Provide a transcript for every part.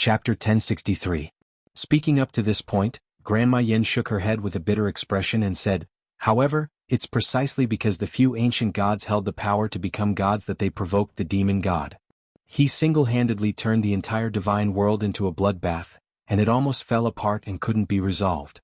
Chapter 1063. Speaking up to this point, Grandma Yin shook her head with a bitter expression and said, "However, it's precisely because the few ancient gods held the power to become gods that they provoked the demon god. He single-handedly turned the entire divine world into a bloodbath, and it almost fell apart and couldn't be resolved.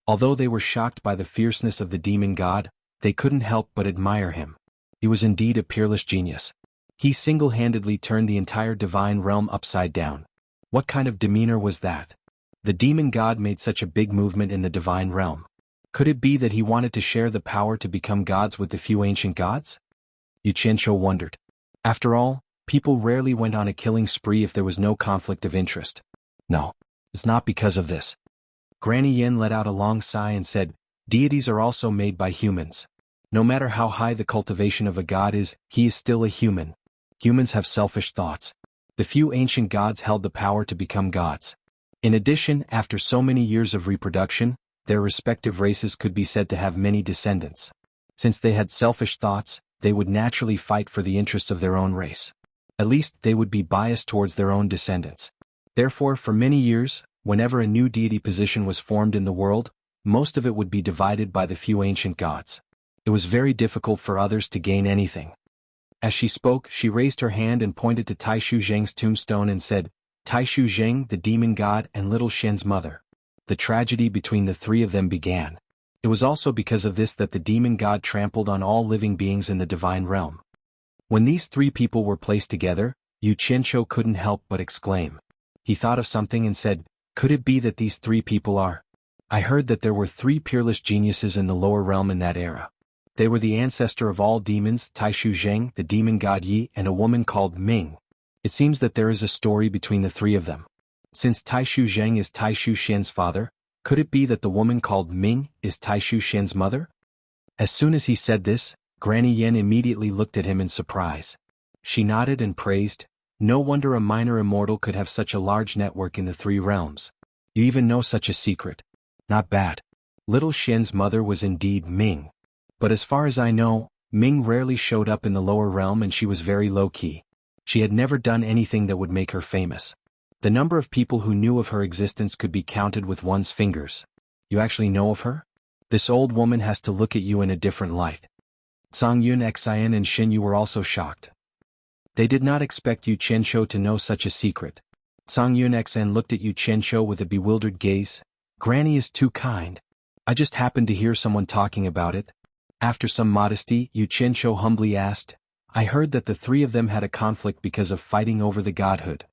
Although they were shocked by the fierceness of the demon god, they couldn't help but admire him. He was indeed a peerless genius. He single-handedly turned the entire divine realm upside down. What kind of demeanor was that? The demon god made such a big movement in the divine realm. Could it be that he wanted to share the power to become gods with the few ancient gods?" Xianxia wondered. After all, people rarely went on a killing spree if there was no conflict of interest. "No, it's not because of this." Granny Yin let out a long sigh and said, "Deities are also made by humans. No matter how high the cultivation of a god is, he is still a human. Humans have selfish thoughts. The few ancient gods held the power to become gods. In addition, after so many years of reproduction, their respective races could be said to have many descendants. Since they had selfish thoughts, they would naturally fight for the interests of their own race. At least they would be biased towards their own descendants. Therefore, for many years, whenever a new deity position was formed in the world, most of it would be divided by the few ancient gods. It was very difficult for others to gain anything." As she spoke, she raised her hand and pointed to Taishu Zheng's tombstone and said, "Taishu Zheng, the demon god, and little Shen's mother." The tragedy between the three of them began. It was also because of this that the demon god trampled on all living beings in the divine realm. When these three people were placed together, Xianxia couldn't help but exclaim. He thought of something and said, "Could it be that these three people are? I heard that there were three peerless geniuses in the lower realm in that era. They were the ancestor of all demons, Taishu Zheng, the demon god Yi, and a woman called Ming. It seems that there is a story between the three of them. Since Taishu Zheng is Taishu Shen's father, could it be that the woman called Ming is Taishu Shen's mother?" As soon as he said this, Granny Yin immediately looked at him in surprise. She nodded and praised, "No wonder a minor immortal could have such a large network in the three realms. You even know such a secret. Not bad." Little Shen's mother was indeed Ming. But as far as I know, Ming rarely showed up in the lower realm and she was very low-key. She had never done anything that would make her famous. The number of people who knew of her existence could be counted with one's fingers. "You actually know of her? This old woman has to look at you in a different light." Songyun Xian and Xinyu were also shocked. They did not expect Yu Qianshou to know such a secret. Songyun Xian looked at Yu Qianshou with a bewildered gaze. "Granny is too kind. I just happened to hear someone talking about it." After some modesty, Yu Qianshou humbly asked, "I heard that the three of them had a conflict because of fighting over the godhood.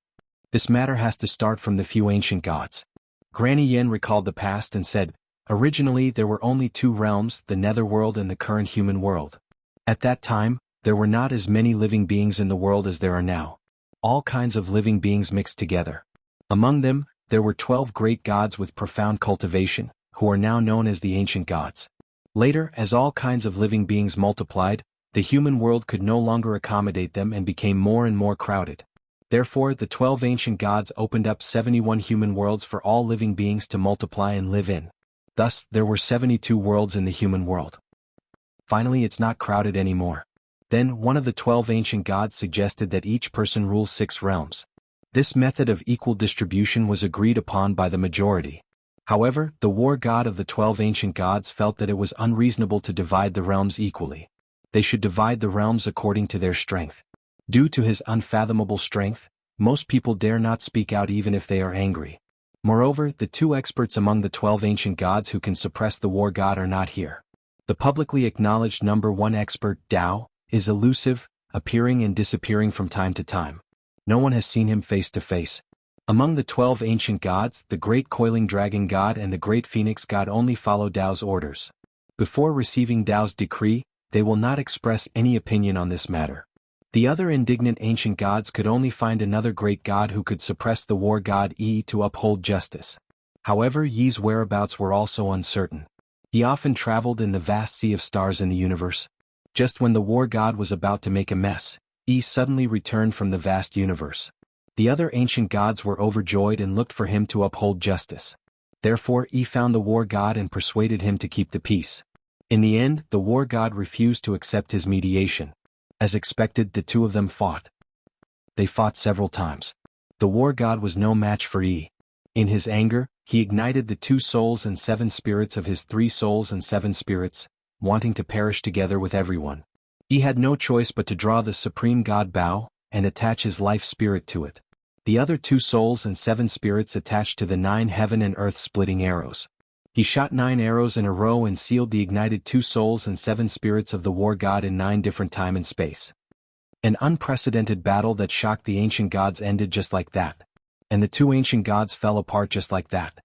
This matter has to start from the few ancient gods." Granny Yin recalled the past and said, "Originally there were only two realms, the netherworld and the current human world. At that time, there were not as many living beings in the world as there are now. All kinds of living beings mixed together. Among them, there were 12 great gods with profound cultivation, who are now known as the ancient gods. Later, as all kinds of living beings multiplied, the human world could no longer accommodate them and became more and more crowded. Therefore, the 12 ancient gods opened up 71 human worlds for all living beings to multiply and live in. Thus, there were 72 worlds in the human world. Finally, it's not crowded anymore. Then, one of the 12 ancient gods suggested that each person rule 6 realms. This method of equal distribution was agreed upon by the majority. However, the war god of the 12 ancient gods felt that it was unreasonable to divide the realms equally. They should divide the realms according to their strength. Due to his unfathomable strength, most people dare not speak out even if they are angry. Moreover, the 2 experts among the 12 ancient gods who can suppress the war god are not here. The publicly acknowledged number 1 expert, Dao, is elusive, appearing and disappearing from time to time. No one has seen him face to face. Among the 12 ancient gods, the great coiling dragon god and the great phoenix god only follow Dao's orders. Before receiving Dao's decree, they will not express any opinion on this matter. The other indignant ancient gods could only find another great god who could suppress the war god Yi to uphold justice. However, Yi's whereabouts were also uncertain. He often traveled in the vast sea of stars in the universe. Just when the war god was about to make a mess, Yi suddenly returned from the vast universe. The other ancient gods were overjoyed and looked for him to uphold justice. Therefore, Yi found the war god and persuaded him to keep the peace. In the end, the war god refused to accept his mediation. As expected, the two of them fought. They fought several times. The war god was no match for Yi. In his anger, he ignited the 2 souls and 7 spirits of his 3 souls and 7 spirits, wanting to perish together with everyone. He had no choice but to draw the supreme god bow, and attach his life spirit to it. The other 2 souls and 7 spirits attached to the 9 heaven and earth splitting arrows. He shot 9 arrows in a row and sealed the ignited 2 souls and 7 spirits of the war god in 9 different time and space. An unprecedented battle that shocked the ancient gods ended just like that. And the 2 ancient gods fell apart just like that.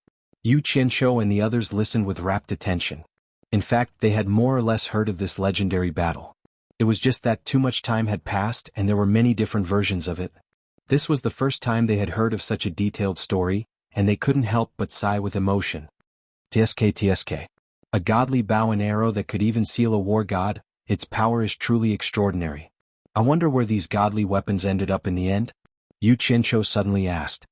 Yu Qianzhou and the others listened with rapt attention. In fact, they had more or less heard of this legendary battle. It was just that too much time had passed and there were many different versions of it. This was the first time they had heard of such a detailed story, and they couldn't help but sigh with emotion. TSK. A godly bow and arrow that could even seal a war god, its power is truly extraordinary. I wonder where these godly weapons ended up in the end? Yu Qianzhou suddenly asked.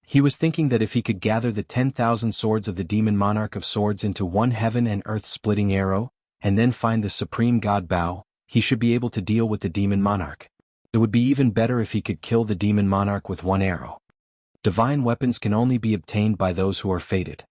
He was thinking that if he could gather the 10,000 swords of the demon monarch of swords into one heaven and earth splitting arrow, and then find the supreme god bow, he should be able to deal with the demon monarch. It would be even better if he could kill the demon monarch with 1 arrow. Divine weapons can only be obtained by those who are fated.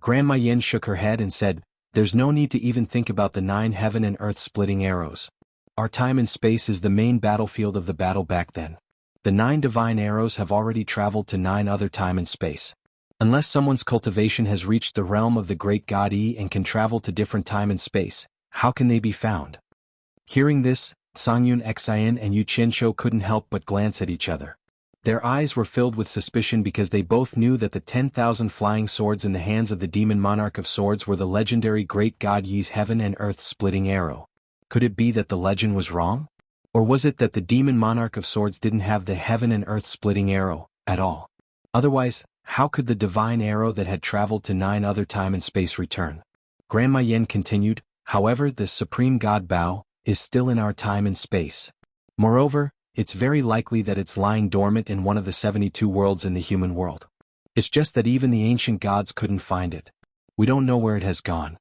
Grandma Yin shook her head and said, "There's no need to even think about the 9 heaven and earth splitting arrows. Our time and space is the main battlefield of the battle back then. The 9 divine arrows have already traveled to 9 other time and space. Unless someone's cultivation has reached the realm of the great god Yi and can travel to different time and space, how can they be found?" Hearing this, Songyun Xian and Yu Qianzhou couldn't help but glance at each other. Their eyes were filled with suspicion because they both knew that the 10,000 flying swords in the hands of the demon monarch of swords were the legendary great god Yi's heaven and earth splitting arrow. Could it be that the legend was wrong? Or was it that the demon monarch of swords didn't have the heaven and earth splitting arrow at all? Otherwise, how could the divine arrow that had traveled to 9 other time and space return? Grandma Yin continued, "However, the supreme god Bao is still in our time and space. Moreover, it's very likely that it's lying dormant in one of the 72 worlds in the human world. It's just that even the ancient gods couldn't find it. We don't know where it has gone."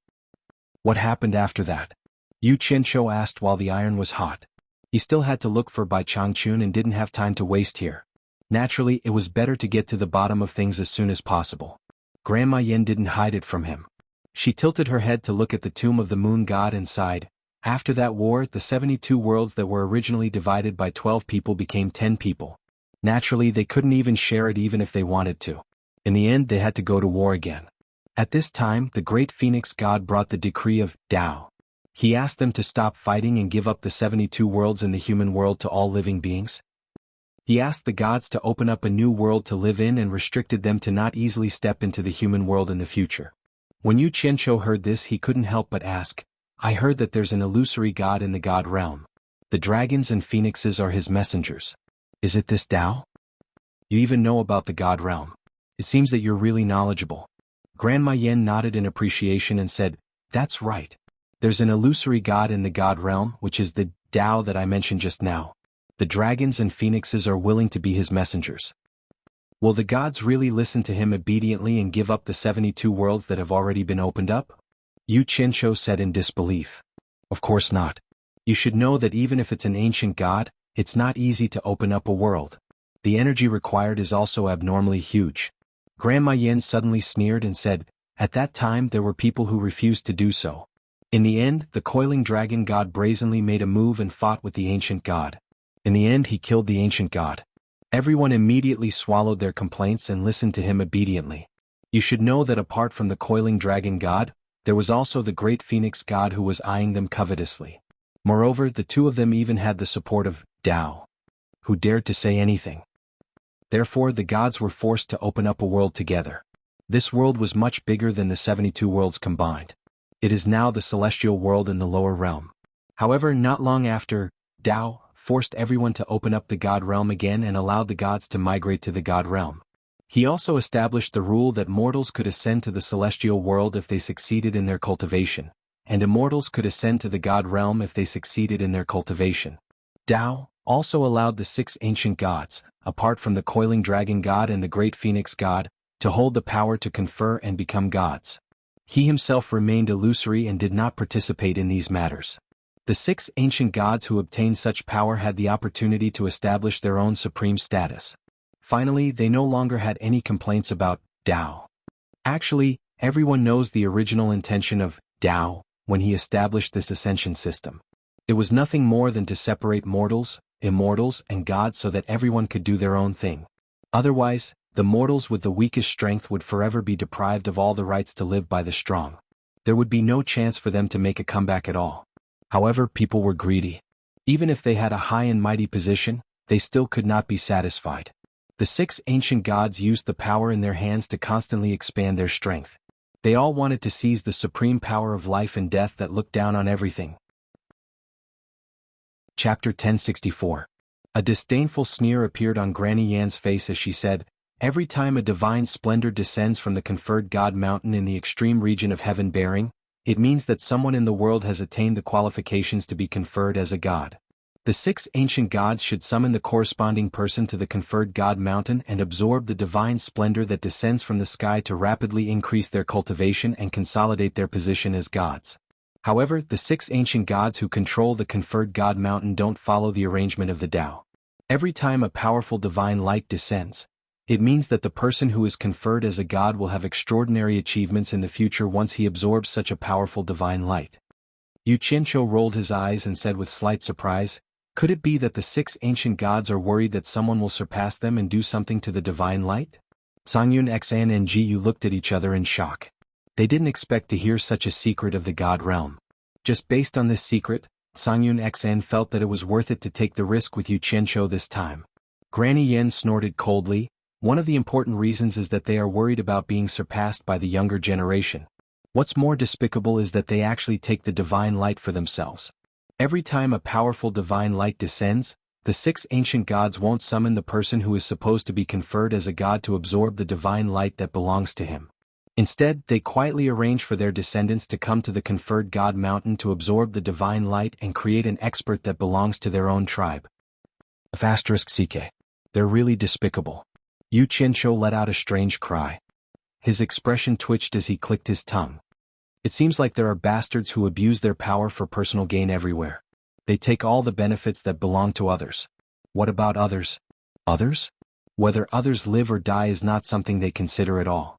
"What happened after that?" Yu Qianzhou asked while the iron was hot. He still had to look for Bai Changchun and didn't have time to waste here. Naturally, it was better to get to the bottom of things as soon as possible. Grandma Yin didn't hide it from him. She tilted her head to look at the tomb of the moon god and sighed. After that war, the 72 worlds that were originally divided by 12 people became 10 people. Naturally, they couldn't even share it even if they wanted to. In the end, they had to go to war again. At this time, the great phoenix god brought the decree of Tao. He asked them to stop fighting and give up the 72 worlds in the human world to all living beings. He asked the gods to open up a new world to live in and restricted them to not easily step into the human world in the future. When Yu Qianzhou heard this, he couldn't help but ask, "I heard that there's an illusory god in the god realm. The dragons and phoenixes are his messengers. Is it this Tao? You even know about the god realm. It seems that you're really knowledgeable." Grandma Yin nodded in appreciation and said, "That's right. There's an illusory god in the god realm, which is the Tao that I mentioned just now. The dragons and phoenixes are willing to be his messengers." "Will the gods really listen to him obediently and give up the 72 worlds that have already been opened up?" Yu Qianzhou said in disbelief. "Of course not. You should know that even if it's an ancient god, it's not easy to open up a world. The energy required is also abnormally huge." Grandma Yin suddenly sneered and said, "At that time there were people who refused to do so. In the end, the coiling dragon god brazenly made a move and fought with the ancient god. In the end, he killed the ancient god. Everyone immediately swallowed their complaints and listened to him obediently. You should know that apart from the coiling dragon god, there was also the great phoenix god who was eyeing them covetously. Moreover, the 2 of them even had the support of Tao, who dared to say anything. Therefore, the gods were forced to open up a world together. This world was much bigger than the 72 worlds combined. It is now the celestial world in the lower realm. However, not long after, Tao forced everyone to open up the god realm again and allowed the gods to migrate to the god realm. He also established the rule that mortals could ascend to the celestial world if they succeeded in their cultivation, and immortals could ascend to the god realm if they succeeded in their cultivation. Tao also allowed the 6 ancient gods, apart from the coiling dragon god and the great phoenix god, to hold the power to confer and become gods. He himself remained illusory and did not participate in these matters. The 6 ancient gods who obtained such power had the opportunity to establish their own supreme status. Finally, they no longer had any complaints about Tao. Actually, everyone knows the original intention of Tao when he established this ascension system. It was nothing more than to separate mortals, immortals, and gods so that everyone could do their own thing. Otherwise, the mortals with the weakest strength would forever be deprived of all the rights to live by the strong. There would be no chance for them to make a comeback at all. However, people were greedy. Even if they had a high and mighty position, they still could not be satisfied. The 6 ancient gods used the power in their hands to constantly expand their strength. They all wanted to seize the supreme power of life and death that looked down on everything. Chapter 1064. A disdainful sneer appeared on Granny Yan's face as she said, "Every time a divine splendor descends from the conferred god mountain in the extreme region of heaven bearing, it means that someone in the world has attained the qualifications to be conferred as a god. The 6 ancient gods should summon the corresponding person to the conferred god mountain and absorb the divine splendor that descends from the sky to rapidly increase their cultivation and consolidate their position as gods. However, the 6 ancient gods who control the conferred god mountain don't follow the arrangement of the Tao. Every time a powerful divine light descends, it means that the person who is conferred as a god will have extraordinary achievements in the future once he absorbs such a powerful divine light." Xianxia rolled his eyes and said with slight surprise, "Could it be that the 6 ancient gods are worried that someone will surpass them and do something to the divine light?" Songyun Xan and Jiyu looked at each other in shock. They didn't expect to hear such a secret of the god realm. Just based on this secret, Songyun Xan felt that it was worth it to take the risk with Xianxia this time. Granny Yen snorted coldly. "One of the important reasons is that they are worried about being surpassed by the younger generation. What's more despicable is that they actually take the divine light for themselves. Every time a powerful divine light descends, the 6 ancient gods won't summon the person who is supposed to be conferred as a god to absorb the divine light that belongs to him. Instead, they quietly arrange for their descendants to come to the conferred god mountain to absorb the divine light and create an expert that belongs to their own tribe. *CK. They're really despicable." Xianxia let out a strange cry. His expression twitched as he clicked his tongue. It seems like there are bastards who abuse their power for personal gain everywhere. They take all the benefits that belong to others. What about others? Others? Whether others live or die is not something they consider at all.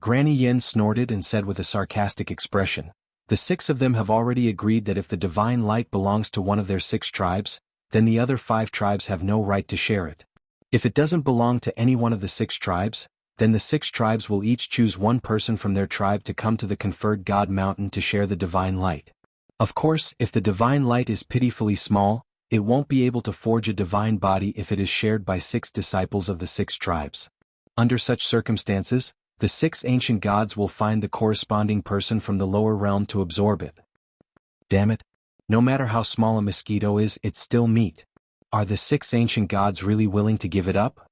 Granny Yen snorted and said with a sarcastic expression, "The 6 of them have already agreed that if the divine light belongs to one of their 6 tribes, then the other 5 tribes have no right to share it. If it doesn't belong to any one of the 6 tribes, then the 6 tribes will each choose one person from their tribe to come to the conferred god mountain to share the divine light. Of course, if the divine light is pitifully small, it won't be able to forge a divine body if it is shared by 6 disciples of the 6 tribes. Under such circumstances, the 6 ancient gods will find the corresponding person from the lower realm to absorb it. Damn it. No matter how small a mosquito is, it's still meat. Are the 6 ancient gods really willing to give it up?"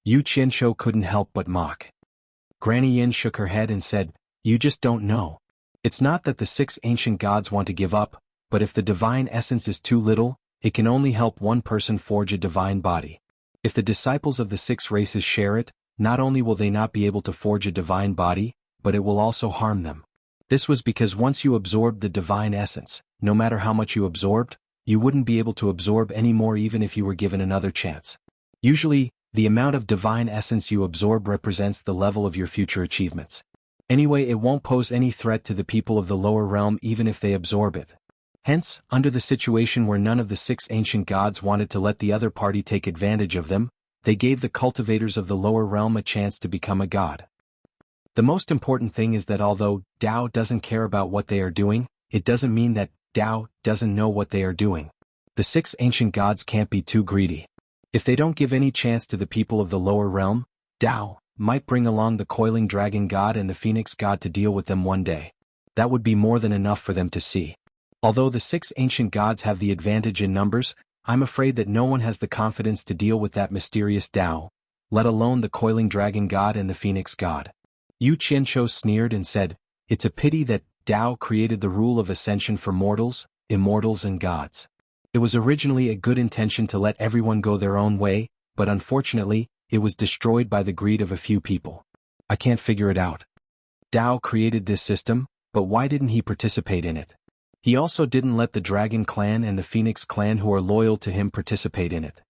Xianxia couldn't help but mock. Granny Yin shook her head and said, "You just don't know. It's not that the 6 ancient gods want to give up, but if the divine essence is too little, it can only help one person forge a divine body. If the disciples of the 6 races share it, not only will they not be able to forge a divine body, but it will also harm them. This was because once you absorbed the divine essence, no matter how much you absorbed, you wouldn't be able to absorb any more even if you were given another chance. Usually, the amount of divine essence you absorb represents the level of your future achievements. Anyway, it won't pose any threat to the people of the lower realm even if they absorb it. Hence, under the situation where none of the 6 ancient gods wanted to let the other party take advantage of them, they gave the cultivators of the lower realm a chance to become a god. The most important thing is that although Tao doesn't care about what they are doing, it doesn't mean that Tao doesn't know what they are doing. The 6 ancient gods can't be too greedy. If they don't give any chance to the people of the lower realm, Tao might bring along the coiling dragon god and the phoenix god to deal with them one day. That would be more than enough for them to see. Although the 6 ancient gods have the advantage in numbers, I'm afraid that no one has the confidence to deal with that mysterious Tao, let alone the coiling dragon god and the phoenix god." Xianxia sneered and said, "It's a pity that Tao created the rule of ascension for mortals, immortals and gods. It was originally a good intention to let everyone go their own way, but unfortunately, it was destroyed by the greed of a few people. I can't figure it out. Tao created this system, but why didn't he participate in it? He also didn't let the Dragon Clan and the Phoenix Clan who are loyal to him participate in it.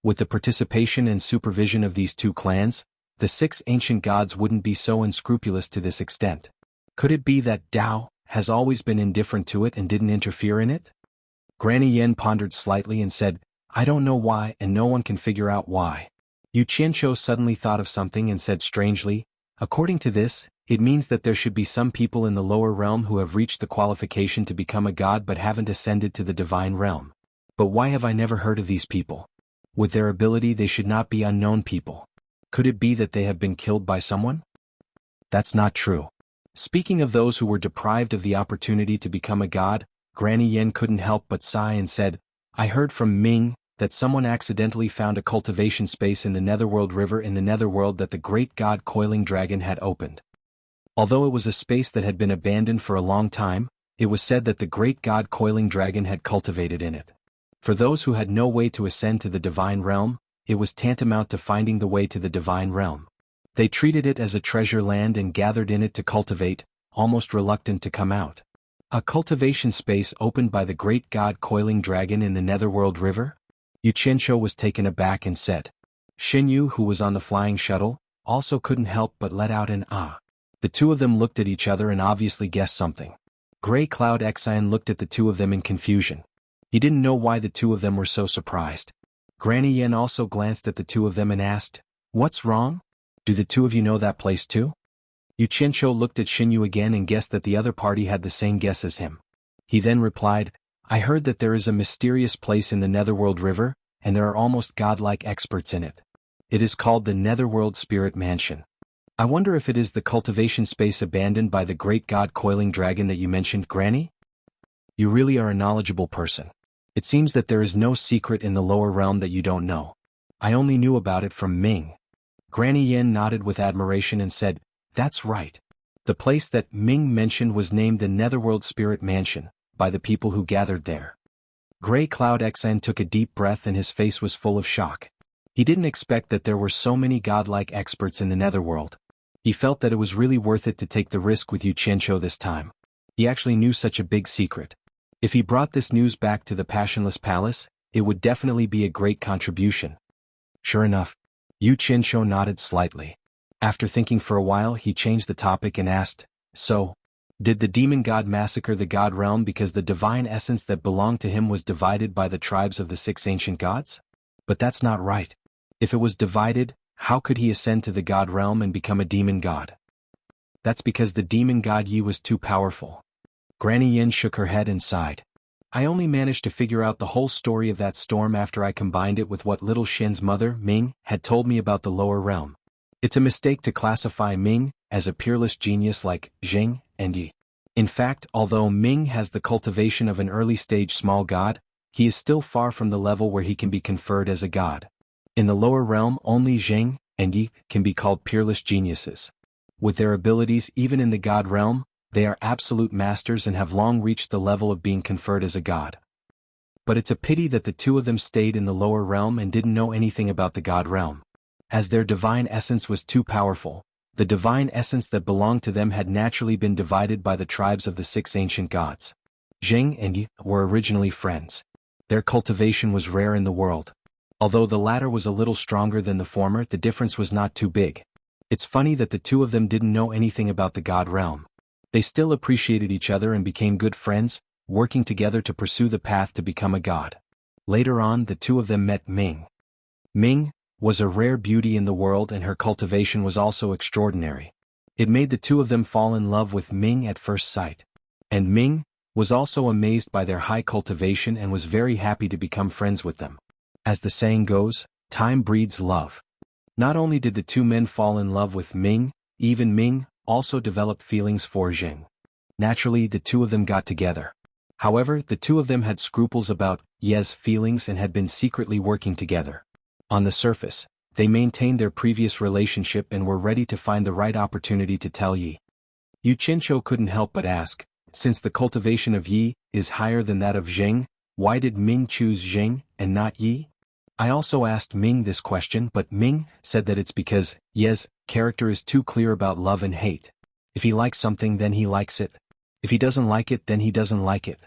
With the participation and supervision of these two clans, the 6 ancient gods wouldn't be so unscrupulous to this extent. Could it be that Tao has always been indifferent to it and didn't interfere in it? Granny Yen pondered slightly and said, I don't know why and no one can figure out why. Yu Qianqiu suddenly thought of something and said strangely, according to this, it means that there should be some people in the lower realm who have reached the qualification to become a god but haven't ascended to the divine realm. But why have I never heard of these people? With their ability they should not be unknown people. Could it be that they have been killed by someone? That's not true. Speaking of those who were deprived of the opportunity to become a god, Granny Yen couldn't help but sigh and said, I heard from Ming that someone accidentally found a cultivation space in the Netherworld River in the Netherworld that the great god Coiling Dragon had opened. Although it was a space that had been abandoned for a long time, it was said that the great god Coiling Dragon had cultivated in it. For those who had no way to ascend to the divine realm, it was tantamount to finding the way to the divine realm. They treated it as a treasure land and gathered in it to cultivate, almost reluctant to come out. A cultivation space opened by the great god Coiling Dragon in the Netherworld River? Yu Qianqiu was taken aback and said. Xinyu, who was on the flying shuttle, also couldn't help but let out an ah. The two of them looked at each other and obviously guessed something. Grey Cloud Xian looked at the two of them in confusion. He didn't know why the two of them were so surprised. Granny Yen also glanced at the two of them and asked, What's wrong? Do the two of you know that place too? Yu Qianqiu looked at Xinyu again and guessed that the other party had the same guess as him. He then replied, I heard that there is a mysterious place in the Netherworld River, and there are almost godlike experts in it. It is called the Netherworld Spirit Mansion. I wonder if it is the cultivation space abandoned by the great god Coiling Dragon that you mentioned, Granny? You really are a knowledgeable person. It seems that there is no secret in the lower realm that you don't know. I only knew about it from Ming. Granny Yen nodded with admiration and said, That's right. The place that Ming mentioned was named the Netherworld Spirit Mansion, by the people who gathered there. Grey Cloud Xian took a deep breath and his face was full of shock. He didn't expect that there were so many godlike experts in the Netherworld. He felt that it was really worth it to take the risk with Yu Qianqiu this time. He actually knew such a big secret. If he brought this news back to the Passionless Palace, it would definitely be a great contribution. Sure enough, Yu Qianqiu nodded slightly. After thinking for a while, he changed the topic and asked, So, did the demon god massacre the god realm because the divine essence that belonged to him was divided by the tribes of the 6 ancient gods? But that's not right. If it was divided, how could he ascend to the god realm and become a demon god? That's because the demon god Yi was too powerful. Granny Yin shook her head and sighed. I only managed to figure out the whole story of that storm after I combined it with what little Shen's mother, Ming, had told me about the lower realm. It's a mistake to classify Ming as a peerless genius like Zheng and Yi. In fact, although Ming has the cultivation of an early-stage small god, he is still far from the level where he can be conferred as a god. In the lower realm, only Zheng and Yi can be called peerless geniuses. With their abilities even in the god realm, they are absolute masters and have long reached the level of being conferred as a god. But it's a pity that the two of them stayed in the lower realm and didn't know anything about the god realm. As their divine essence was too powerful, the divine essence that belonged to them had naturally been divided by the tribes of the 6 ancient gods. Zheng and Yi were originally friends. Their cultivation was rare in the world. Although the latter was a little stronger than the former, the difference was not too big. It's funny that the two of them didn't know anything about the god realm. They still appreciated each other and became good friends, working together to pursue the path to become a god. Later on, the two of them met Ming. Ming was a rare beauty in the world and her cultivation was also extraordinary. It made the two of them fall in love with Ming at first sight. And Ming was also amazed by their high cultivation and was very happy to become friends with them. As the saying goes, time breeds love. Not only did the two men fall in love with Ming, even Ming also developed feelings for Zheng. Naturally, the two of them got together. However, the two of them had scruples about Ye's feelings and had been secretly working together. On the surface, they maintained their previous relationship and were ready to find the right opportunity to tell Yi. Yu Qianqiu couldn't help but ask, since the cultivation of Yi is higher than that of Zheng, why did Ming choose Zheng and not Yi? I also asked Ming this question, but Ming said that it's because Ye's character is too clear about love and hate. If he likes something, then he likes it. If he doesn't like it, then he doesn't like it.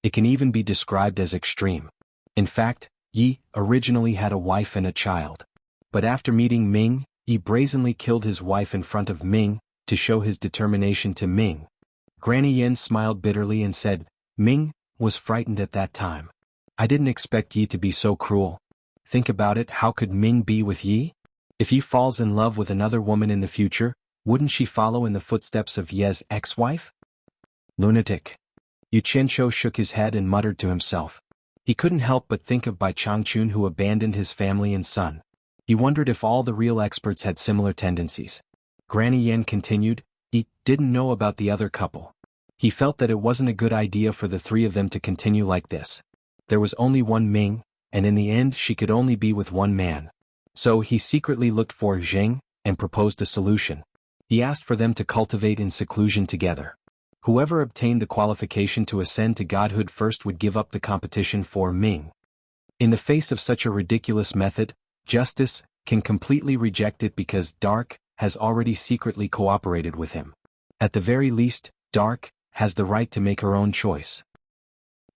It can even be described as extreme. In fact, Yi originally had a wife and a child. But after meeting Ming, Yi brazenly killed his wife in front of Ming, to show his determination to Ming. Granny Yin smiled bitterly and said, Ming was frightened at that time. I didn't expect Yi to be so cruel. Think about it, how could Ming be with Yi? If Yi falls in love with another woman in the future, wouldn't she follow in the footsteps of Ye's ex-wife? Lunatic. Yu Qianzhou shook his head and muttered to himself. He couldn't help but think of Bai Changchun, who abandoned his family and son. He wondered if all the real experts had similar tendencies. Granny Yin continued, He didn't know about the other couple. He felt that it wasn't a good idea for the three of them to continue like this. There was only one Ming, and in the end she could only be with one man. So he secretly looked for Zheng, and proposed a solution. He asked for them to cultivate in seclusion together. Whoever obtained the qualification to ascend to godhood first would give up the competition for Ming. In the face of such a ridiculous method, Justice can completely reject it because Dark has already secretly cooperated with him. At the very least, Dark has the right to make her own choice.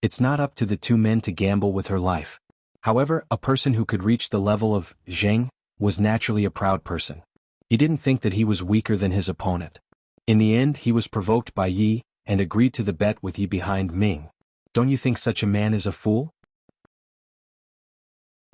It's not up to the two men to gamble with her life. However, a person who could reach the level of Zheng was naturally a proud person. He didn't think that he was weaker than his opponent. In the end, he was provoked by Yi, and agreed to the bet with Yi behind Ming. Don't you think such a man is a fool?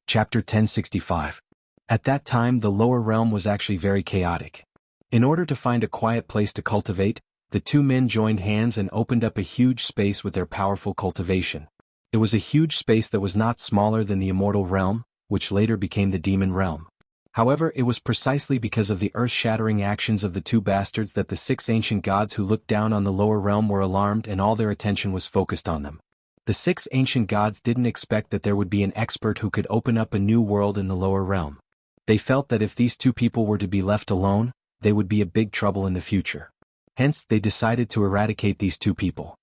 Chapter 1065. At that time the lower realm was actually very chaotic. In order to find a quiet place to cultivate, the two men joined hands and opened up a huge space with their powerful cultivation. It was a huge space that was not smaller than the immortal realm, which later became the demon realm. However, it was precisely because of the earth-shattering actions of the two bastards that the 6 ancient gods who looked down on the lower realm were alarmed, and all their attention was focused on them. The 6 ancient gods didn't expect that there would be an expert who could open up a new world in the lower realm. They felt that if these two people were to be left alone, they would be a big trouble in the future. Hence, they decided to eradicate these two people.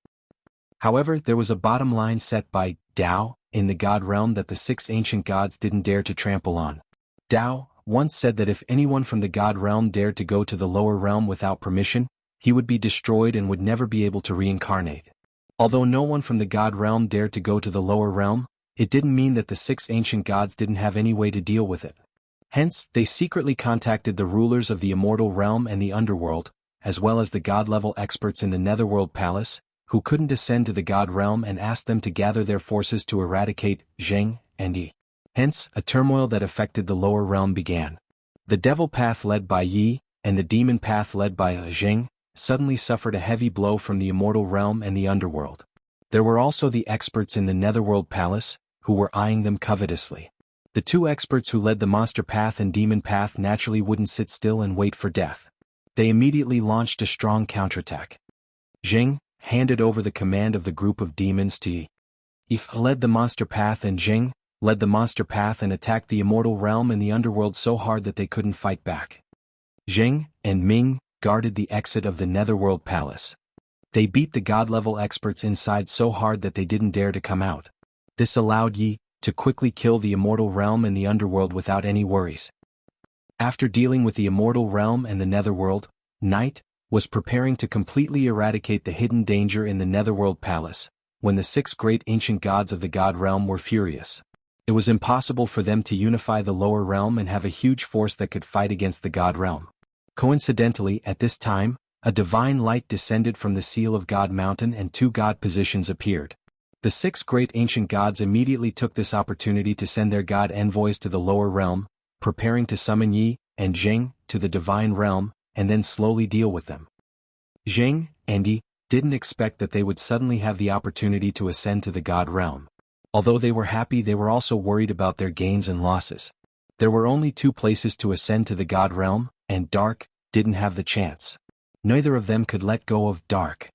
However, there was a bottom line set by Tao in the god realm that the 6 ancient gods didn't dare to trample on. Tao once said that if anyone from the god realm dared to go to the lower realm without permission, he would be destroyed and would never be able to reincarnate. Although no one from the god realm dared to go to the lower realm, it didn't mean that the 6 ancient gods didn't have any way to deal with it. Hence, they secretly contacted the rulers of the immortal realm and the underworld, as well as the god-level experts in the netherworld palace, who couldn't ascend to the god realm, and asked them to gather their forces to eradicate Zheng and Yi. Hence, a turmoil that affected the lower realm began. The devil path led by Yi, and the demon path led by Zheng, suddenly suffered a heavy blow from the immortal realm and the underworld. There were also the experts in the netherworld palace, who were eyeing them covetously. The 2 experts who led the monster path and demon path naturally wouldn't sit still and wait for death. They immediately launched a strong counterattack. Zheng handed over the command of the group of demons to Yi. Yi led the monster path, and Zheng led the monster path and attacked the immortal realm and the underworld so hard that they couldn't fight back. Zheng and Ming guarded the exit of the netherworld palace. They beat the god-level experts inside so hard that they didn't dare to come out. This allowed Yi to quickly kill the immortal realm and the underworld without any worries. After dealing with the immortal realm and the netherworld, Night was preparing to completely eradicate the hidden danger in the netherworld palace, when the 6 great ancient gods of the god realm were furious. It was impossible for them to unify the lower realm and have a huge force that could fight against the god realm. Coincidentally, at this time, a divine light descended from the seal of God Mountain and 2 god positions appeared. The 6 great ancient gods immediately took this opportunity to send their god envoys to the lower realm, preparing to summon Yi and Zheng to the divine realm, and then slowly deal with them. Zheng and Yi didn't expect that they would suddenly have the opportunity to ascend to the god realm. Although they were happy, they were also worried about their gains and losses. There were only 2 places to ascend to the god realm, and Dark didn't have the chance. Neither of them could let go of Dark.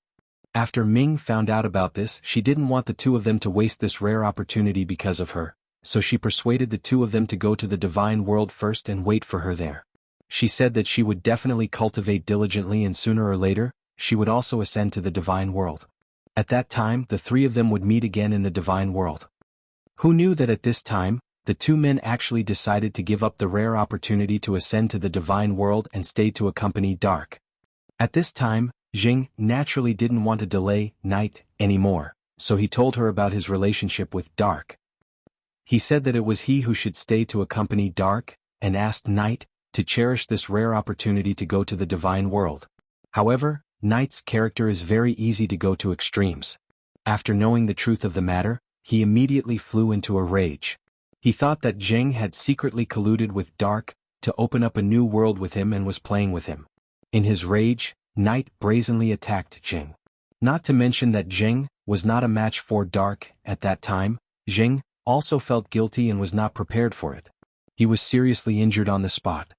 After Ming found out about this, she didn't want the 2 of them to waste this rare opportunity because of her, so she persuaded the 2 of them to go to the divine world first and wait for her there. She said that she would definitely cultivate diligently, and sooner or later, she would also ascend to the divine world. At that time, the 3 of them would meet again in the divine world. Who knew that at this time, the 2 men actually decided to give up the rare opportunity to ascend to the divine world and stay to accompany Dark. At this time, Zheng naturally didn't want to delay Night anymore, so he told her about his relationship with Dark. He said that it was he who should stay to accompany Dark, and asked Night to cherish this rare opportunity to go to the divine world. However, Night's character is very easy to go to extremes. After knowing the truth of the matter, he immediately flew into a rage. He thought that Jiang had secretly colluded with Dark to open up a new world with him and was playing with him. In his rage, Night brazenly attacked Jiang. Not to mention that Jiang was not a match for Dark at that time. Jiang also felt guilty and was not prepared for it. He was seriously injured on the spot.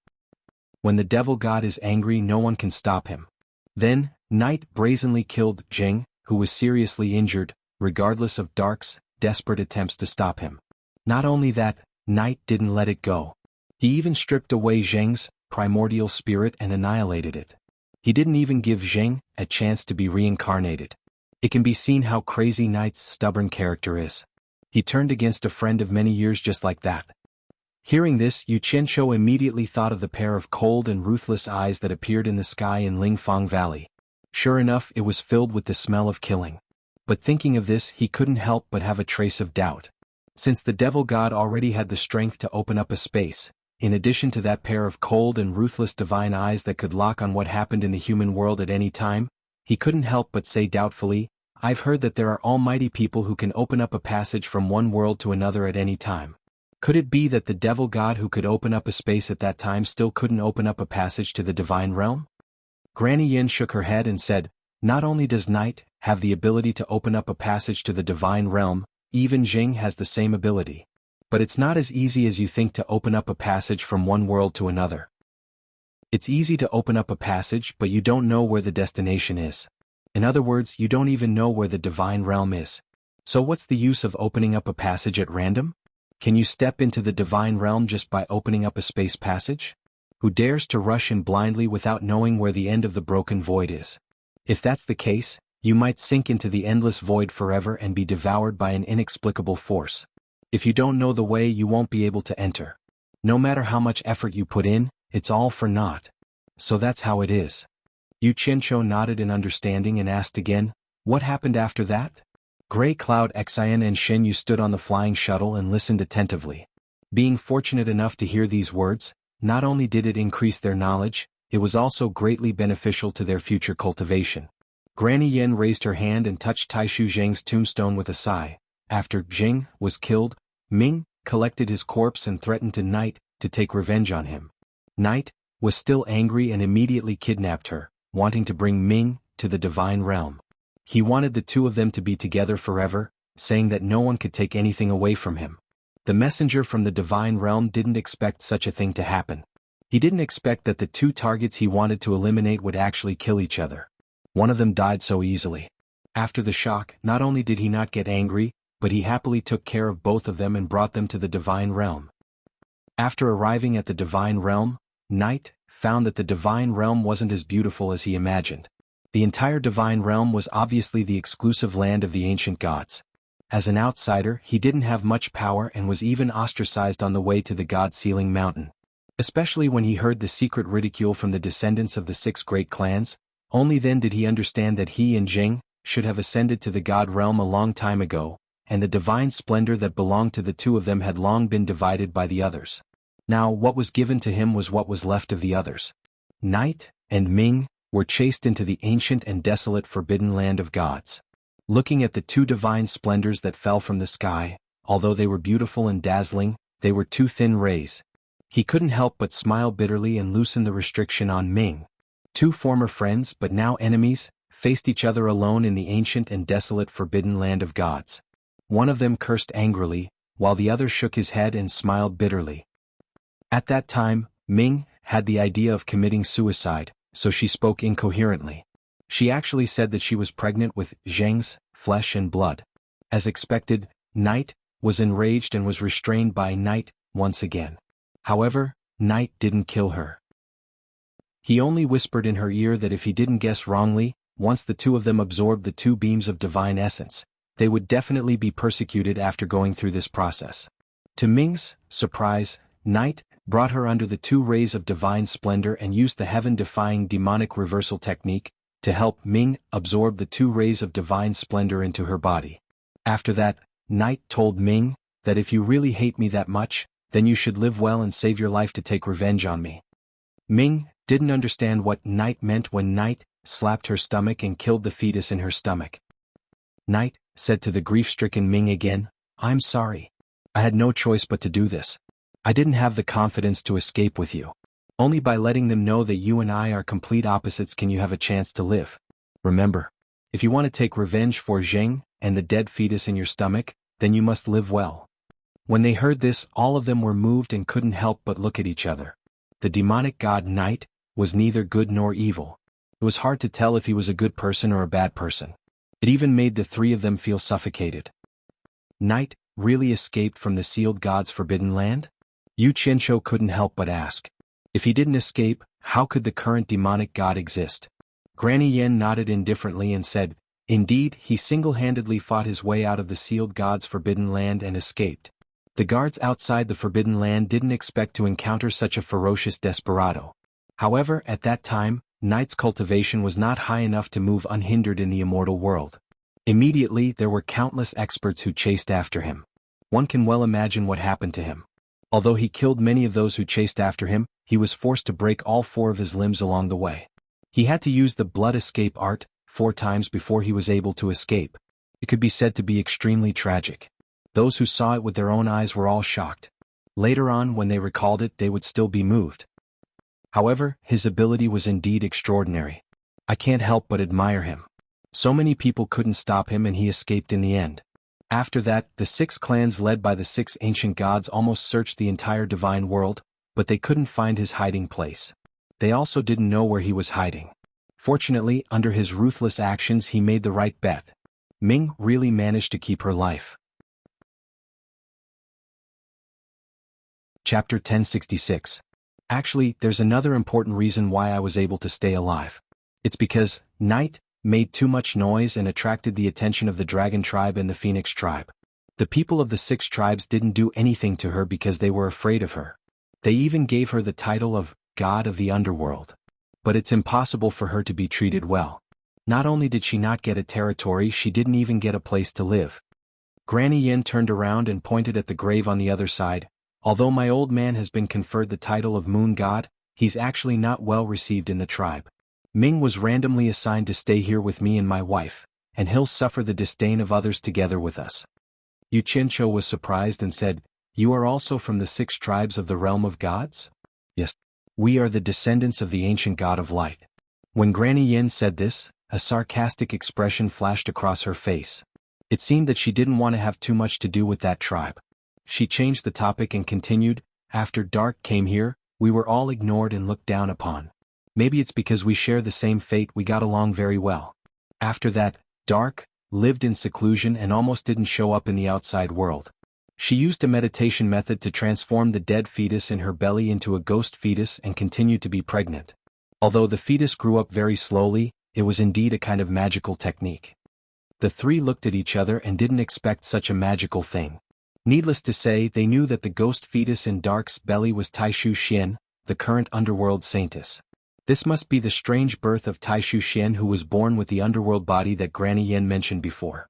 When the devil god is angry, no one can stop him. Then, Night brazenly killed Jiang, who was seriously injured, regardless of Dark's desperate attempts to stop him. Not only that, Night didn't let it go. He even stripped away Jiang's primordial spirit and annihilated it. He didn't even give Jiang a chance to be reincarnated. It can be seen how crazy Night's stubborn character is. He turned against a friend of many years just like that. Hearing this, Xianxia immediately thought of the pair of cold and ruthless eyes that appeared in the sky in Lingfang Valley. Sure enough, it was filled with the smell of killing. But thinking of this, he couldn't help but have a trace of doubt. Since the devil god already had the strength to open up a space, in addition to that pair of cold and ruthless divine eyes that could lock on what happened in the human world at any time, he couldn't help but say doubtfully, "I've heard that there are almighty people who can open up a passage from one world to another at any time. Could it be that the devil god who could open up a space at that time still couldn't open up a passage to the divine realm?" Granny Yin shook her head and said, "Not only does Night have the ability to open up a passage to the divine realm, even Jiang has the same ability. But it's not as easy as you think to open up a passage from one world to another. It's easy to open up a passage, but you don't know where the destination is. In other words, you don't even know where the divine realm is. So what's the use of opening up a passage at random? Can you step into the divine realm just by opening up a space passage? Who dares to rush in blindly without knowing where the end of the broken void is? If that's the case, you might sink into the endless void forever and be devoured by an inexplicable force. If you don't know the way, you won't be able to enter. No matter how much effort you put in, it's all for naught. So that's how it is." Xianxia nodded in understanding and asked again, "What happened after that?" Gray Cloud Xian and Shen stood on the flying shuttle and listened attentively. Being fortunate enough to hear these words, not only did it increase their knowledge, it was also greatly beneficial to their future cultivation. Granny Yen raised her hand and touched Taishu Zheng's tombstone with a sigh. After Zheng was killed, Ming collected his corpse and threatened to Night to take revenge on him. Night was still angry and immediately kidnapped her, wanting to bring Ming to the divine realm. He wanted the two of them to be together forever, saying that no one could take anything away from him. The messenger from the divine realm didn't expect such a thing to happen. He didn't expect that the two targets he wanted to eliminate would actually kill each other. One of them died so easily. After the shock, not only did he not get angry, but he happily took care of both of them and brought them to the divine realm. After arriving at the divine realm, Night found that the divine realm wasn't as beautiful as he imagined. The entire divine realm was obviously the exclusive land of the ancient gods. As an outsider, he didn't have much power and was even ostracized on the way to the god-sealing mountain. Especially when he heard the secret ridicule from the descendants of the 6 great clans, only then did he understand that he and Zheng should have ascended to the god realm a long time ago, and the divine splendor that belonged to the two of them had long been divided by the others. Now what was given to him was what was left of the others. Night and Ming were chased into the ancient and desolate forbidden land of gods. Looking at the two divine splendors that fell from the sky, although they were beautiful and dazzling, they were two thin rays. He couldn't help but smile bitterly and loosen the restriction on Ming. Two former friends but now enemies faced each other alone in the ancient and desolate forbidden land of gods. One of them cursed angrily, while the other shook his head and smiled bitterly. At that time, Ming had the idea of committing suicide, so she spoke incoherently. She actually said that she was pregnant with Zheng's flesh and blood. As expected, Night was enraged and was restrained by Night once again. However, Night didn't kill her. He only whispered in her ear that if he didn't guess wrongly, once the two of them absorbed the 2 beams of divine essence, they would definitely be persecuted after going through this process. To Ming's surprise, Night brought her under the 2 rays of divine splendor and used the heaven-defying demonic reversal technique to help Ming absorb the 2 rays of divine splendor into her body. After that, Night told Ming that if you really hate me that much, then you should live well and save your life to take revenge on me. Ming didn't understand what Night meant when Night slapped her stomach and killed the fetus in her stomach. Night said to the grief-stricken Ming again, "I'm sorry. I had no choice but to do this. I didn't have the confidence to escape with you. Only by letting them know that you and I are complete opposites can you have a chance to live. Remember, if you want to take revenge for Zheng and the dead fetus in your stomach, then you must live well." When they heard this, all of them were moved and couldn't help but look at each other. The demonic god Night was neither good nor evil. It was hard to tell if he was a good person or a bad person. It even made the three of them feel suffocated. Night really escaped from the sealed god's forbidden land? Yu Qianzhou couldn't help but ask. If he didn't escape, how could the current demonic god exist? Granny Yen nodded indifferently and said, "Indeed, he single-handedly fought his way out of the sealed god's forbidden land and escaped." The guards outside the forbidden land didn't expect to encounter such a ferocious desperado. However, at that time, Night's cultivation was not high enough to move unhindered in the immortal world. Immediately, there were countless experts who chased after him. One can well imagine what happened to him. Although he killed many of those who chased after him, he was forced to break all 4 of his limbs along the way. He had to use the blood escape art 4 times before he was able to escape. It could be said to be extremely tragic. Those who saw it with their own eyes were all shocked. Later on, when they recalled it, they would still be moved. However, his ability was indeed extraordinary. I can't help but admire him. So many people couldn't stop him and he escaped in the end. After that, the 6 clans led by the 6 ancient gods almost searched the entire divine world, but they couldn't find his hiding place. They also didn't know where he was hiding. Fortunately, under his ruthless actions he made the right bet. Ming really managed to keep her life. Chapter 1066. Actually, there's another important reason why I was able to stay alive. It's because Night made too much noise and attracted the attention of the Dragon Tribe and the Phoenix Tribe. The people of the 6 tribes didn't do anything to her because they were afraid of her. They even gave her the title of God of the Underworld. But it's impossible for her to be treated well. Not only did she not get a territory, she didn't even get a place to live. Granny Yin turned around and pointed at the grave on the other side. Although my old man has been conferred the title of Moon God, he's actually not well received in the tribe. Ming was randomly assigned to stay here with me and my wife, and he'll suffer the disdain of others together with us. Yu Qianzhou was surprised and said, "You are also from the 6 tribes of the realm of gods?" "Yes. We are the descendants of the ancient god of light." When Granny Yin said this, a sarcastic expression flashed across her face. It seemed that she didn't want to have too much to do with that tribe. She changed the topic and continued, "After Dark came here, we were all ignored and looked down upon. Maybe it's because we share the same fate, we got along very well. After that, Dark lived in seclusion and almost didn't show up in the outside world. She used a meditation method to transform the dead fetus in her belly into a ghost fetus and continued to be pregnant. Although the fetus grew up very slowly, it was indeed a kind of magical technique." The 3 looked at each other and didn't expect such a magical thing. Needless to say, they knew that the ghost fetus in Dark's belly was Taishu Xian, the current underworld saintess. This must be the strange birth of Taishu Xian, who was born with the underworld body that Granny Yin mentioned before.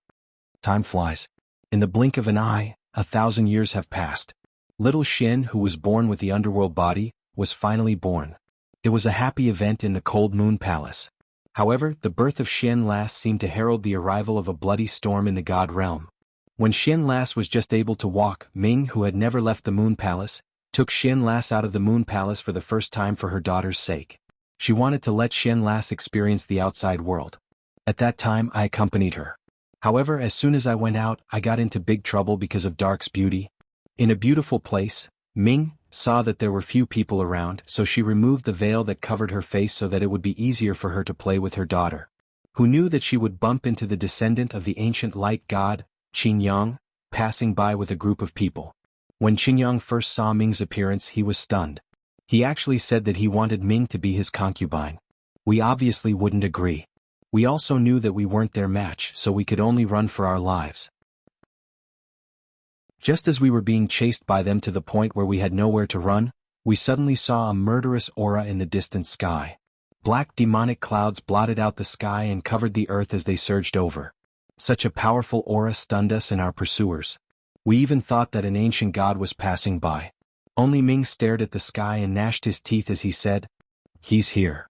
Time flies. In the blink of an eye, 1,000 years have passed. Little Xian, who was born with the underworld body, was finally born. It was a happy event in the Cold Moon Palace. However, the birth of Xian Lass seemed to herald the arrival of a bloody storm in the god realm. When Xian Lass was just able to walk, Ming, who had never left the Moon Palace, took Xian Lass out of the Moon Palace for the first time for her daughter's sake. She wanted to let Xian Lass experience the outside world. At that time, I accompanied her. However, as soon as I went out, I got into big trouble because of Dark's beauty. In a beautiful place, Ming saw that there were few people around, so she removed the veil that covered her face so that it would be easier for her to play with her daughter. Who knew that she would bump into the descendant of the ancient light god, Qingyang, passing by with a group of people. When Qingyang first saw Ming's appearance, he was stunned. He actually said that he wanted Ming to be his concubine. We obviously wouldn't agree. We also knew that we weren't their match, so we could only run for our lives. Just as we were being chased by them to the point where we had nowhere to run, we suddenly saw a murderous aura in the distant sky. Black demonic clouds blotted out the sky and covered the earth as they surged over. Such a powerful aura stunned us and our pursuers. We even thought that an ancient god was passing by. Only Ming stared at the sky and gnashed his teeth as he said, "He's here."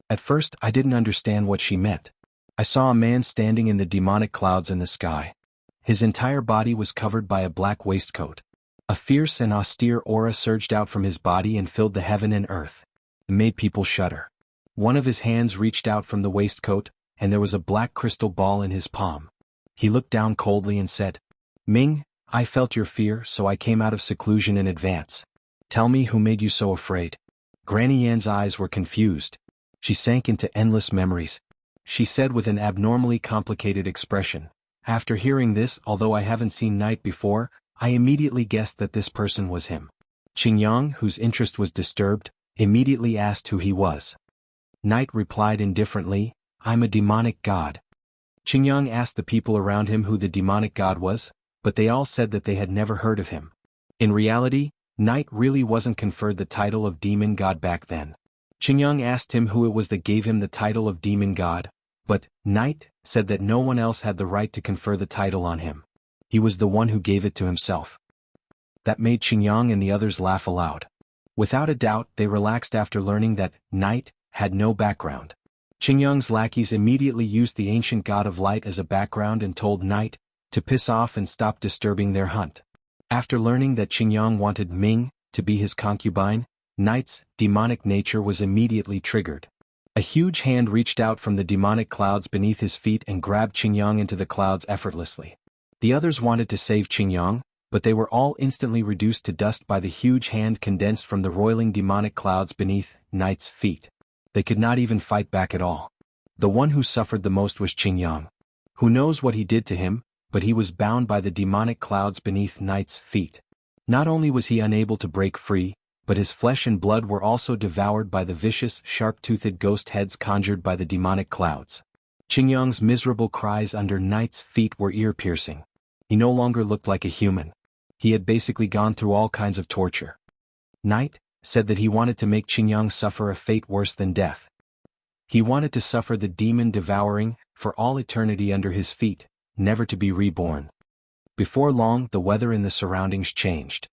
At first I didn't understand what she meant. I saw a man standing in the demonic clouds in the sky. His entire body was covered by a black waistcoat. A fierce and austere aura surged out from his body and filled the heaven and earth. It made people shudder. One of his hands reached out from the waistcoat, and there was a black crystal ball in his palm. He looked down coldly and said, "Ming, I felt your fear, so I came out of seclusion in advance. Tell me who made you so afraid." Granny Yan's eyes were confused. She sank into endless memories. She said with an abnormally complicated expression, "After hearing this, although I haven't seen Night before, I immediately guessed that this person was him." Qingyang, whose interest was disturbed, immediately asked who he was. Night replied indifferently, "I'm a demonic god." Qingyang asked the people around him who the demonic god was, but they all said that they had never heard of him. In reality, Night really wasn't conferred the title of demon god back then. Qingyang asked him who it was that gave him the title of demon god, but Night said that no one else had the right to confer the title on him. He was the one who gave it to himself. That made Qingyang and the others laugh aloud. Without a doubt, they relaxed after learning that Night had no background. Qingyang's lackeys immediately used the ancient god of light as a background and told Night to piss off and stop disturbing their hunt. After learning that Qingyang wanted Ming to be his concubine, Night's demonic nature was immediately triggered. A huge hand reached out from the demonic clouds beneath his feet and grabbed Qingyang into the clouds effortlessly. The others wanted to save Qingyang, but they were all instantly reduced to dust by the huge hand condensed from the roiling demonic clouds beneath Night's feet. They could not even fight back at all. The one who suffered the most was Qingyang. Who knows what he did to him, but he was bound by the demonic clouds beneath Night's feet. Not only was he unable to break free, but his flesh and blood were also devoured by the vicious, sharp-toothed ghost heads conjured by the demonic clouds. Qingyang's miserable cries under Night's feet were ear-piercing. He no longer looked like a human. He had basically gone through all kinds of torture. Night said that he wanted to make Qingyang suffer a fate worse than death. He wanted to suffer the demon devouring, for all eternity under his feet, never to be reborn. Before long, the weather in the surroundings changed.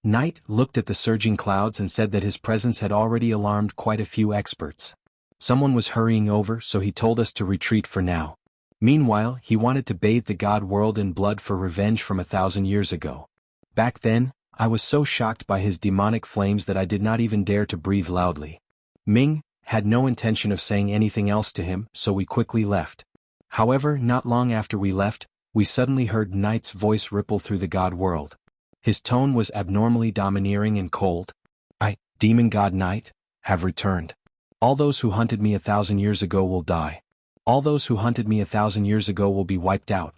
Night looked at the surging clouds and said that his presence had already alarmed quite a few experts. Someone was hurrying over, so he told us to retreat for now. Meanwhile, he wanted to bathe the god world in blood for revenge from 1,000 years ago. Back then, I was so shocked by his demonic flames that I did not even dare to breathe loudly. Ming had no intention of saying anything else to him, so we quickly left. However, not long after we left, we suddenly heard Night's voice ripple through the god world. His tone was abnormally domineering and cold. "I, demon god Night, have returned. All those who hunted me 1,000 years ago will die. All those who hunted me 1,000 years ago will be wiped out.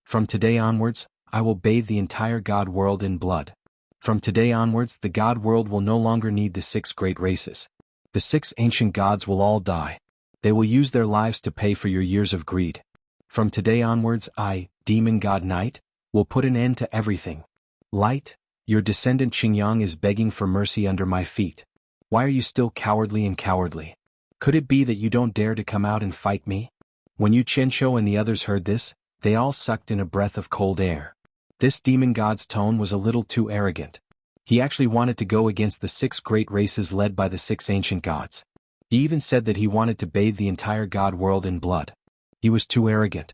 From today onwards, I will bathe the entire god world in blood. From today onwards, the god world will no longer need the 6 great races. The 6 ancient gods will all die. They will use their lives to pay for your years of greed. From today onwards, I, demon god Night, will put an end to everything. Light, your descendant Qingyang is begging for mercy under my feet. Why are you still cowardly and cowardly? Could it be that you don't dare to come out and fight me?" When Yu Qianzhou and the others heard this, they all sucked in a breath of cold air. This demon god's tone was a little too arrogant. He actually wanted to go against the 6 great races led by the 6 ancient gods. He even said that he wanted to bathe the entire god world in blood. He was too arrogant.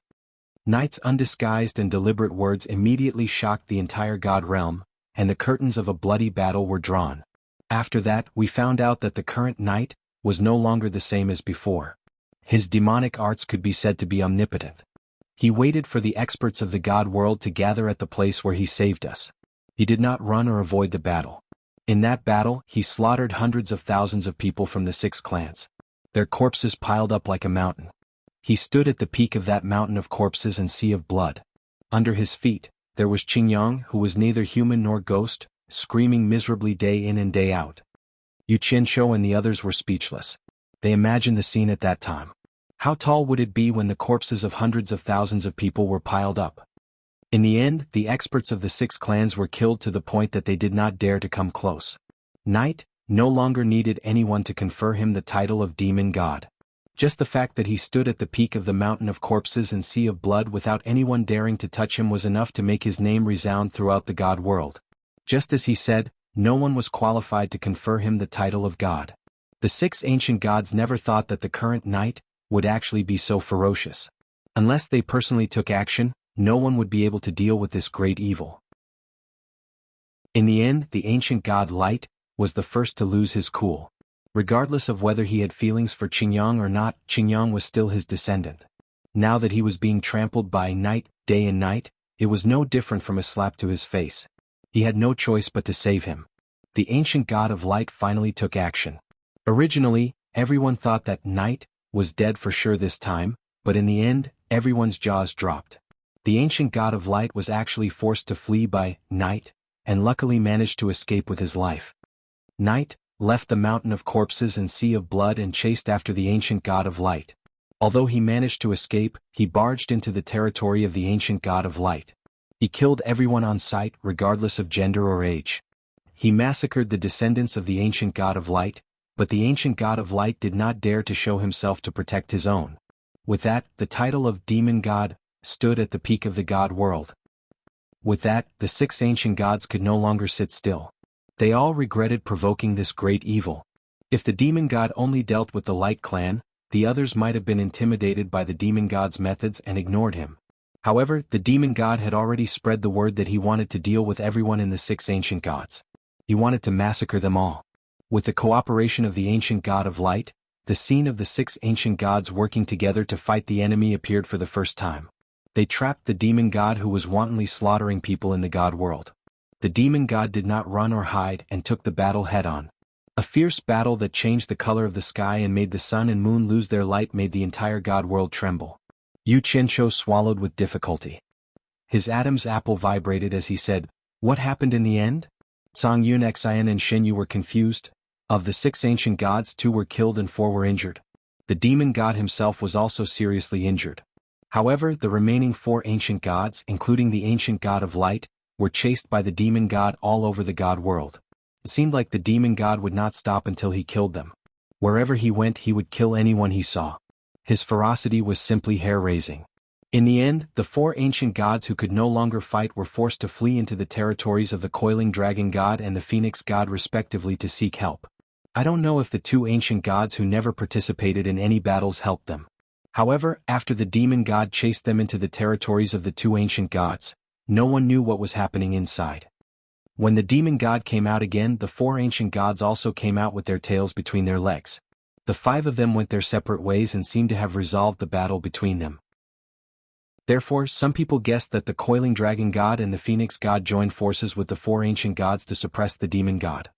Night's undisguised and deliberate words immediately shocked the entire god realm, and the curtains of a bloody battle were drawn. After that, we found out that the current Night was no longer the same as before. His demonic arts could be said to be omnipotent. He waited for the experts of the god world to gather at the place where he saved us. He did not run or avoid the battle. In that battle, he slaughtered hundreds of thousands of people from the 6 clans. Their corpses piled up like a mountain. He stood at the peak of that mountain of corpses and sea of blood. Under his feet, there was Qingyang, who was neither human nor ghost, screaming miserably day in and day out. Yu Qianzhou and the others were speechless. They imagined the scene at that time. How tall would it be when the corpses of hundreds of thousands of people were piled up? In the end, the experts of the 6 clans were killed to the point that they did not dare to come close. Night no longer needed anyone to confer him the title of demon god. Just the fact that he stood at the peak of the mountain of corpses and sea of blood without anyone daring to touch him was enough to make his name resound throughout the god world. Just as he said, no one was qualified to confer him the title of god. The 6 ancient gods never thought that the current knight would actually be so ferocious. Unless they personally took action, no one would be able to deal with this great evil. In the end, the ancient god Light was the first to lose his cool. Regardless of whether he had feelings for Qingyang or not, Qingyang was still his descendant. Now that he was being trampled by night, day and night, it was no different from a slap to his face. He had no choice but to save him. The ancient god of light finally took action. Originally, everyone thought that Night was dead for sure this time, but in the end, everyone's jaws dropped. The ancient god of light was actually forced to flee by Night, and luckily managed to escape with his life. Night left the mountain of corpses and sea of blood and chased after the ancient god of light. Although he managed to escape, he barged into the territory of the ancient god of light. He killed everyone on sight, regardless of gender or age. He massacred the descendants of the ancient god of light, but the ancient god of light did not dare to show himself to protect his own. With that, the title of demon god stood at the peak of the god world. With that, the 6 ancient gods could no longer sit still. They all regretted provoking this great evil. If the demon god only dealt with the light clan, the others might have been intimidated by the demon god's methods and ignored him. However, the demon god had already spread the word that he wanted to deal with everyone in the 6 ancient gods. He wanted to massacre them all. With the cooperation of the ancient god of light, the scene of the 6 ancient gods working together to fight the enemy appeared for the first time. They trapped the demon god who was wantonly slaughtering people in the god world. The demon god did not run or hide and took the battle head-on. A fierce battle that changed the color of the sky and made the sun and moon lose their light made the entire god world tremble. Yu Qianzhou swallowed with difficulty. His Adam's apple vibrated as he said, "What happened in the end?" Zhang Yun, Xian and Xin Yu were confused. Of the 6 ancient gods, 2 were killed and 4 were injured. The demon god himself was also seriously injured. However, the remaining 4 ancient gods, including the ancient god of light, were chased by the demon god all over the god world. It seemed like the demon god would not stop until he killed them. Wherever he went, he would kill anyone he saw. His ferocity was simply hair-raising. In the end, the 4 ancient gods who could no longer fight were forced to flee into the territories of the coiling dragon god and the phoenix god respectively to seek help. I don't know if the 2 ancient gods who never participated in any battles helped them. However, after the demon god chased them into the territories of the 2 ancient gods, no one knew what was happening inside. When the demon god came out again, the 4 ancient gods also came out with their tails between their legs. The 5 of them went their separate ways and seemed to have resolved the battle between them. Therefore, some people guessed that the coiling dragon god and the phoenix god joined forces with the 4 ancient gods to suppress the demon god.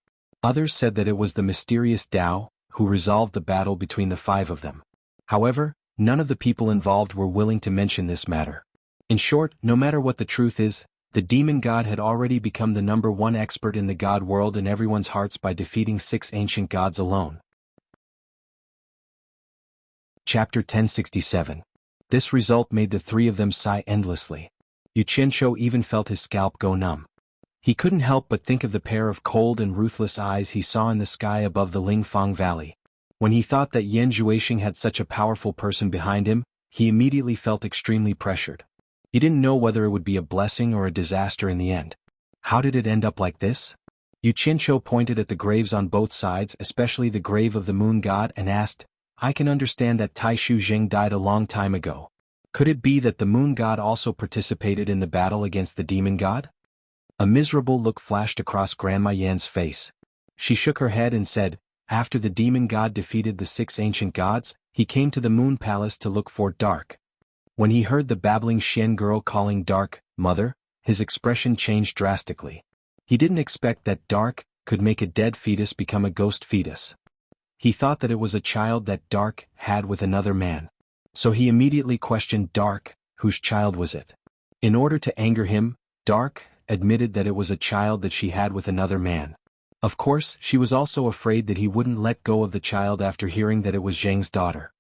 Others said that it was the mysterious Tao who resolved the battle between the 5 of them. However, none of the people involved were willing to mention this matter. In short, no matter what the truth is, the demon god had already become the #1 expert in the god world in everyone's hearts by defeating 6 ancient gods alone. Chapter 1067. This result made the 3 of them sigh endlessly. Yu Qianzhou even felt his scalp go numb. He couldn't help but think of the pair of cold and ruthless eyes he saw in the sky above the Lingfang Valley. When he thought that Yan Zhuixing had such a powerful person behind him, he immediately felt extremely pressured. He didn't know whether it would be a blessing or a disaster in the end. How did it end up like this? Yu Qianzhou pointed at the graves on both sides, especially the grave of the moon god, and asked, "I can understand that Tai Shu Zheng died a long time ago. Could it be that the moon god also participated in the battle against the demon god?" A miserable look flashed across Grandma Yan's face. She shook her head and said, "After the demon god defeated the 6 ancient gods, he came to the moon palace to look for Dark." When he heard the babbling Xian girl calling Dark mother, his expression changed drastically. He didn't expect that Dark could make a dead fetus become a ghost fetus. He thought that it was a child that Dark had with another man. So he immediately questioned Dark, whose child was it? In order to anger him, Dark admitted that it was a child that she had with another man. Of course, she was also afraid that he wouldn't let go of the child after hearing that it was Zheng's daughter.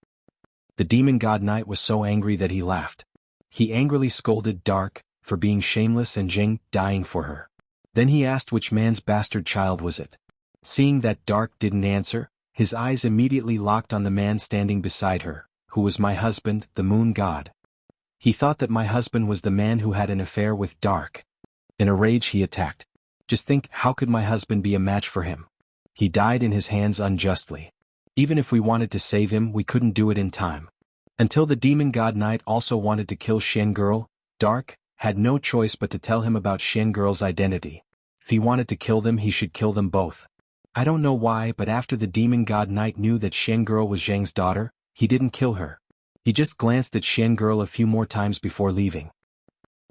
The demon god knight was so angry that he laughed. He angrily scolded Dark for being shameless and Zheng dying for her. Then he asked which man's bastard child was it. Seeing that Dark didn't answer, his eyes immediately locked on the man standing beside her, who was my husband, the moon god. He thought that my husband was the man who had an affair with Dark. In a rage he attacked. Just think, how could my husband be a match for him? He died in his hands unjustly. Even if we wanted to save him, we couldn't do it in time. Until the demon god knight also wanted to kill Xian girl, Dark had no choice but to tell him about Xian girl's identity. If he wanted to kill them, he should kill them both. I don't know why, but after the demon god knight knew that Xian girl was Zhang's daughter, he didn't kill her. He just glanced at Xian girl a few more times before leaving.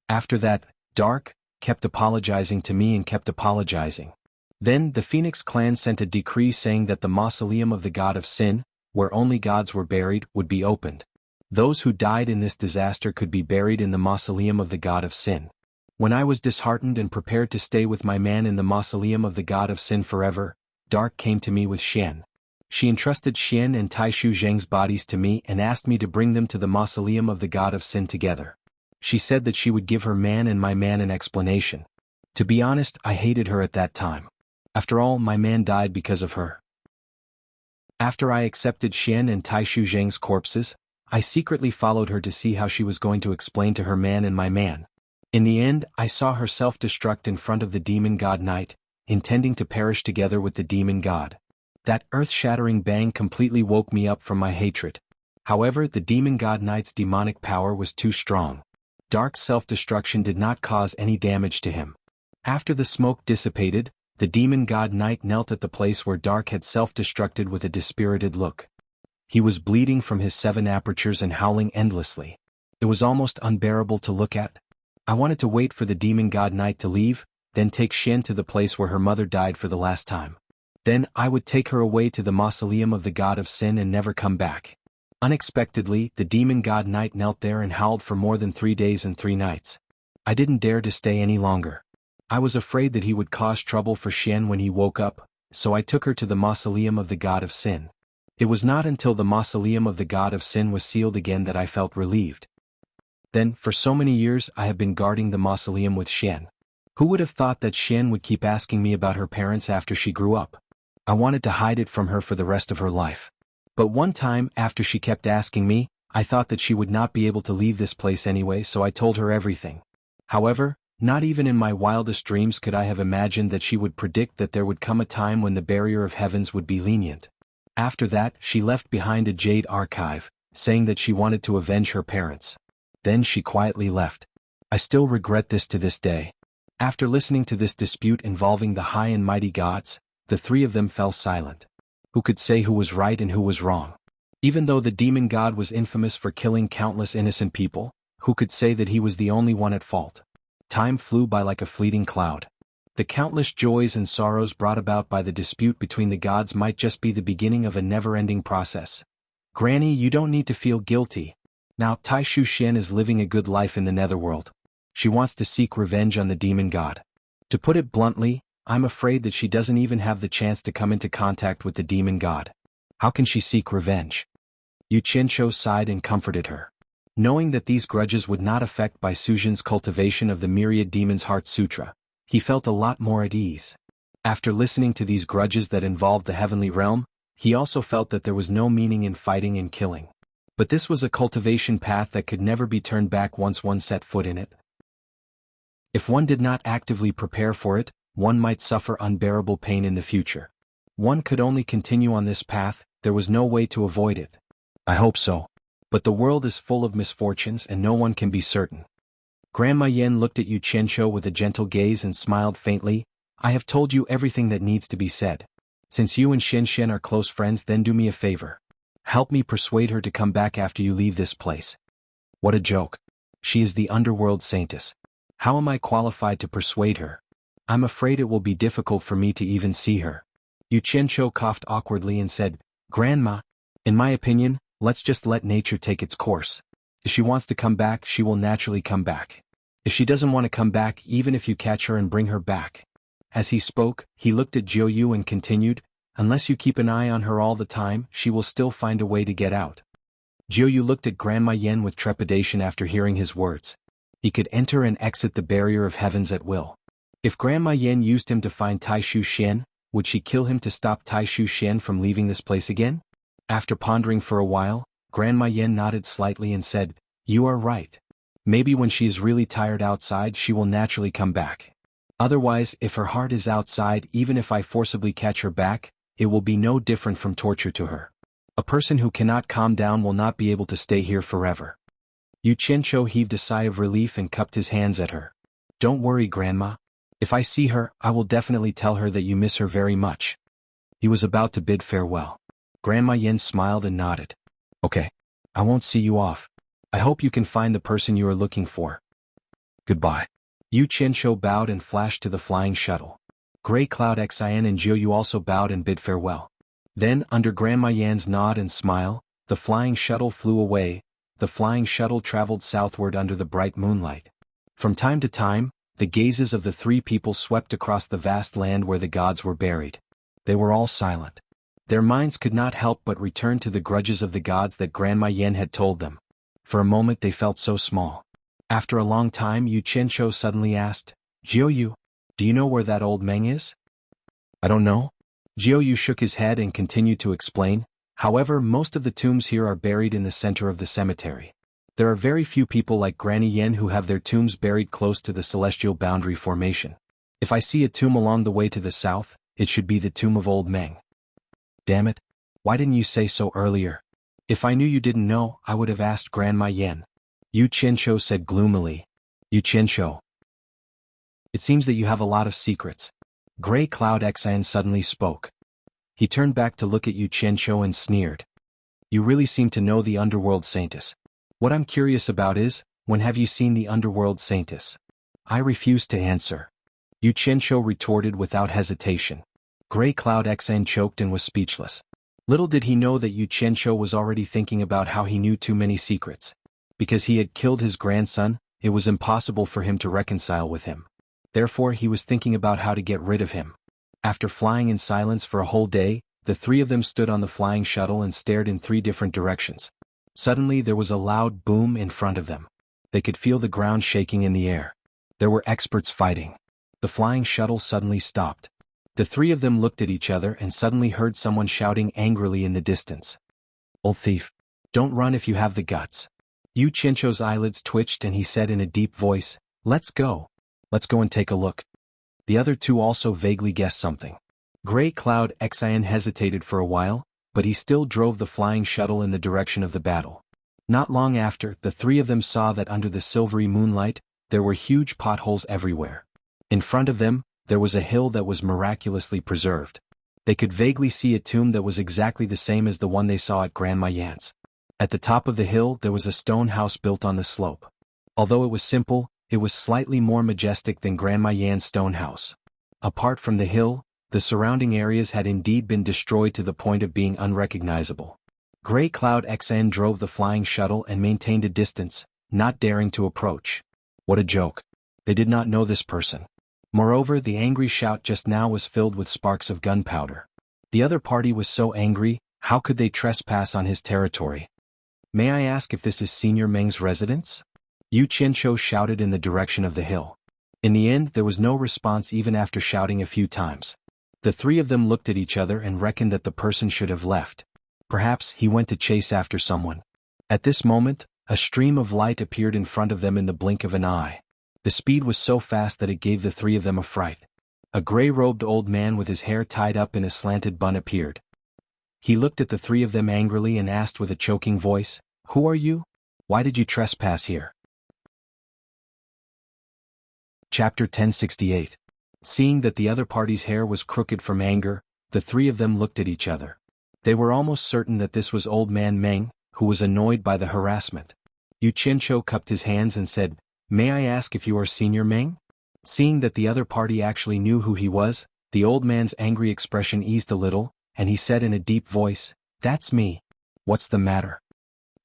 After that, Dark kept apologizing to me and kept apologizing. Then the Phoenix clan sent a decree saying that the mausoleum of the god of sin, where only gods were buried, would be opened. Those who died in this disaster could be buried in the mausoleum of the god of sin. When I was disheartened and prepared to stay with my man in the mausoleum of the god of sin forever, Dark came to me with Xian. She entrusted Xian and Taishu Zheng's bodies to me and asked me to bring them to the mausoleum of the god of sin together. She said that she would give her man and my man an explanation. To be honest, I hated her at that time. After all, my man died because of her. After I accepted Xian and Taishu Zheng's corpses, I secretly followed her to see how she was going to explain to her man and my man. In the end, I saw her self-destruct in front of the demon god knight, intending to perish together with the demon god. That earth-shattering bang completely woke me up from my hatred. However, the demon god knight's demonic power was too strong. Dark's self-destruction did not cause any damage to him. After the smoke dissipated, the demon god knight knelt at the place where Dark had self-destructed with a dispirited look. He was bleeding from his 7 apertures and howling endlessly. It was almost unbearable to look at. I wanted to wait for the demon god knight to leave, then take Xian to the place where her mother died for the last time. Then I would take her away to the mausoleum of the god of sin and never come back. Unexpectedly, the demon god knight knelt there and howled for more than 3 days and 3 nights. I didn't dare to stay any longer. I was afraid that he would cause trouble for Xian when he woke up, so I took her to the mausoleum of the god of sin. It was not until the mausoleum of the god of sin was sealed again that I felt relieved. Then, for so many years I have been guarding the mausoleum with Xian. Who would have thought that Xian would keep asking me about her parents after she grew up? I wanted to hide it from her for the rest of her life. But one time, after she kept asking me, I thought that she would not be able to leave this place anyway, so I told her everything. However, not even in my wildest dreams could I have imagined that she would predict that there would come a time when the barrier of heavens would be lenient. After that, she left behind a jade archive, saying that she wanted to avenge her parents. Then she quietly left. I still regret this to this day. After listening to this dispute involving the high and mighty gods, the 3 of them fell silent. Who could say who was right and who was wrong? Even though the demon god was infamous for killing countless innocent people, who could say that he was the only one at fault? Time flew by like a fleeting cloud. The countless joys and sorrows brought about by the dispute between the gods might just be the beginning of a never-ending process. Granny, you don't need to feel guilty. Now Taishu Xian is living a good life in the netherworld. She wants to seek revenge on the demon god. To put it bluntly, I'm afraid that she doesn't even have the chance to come into contact with the demon god. How can she seek revenge? Yu Qianqiu sighed and comforted her. Knowing that these grudges would not affect Bai Suzhen's cultivation of the Myriad Demon's Heart Sutra, he felt a lot more at ease. After listening to these grudges that involved the heavenly realm, he also felt that there was no meaning in fighting and killing. But this was a cultivation path that could never be turned back once one set foot in it. If one did not actively prepare for it, one might suffer unbearable pain in the future. One could only continue on this path, there was no way to avoid it. I hope so. But the world is full of misfortunes and no one can be certain. Grandma Yen looked at Yu Qianqiu with a gentle gaze and smiled faintly. I have told you everything that needs to be said. Since you and Xianxian are close friends, then do me a favor. Help me persuade her to come back after you leave this place. What a joke. She is the underworld saintess. How am I qualified to persuade her? I'm afraid it will be difficult for me to even see her. Yu Qianqiu coughed awkwardly and said, Grandma, in my opinion, let's just let nature take its course. If she wants to come back, she will naturally come back. If she doesn't want to come back, even if you catch her and bring her back. As he spoke, he looked at Jiu Yu and continued, unless you keep an eye on her all the time, she will still find a way to get out. Jiu Yu looked at Grandma Yen with trepidation after hearing his words. He could enter and exit the barrier of heavens at will. If Grandma Yen used him to find Taishu Xian, would she kill him to stop Taishu Xian from leaving this place again? After pondering for a while, Grandma Yen nodded slightly and said, "You are right. Maybe when she is really tired outside she will naturally come back. Otherwise, if her heart is outside, even if I forcibly catch her back, it will be no different from torture to her. A person who cannot calm down will not be able to stay here forever." Yu Qianqiu heaved a sigh of relief and cupped his hands at her. "Don't worry, Grandma. If I see her, I will definitely tell her that you miss her very much." He was about to bid farewell. Grandma Yen smiled and nodded. "Okay. I won't see you off. I hope you can find the person you are looking for. Goodbye." Yu Qianqiu bowed and flashed to the flying shuttle. Grey Cloud Xian and Jiuyu also bowed and bid farewell. Then, under Grandma Yan's nod and smile, the flying shuttle flew away. The flying shuttle traveled southward under the bright moonlight. From time to time, the gazes of the three people swept across the vast land where the gods were buried. They were all silent. Their minds could not help but return to the grudges of the gods that Grandma Yen had told them. For a moment they felt so small. After a long time, Yu Qianqiu suddenly asked, "Jiuyu, do you know where that old Meng is?" "I don't know." Jiuyu shook his head and continued to explain. "However, most of the tombs here are buried in the center of the cemetery. There are very few people like Granny Yen who have their tombs buried close to the celestial boundary formation. If I see a tomb along the way to the south, it should be the tomb of old Meng." "Damn it. Why didn't you say so earlier? If I knew you didn't know, I would have asked Grandma Yen." Yu Qianqiu said gloomily. "Yu Qianqiu, it seems that you have a lot of secrets." Grey Cloud Xian suddenly spoke. He turned back to look at Yu Qianqiu and sneered. "You really seem to know the underworld saintess. What I'm curious about is, when have you seen the underworld saintess?" I refused to answer. Yu Qianqiu retorted without hesitation. Grey Cloud Xian choked and was speechless. Little did he know that Yu Qianqiu was already thinking about how he knew too many secrets. Because he had killed his grandson, it was impossible for him to reconcile with him. Therefore he was thinking about how to get rid of him. After flying in silence for a whole day, the three of them stood on the flying shuttle and stared in three different directions. Suddenly there was a loud boom in front of them. They could feel the ground shaking in the air. There were experts fighting. The flying shuttle suddenly stopped. The three of them looked at each other and suddenly heard someone shouting angrily in the distance. "Old thief! Don't run if you have the guts." Yu Qianqiu's eyelids twitched and he said in a deep voice, "Let's go. Let's go and take a look." The other two also vaguely guessed something. Grey Cloud Xian hesitated for a while, but he still drove the flying shuttle in the direction of the battle. Not long after, the three of them saw that under the silvery moonlight, there were huge potholes everywhere. In front of them, there was a hill that was miraculously preserved. They could vaguely see a tomb that was exactly the same as the one they saw at Grandma Yan's. At the top of the hill there was a stone house built on the slope. Although it was simple, it was slightly more majestic than Grandma Yan's stone house. Apart from the hill, the surrounding areas had indeed been destroyed to the point of being unrecognizable. Grey Cloud Xian drove the flying shuttle and maintained a distance, not daring to approach. What a joke. They did not know this person. Moreover, the angry shout just now was filled with sparks of gunpowder. The other party was so angry, how could they trespass on his territory? "May I ask if this is Senior Meng's residence?" Yu Qianqiu shouted in the direction of the hill. In the end there was no response even after shouting a few times. The three of them looked at each other and reckoned that the person should have left. Perhaps he went to chase after someone. At this moment, a stream of light appeared in front of them in the blink of an eye. The speed was so fast that it gave the three of them a fright. A gray-robed old man with his hair tied up in a slanted bun appeared. He looked at the three of them angrily and asked with a choking voice, "Who are you? Why did you trespass here?" Chapter 1068. Seeing that the other party's hair was crooked from anger, the three of them looked at each other. They were almost certain that this was Old Man Meng, who was annoyed by the harassment. Yu Qianqiu cupped his hands and said, "May I ask if you are Senior Meng?" Seeing that the other party actually knew who he was, the old man's angry expression eased a little, and he said in a deep voice, "That's me. What's the matter?"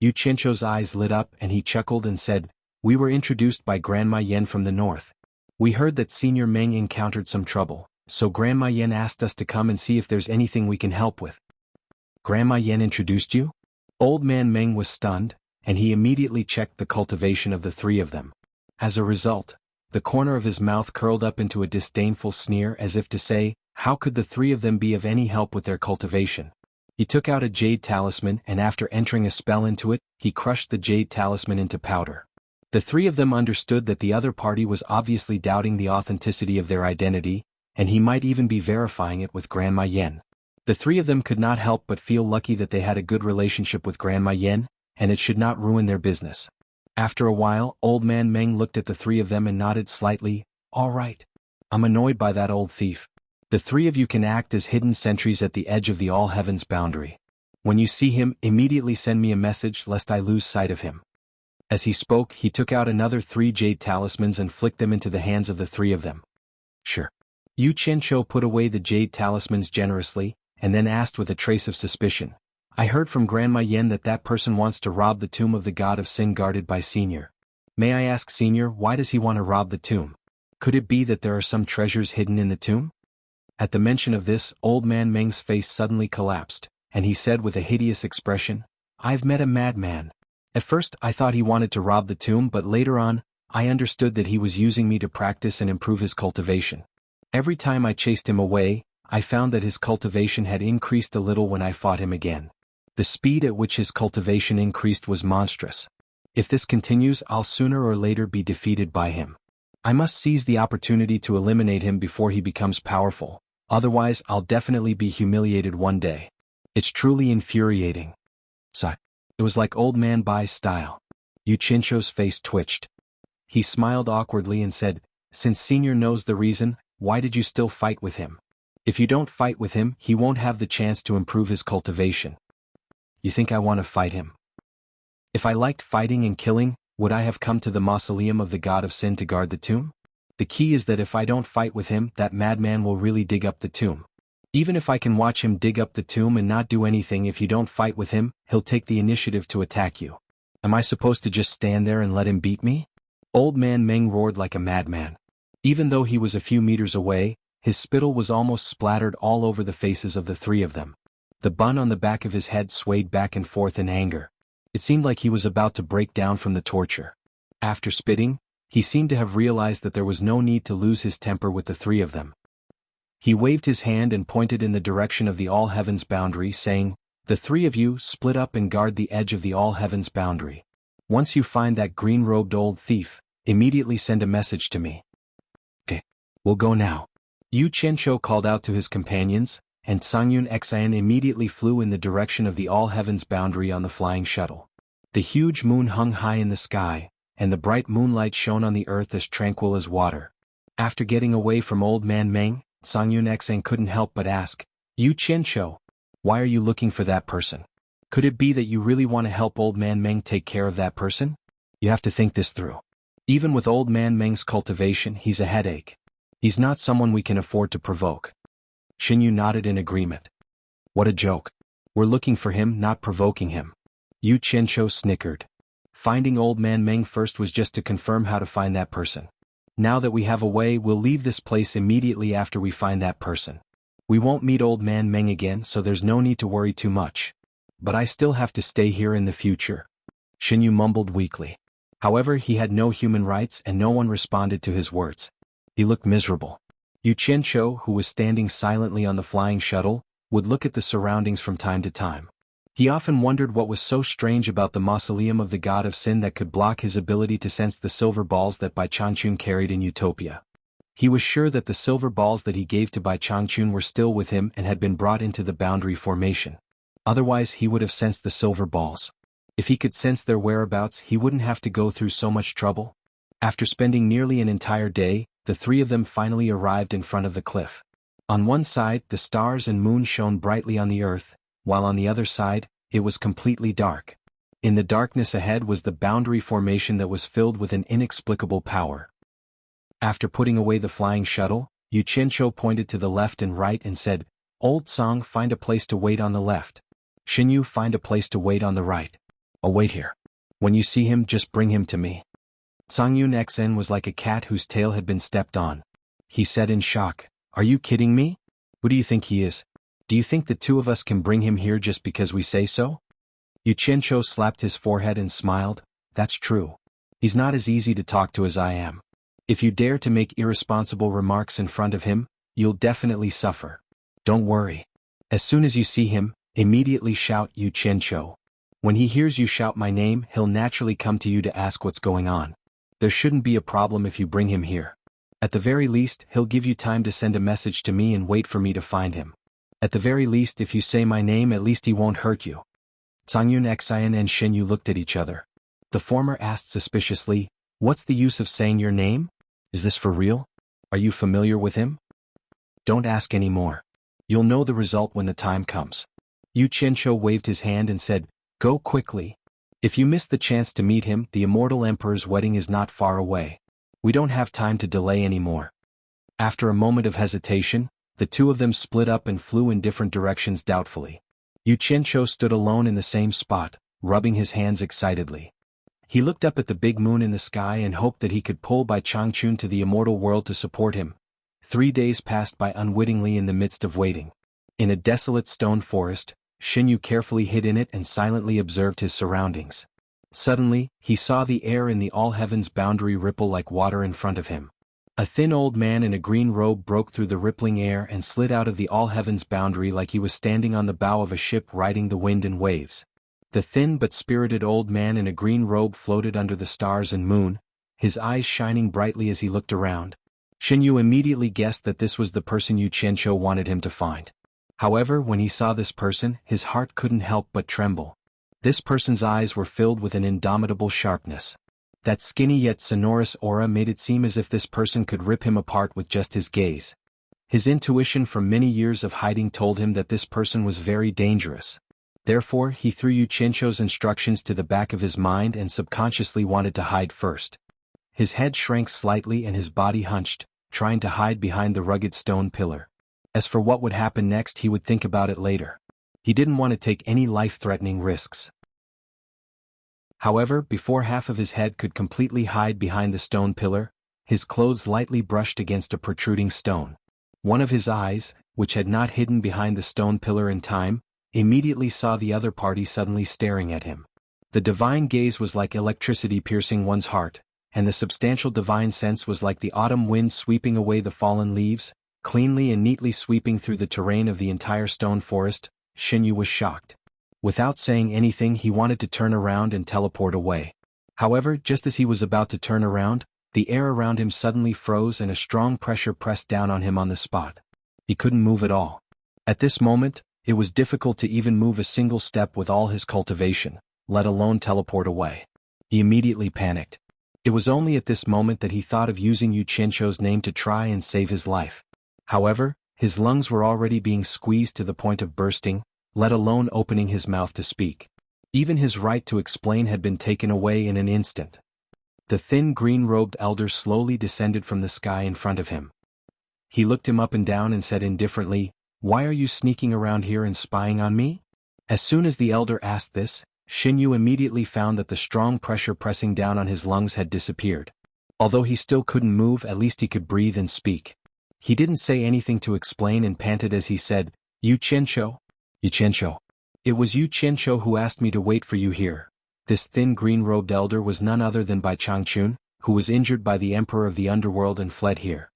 Yu Qianqiu's eyes lit up and he chuckled and said, "We were introduced by Grandma Yen from the north. We heard that Senior Meng encountered some trouble, so Grandma Yen asked us to come and see if there's anything we can help with." "Grandma Yen introduced you?" Old Man Meng was stunned, and he immediately checked the cultivation of the three of them. As a result, the corner of his mouth curled up into a disdainful sneer as if to say, How could the three of them be of any help with their cultivation? He took out a jade talisman and after entering a spell into it, he crushed the jade talisman into powder. The three of them understood that the other party was obviously doubting the authenticity of their identity, and he might even be verifying it with Grandma Yen. The three of them could not help but feel lucky that they had a good relationship with Grandma Yen, and it should not ruin their business. After a while, Old Man Meng looked at the three of them and nodded slightly. All right. I'm annoyed by that old thief. The three of you can act as hidden sentries at the edge of the all heavens boundary. When you see him, immediately send me a message lest I lose sight of him. As he spoke, he took out another 3 jade talismans and flicked them into the hands of the three of them. Sure. Yu Qianzhou put away the jade talismans generously, and then asked with a trace of suspicion. I heard from Grandma Yen that that person wants to rob the tomb of the god of sin guarded by Senior. May I ask Senior, why does he want to rob the tomb? Could it be that there are some treasures hidden in the tomb? At the mention of this, Old Man Meng's face suddenly collapsed, and he said with a hideous expression, I've met a madman. At first I thought he wanted to rob the tomb, but later on, I understood that he was using me to practice and improve his cultivation. Every time I chased him away, I found that his cultivation had increased a little when I fought him again. The speed at which his cultivation increased was monstrous. If this continues, I'll sooner or later be defeated by him. I must seize the opportunity to eliminate him before he becomes powerful. Otherwise, I'll definitely be humiliated one day. It's truly infuriating. Sigh. It was like Old Man Bai's style. Yu Qianzhou's face twitched. He smiled awkwardly and said, Since Senior knows the reason, why did you still fight with him? If you don't fight with him, he won't have the chance to improve his cultivation. You think I want to fight him? If I liked fighting and killing, would I have come to the mausoleum of the god of sin to guard the tomb? The key is that if I don't fight with him, that madman will really dig up the tomb. Even if I can watch him dig up the tomb and not do anything, if you don't fight with him, he'll take the initiative to attack you. Am I supposed to just stand there and let him beat me? Old Man Meng roared like a madman. Even though he was a few meters away, his spittle was almost splattered all over the faces of the three of them. The bun on the back of his head swayed back and forth in anger. It seemed like he was about to break down from the torture. After spitting, he seemed to have realized that there was no need to lose his temper with the three of them. He waved his hand and pointed in the direction of the all heavens boundary, saying, The three of you split up and guard the edge of the all heavens boundary. Once you find that green-robed old thief, immediately send a message to me. Okay, we'll go now. Yu Qianzhou called out to his companions, and xianxia immediately flew in the direction of the all heavens boundary on the flying shuttle. The huge moon hung high in the sky, and the bright moonlight shone on the earth as tranquil as water. After getting away from Old Man Meng, xianxia couldn't help but ask, Yu Qianzhou, why are you looking for that person? Could it be that you really want to help Old Man Meng take care of that person? You have to think this through. Even with Old Man Meng's cultivation, he's a headache. He's not someone we can afford to provoke. Xinyu nodded in agreement. What a joke. We're looking for him, not provoking him. Yu Qianzhou snickered. Finding Old Man Meng first was just to confirm how to find that person. Now that we have a way, we'll leave this place immediately after we find that person. We won't meet Old Man Meng again, so there's no need to worry too much. But I still have to stay here in the future. Xinyu mumbled weakly. However, he had no human rights and no one responded to his words. He looked miserable. Yu Qianzhou, who was standing silently on the flying shuttle, would look at the surroundings from time to time. He often wondered what was so strange about the mausoleum of the god of sin that could block his ability to sense the silver balls that Bai Changchun carried in Utopia. He was sure that the silver balls that he gave to Bai Changchun were still with him and had been brought into the boundary formation. Otherwise he would have sensed the silver balls. If he could sense their whereabouts, he wouldn't have to go through so much trouble. After spending nearly an entire day, the three of them finally arrived in front of the cliff. On one side, the stars and moon shone brightly on the earth, while on the other side, it was completely dark. In the darkness ahead was the boundary formation that was filled with an inexplicable power. After putting away the flying shuttle, Yu Qianzhou pointed to the left and right and said, Old Song, find a place to wait on the left. Xinyu, find a place to wait on the right. I'll wait here. When you see him, just bring him to me. Xianxia was like a cat whose tail had been stepped on. He said in shock, Are you kidding me? Who do you think he is? Do you think the two of us can bring him here just because we say so? Yu Qianzhou slapped his forehead and smiled. That's true. He's not as easy to talk to as I am. If you dare to make irresponsible remarks in front of him, You'll definitely suffer. Don't worry. As soon as you see him, immediately shout Yu Qianqiu. When he hears you shout my name, he'll naturally come to you to ask what's going on. There shouldn't be a problem if you bring him here. At the very least, he'll give you time to send a message to me and wait for me to find him. At the very least, if you say my name, at least he won't hurt you. Zhangyun Xian and Xinyu looked at each other. The former asked suspiciously, "What's the use of saying your name? Is this for real? Are you familiar with him?" "Don't ask any more. You'll know the result when the time comes." Yu Qianqiu waved his hand and said, "Go quickly. If you miss the chance to meet him, the immortal emperor's wedding is not far away. We don't have time to delay anymore." After a moment of hesitation, the two of them split up and flew in different directions doubtfully. Yu Qianqiu stood alone in the same spot, rubbing his hands excitedly. He looked up at the big moon in the sky and hoped that he could pull by Changchun to the immortal world to support him. 3 days passed by unwittingly in the midst of waiting. In a desolate stone forest, Xinyu carefully hid in it and silently observed his surroundings. Suddenly, he saw the air in the all-heavens boundary ripple like water in front of him. A thin old man in a green robe broke through the rippling air and slid out of the all-heavens boundary like he was standing on the bow of a ship riding the wind and waves. The thin but spirited old man in a green robe floated under the stars and moon, his eyes shining brightly as he looked around. Xinyu immediately guessed that this was the person Yu Qianqiu wanted him to find. However, when he saw this person, his heart couldn't help but tremble. This person's eyes were filled with an indomitable sharpness. That skinny yet sonorous aura made it seem as if this person could rip him apart with just his gaze. His intuition from many years of hiding told him that this person was very dangerous. Therefore, he threw Yu Qianqiu's instructions to the back of his mind and subconsciously wanted to hide first. His head shrank slightly and his body hunched, trying to hide behind the rugged stone pillar. As for what would happen next, he would think about it later. He didn't want to take any life-threatening risks. However, before half of his head could completely hide behind the stone pillar, his clothes lightly brushed against a protruding stone. One of his eyes, which had not hidden behind the stone pillar in time, immediately saw the other party suddenly staring at him. The divine gaze was like electricity piercing one's heart, and the substantial divine sense was like the autumn wind sweeping away the fallen leaves, cleanly and neatly sweeping through the terrain of the entire stone forest. Xinyu was shocked. Without saying anything, he wanted to turn around and teleport away. However, just as he was about to turn around, the air around him suddenly froze and a strong pressure pressed down on him on the spot. He couldn't move at all. At this moment, it was difficult to even move a single step with all his cultivation, let alone teleport away. He immediately panicked. It was only at this moment that he thought of using Yu Qianqiu's name to try and save his life. However, his lungs were already being squeezed to the point of bursting, let alone opening his mouth to speak. Even his right to explain had been taken away in an instant. The thin green-robed elder slowly descended from the sky in front of him. He looked him up and down and said indifferently, "Why are you sneaking around here and spying on me?" As soon as the elder asked this, Xinyu immediately found that the strong pressure pressing down on his lungs had disappeared. Although he still couldn't move, at least he could breathe and speak. He didn't say anything to explain and panted as he said, "Yu Qianqiu? Yu Qianqiu. It was Yu Qianqiu who asked me to wait for you here." This thin green-robed elder was none other than Bai Changchun, who was injured by the emperor of the underworld and fled here.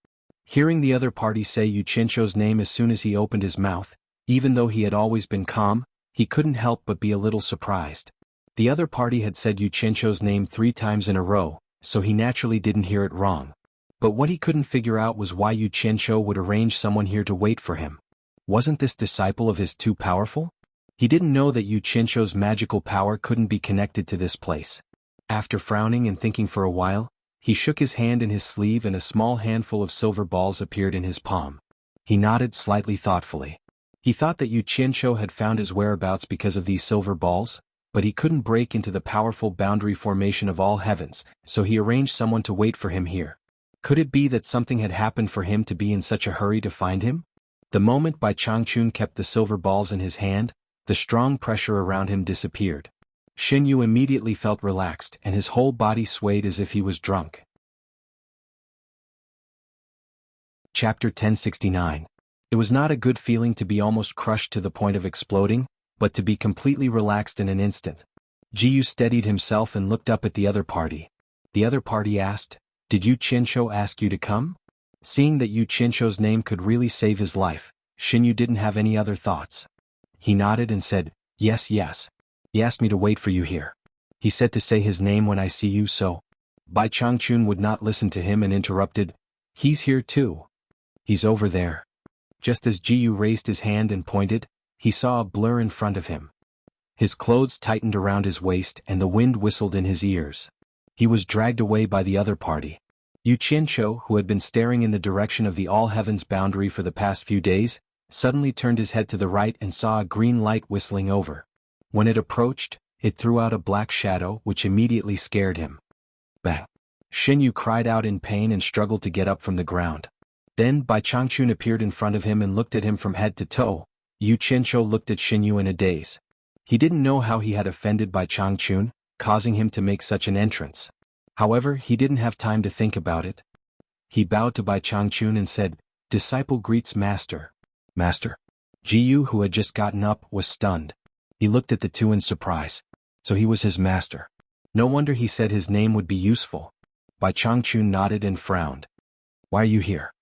Hearing the other party say Yu Qianqiu's name as soon as he opened his mouth, even though he had always been calm, he couldn't help but be a little surprised. The other party had said Yu Qianqiu's name 3 times in a row, so he naturally didn't hear it wrong. But what he couldn't figure out was why Yu Qianqiu would arrange someone here to wait for him. Wasn't this disciple of his too powerful? He didn't know that Yu Qianqiu's magical power couldn't be connected to this place. After frowning and thinking for a while, he shook his hand in his sleeve and a small handful of silver balls appeared in his palm. He nodded slightly thoughtfully. He thought that Yu Qianqiu had found his whereabouts because of these silver balls, but he couldn't break into the powerful boundary formation of all heavens, so he arranged someone to wait for him here. Could it be that something had happened for him to be in such a hurry to find him? The moment Bai Changchun kept the silver balls in his hand, the strong pressure around him disappeared. Xinyu immediately felt relaxed and his whole body swayed as if he was drunk. Chapter 1069. It was not a good feeling to be almost crushed to the point of exploding, but to be completely relaxed in an instant. Jiyu steadied himself and looked up at the other party. The other party asked, "Did Yu Qianqiu ask you to come?" Seeing that Yu Qianzhou's name could really save his life, Xinyu didn't have any other thoughts. He nodded and said, "Yes, yes. He asked me to wait for you here. He said to say his name when I see you, so." Bai Changchun would not listen to him and interrupted, "He's here too. He's over there." Just as Jiyu raised his hand and pointed, he saw a blur in front of him. His clothes tightened around his waist and the wind whistled in his ears. He was dragged away by the other party. Yu Qianzhou, who had been staring in the direction of the all-heavens boundary for the past few days, suddenly turned his head to the right and saw a green light whistling over. When it approached, it threw out a black shadow which immediately scared him. Bang! Xinyu cried out in pain and struggled to get up from the ground. Then Bai Changchun appeared in front of him and looked at him from head to toe. Yu Qianzhou looked at Xinyu in a daze. He didn't know how he had offended Bai Changchun, causing him to make such an entrance. However, he didn't have time to think about it. He bowed to Bai Changchun and said, "Disciple greets master." "Master?" Jiyu, who had just gotten up, was stunned. He looked at the two in surprise. So he was his master. No wonder he said his name would be useful. Bai Changchun nodded and frowned. "Why are you here?"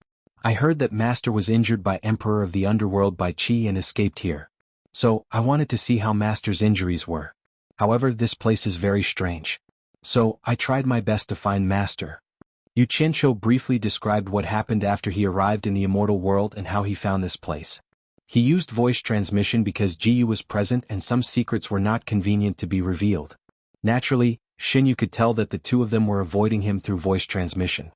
"I heard that master was injured by Emperor of the Underworld Bai Qi and escaped here. So, I wanted to see how master's injuries were. However, this place is very strange. So, I tried my best to find master." Yu Qianzhou briefly described what happened after he arrived in the immortal world and how he found this place. He used voice transmission because Jiyu was present and some secrets were not convenient to be revealed. Naturally, Xinyu could tell that the two of them were avoiding him through voice transmission.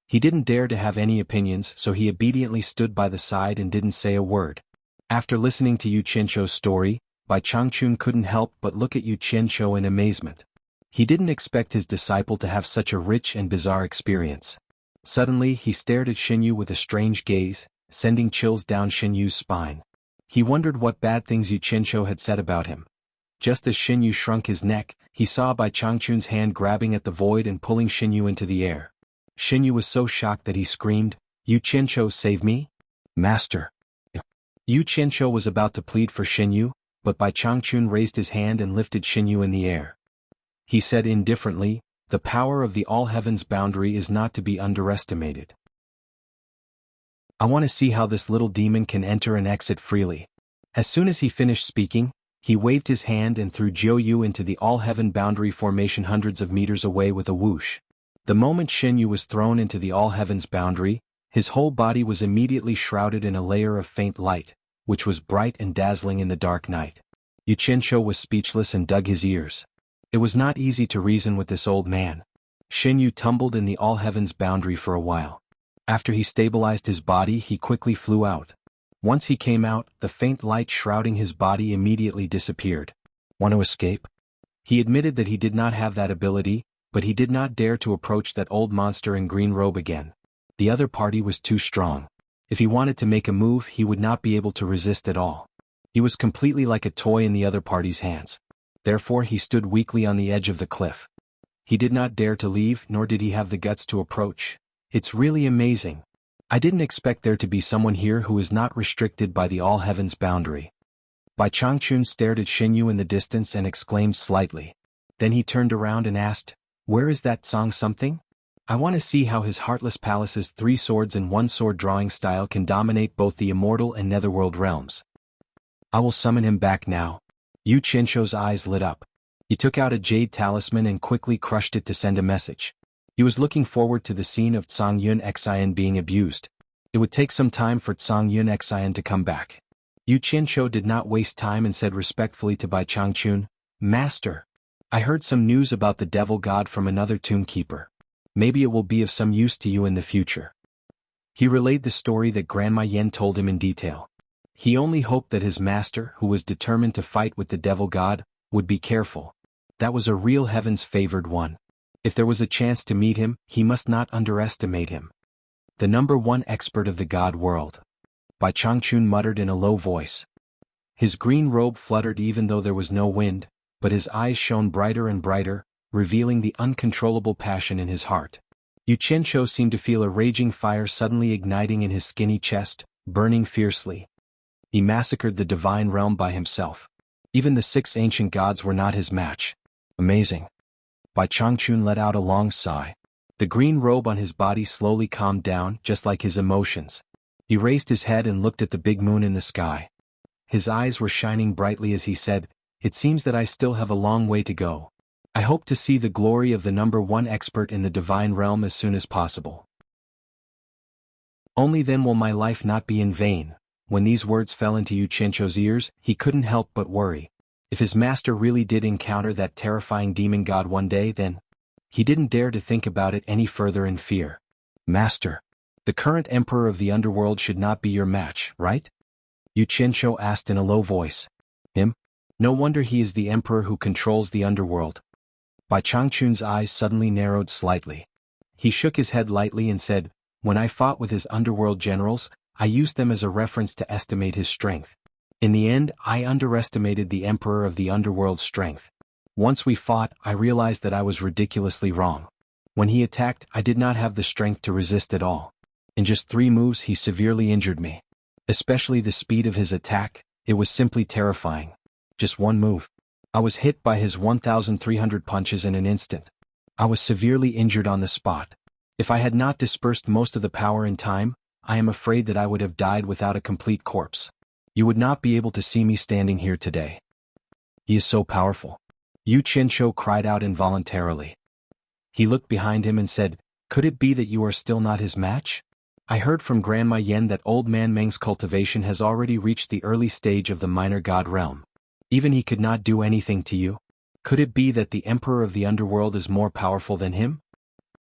He didn't dare to have any opinions, so he obediently stood by the side and didn't say a word. After listening to Yu Qianzhou's story, Bai Changchun couldn't help but look at Yu Qianzhou in amazement. He didn't expect his disciple to have such a rich and bizarre experience. Suddenly, he stared at Xinyu with a strange gaze, sending chills down Xinyu's spine. He wondered what bad things Yu Qianzhou had said about him. Just as Xinyu shrunk his neck, he saw Bai Changchun's hand grabbing at the void and pulling Xinyu into the air. Xinyu was so shocked that he screamed, "Yu Qianzhou, save me? Master!" Yu Qianzhou was about to plead for Xinyu, but Bai Changchun raised his hand and lifted Xinyu in the air. He said indifferently, "The power of the all-heavens boundary is not to be underestimated. I want to see how this little demon can enter and exit freely." As soon as he finished speaking, he waved his hand and threw Jiu into the all-heaven boundary formation hundreds of meters away with a whoosh. The moment Xinyu was thrown into the all-heavens boundary, his whole body was immediately shrouded in a layer of faint light, which was bright and dazzling in the dark night. Yu Qianzhou was speechless and dug his ears. It was not easy to reason with this old man. Xinyu tumbled in the all-heavens boundary for a while. After he stabilized his body, he quickly flew out. Once he came out, the faint light shrouding his body immediately disappeared. Want to escape? He admitted that he did not have that ability, but he did not dare to approach that old monster in green robe again. The other party was too strong. If he wanted to make a move, he would not be able to resist at all. He was completely like a toy in the other party's hands. Therefore he stood weakly on the edge of the cliff. He did not dare to leave, nor did he have the guts to approach. It's really amazing. I didn't expect there to be someone here who is not restricted by the all-heavens boundary. Bai Changchun stared at Xinyu in the distance and exclaimed slightly. Then he turned around and asked, "Where is that song something? I want to see how his heartless palace's 3 swords and 1 sword drawing style can dominate both the immortal and netherworld realms." "I will summon him back now." Yu Qianzhou's eyes lit up. He took out a jade talisman and quickly crushed it to send a message. He was looking forward to the scene of Yun Xian being abused. It would take some time for Yun Xian to come back. Yu Qianzhou did not waste time and said respectfully to Bai Changchun, "Master, I heard some news about the devil god from another tomb keeper. Maybe it will be of some use to you in the future." He relayed the story that Grandma Yen told him in detail. He only hoped that his master, who was determined to fight with the devil god, would be careful. That was a real heaven's favored one. If there was a chance to meet him, he must not underestimate him. The #1 expert of the god world. Bai Changchun muttered in a low voice. His green robe fluttered even though there was no wind, but his eyes shone brighter and brighter, revealing the uncontrollable passion in his heart. Yu Qianzhou seemed to feel a raging fire suddenly igniting in his skinny chest, burning fiercely. He massacred the divine realm by himself. Even the 6 ancient gods were not his match. Amazing. Bai Changchun let out a long sigh. The green robe on his body slowly calmed down, just like his emotions. He raised his head and looked at the big moon in the sky. His eyes were shining brightly as he said, "It seems that I still have a long way to go. I hope to see the glory of the #1 expert in the divine realm as soon as possible. Only then will my life not be in vain." When these words fell into Xianxia's ears, he couldn't help but worry. If his master really did encounter that terrifying demon god one day, then he didn't dare to think about it any further in fear. "Master, the current emperor of the underworld should not be your match, right?" Xianxia asked in a low voice. "Him? No wonder he is the emperor who controls the underworld." Bai Changchun's eyes suddenly narrowed slightly. He shook his head lightly and said, "When I fought with his underworld generals, I used them as a reference to estimate his strength. In the end, I underestimated the emperor of the underworld's strength. Once we fought, I realized that I was ridiculously wrong. When he attacked, I did not have the strength to resist at all. In just 3 moves he severely injured me. Especially the speed of his attack, it was simply terrifying. Just 1 move. I was hit by his 1,300 punches in an instant. I was severely injured on the spot. If I had not dispersed most of the power in time, I am afraid that I would have died without a complete corpse. You would not be able to see me standing here today. He is so powerful." Xianxia cried out involuntarily. He looked behind him and said, "Could it be that you are still not his match? I heard from Grandma Yen that Old Man Meng's cultivation has already reached the early stage of the minor god realm. Even he could not do anything to you. Could it be that the emperor of the underworld is more powerful than him?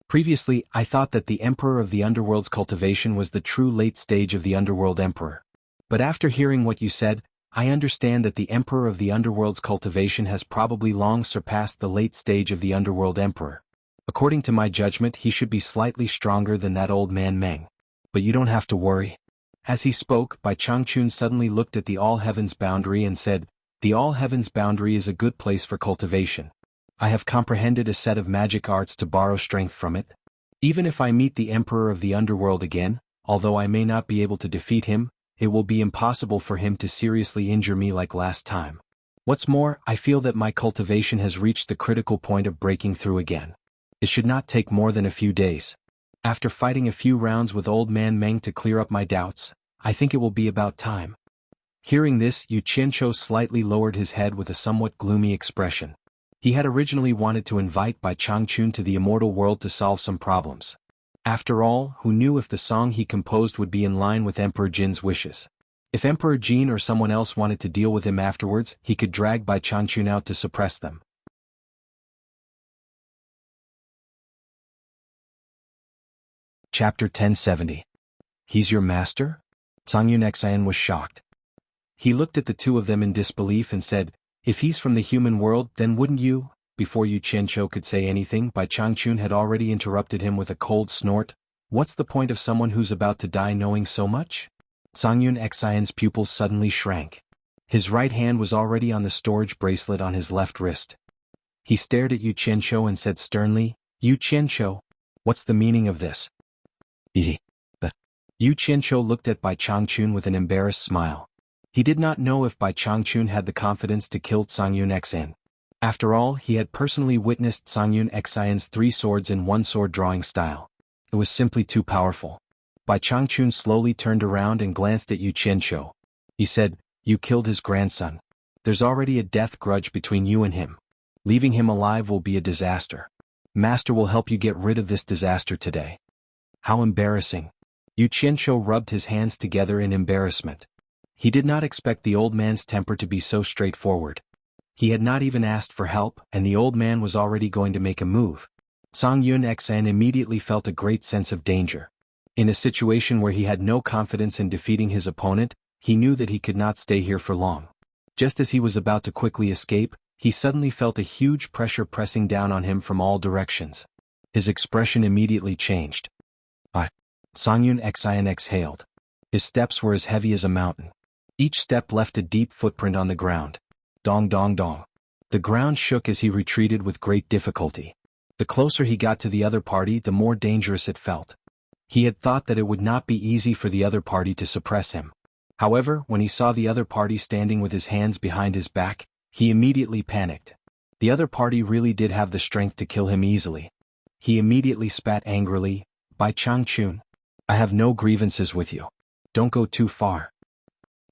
Previously, I thought that the emperor of the underworld's cultivation was the true late stage of the underworld emperor. But after hearing what you said, I understand that the emperor of the underworld's cultivation has probably long surpassed the late stage of the underworld emperor. According to my judgment, he should be slightly stronger than that Old Man Meng. But you don't have to worry." As he spoke, Bai Changchun suddenly looked at the all-heavens boundary and said, "The all-heavens boundary is a good place for cultivation. I have comprehended a set of magic arts to borrow strength from it. Even if I meet the emperor of the underworld again, although I may not be able to defeat him, it will be impossible for him to seriously injure me like last time. What's more, I feel that my cultivation has reached the critical point of breaking through again. It should not take more than a few days. After fighting a few rounds with Old Man Meng to clear up my doubts, I think it will be about time." Hearing this, Xianxia slightly lowered his head with a somewhat gloomy expression. He had originally wanted to invite Bai Changchun to the immortal world to solve some problems. After all, who knew if the song he composed would be in line with Emperor Jin's wishes? If Emperor Jin or someone else wanted to deal with him afterwards, he could drag Bai Changchun out to suppress them. Chapter 1070. He's your master? Xuanhuan was shocked. He looked at the two of them in disbelief and said, "If he's from the human world, then wouldn't you?" Before Xianxia could say anything, Bai Changchun had already interrupted him with a cold snort. "What's the point of someone who's about to die knowing so much?" Xuanhuan's pupils suddenly shrank. His right hand was already on the storage bracelet on his left wrist. He stared at Xianxia and said sternly, "Xianxia, what's the meaning of this?" Xianxia looked at Bai Changchun with an embarrassed smile. He did not know if Bai Changchun had the confidence to kill Xuanhuan. After all, he had personally witnessed Xuanhuan's 3 swords in 1 sword drawing style. It was simply too powerful. Bai Changchun slowly turned around and glanced at Xianxia. He said, "You killed his grandson. There's already a death grudge between you and him. Leaving him alive will be a disaster. Master will help you get rid of this disaster today." How embarrassing. Xianxia rubbed his hands together in embarrassment. He did not expect the old man's temper to be so straightforward. He had not even asked for help, and the old man was already going to make a move. Xuanhuan immediately felt a great sense of danger. In a situation where he had no confidence in defeating his opponent, he knew that he could not stay here for long. Just as he was about to quickly escape, he suddenly felt a huge pressure pressing down on him from all directions. His expression immediately changed. Xuanhuan exhaled. His steps were as heavy as a mountain. Each step left a deep footprint on the ground. Dong dong dong. The ground shook as he retreated with great difficulty. The closer he got to the other party, the more dangerous it felt. He had thought that it would not be easy for the other party to suppress him. However, when he saw the other party standing with his hands behind his back, he immediately panicked. The other party really did have the strength to kill him easily. He immediately spat angrily, "By Changchun, I have no grievances with you. Don't go too far.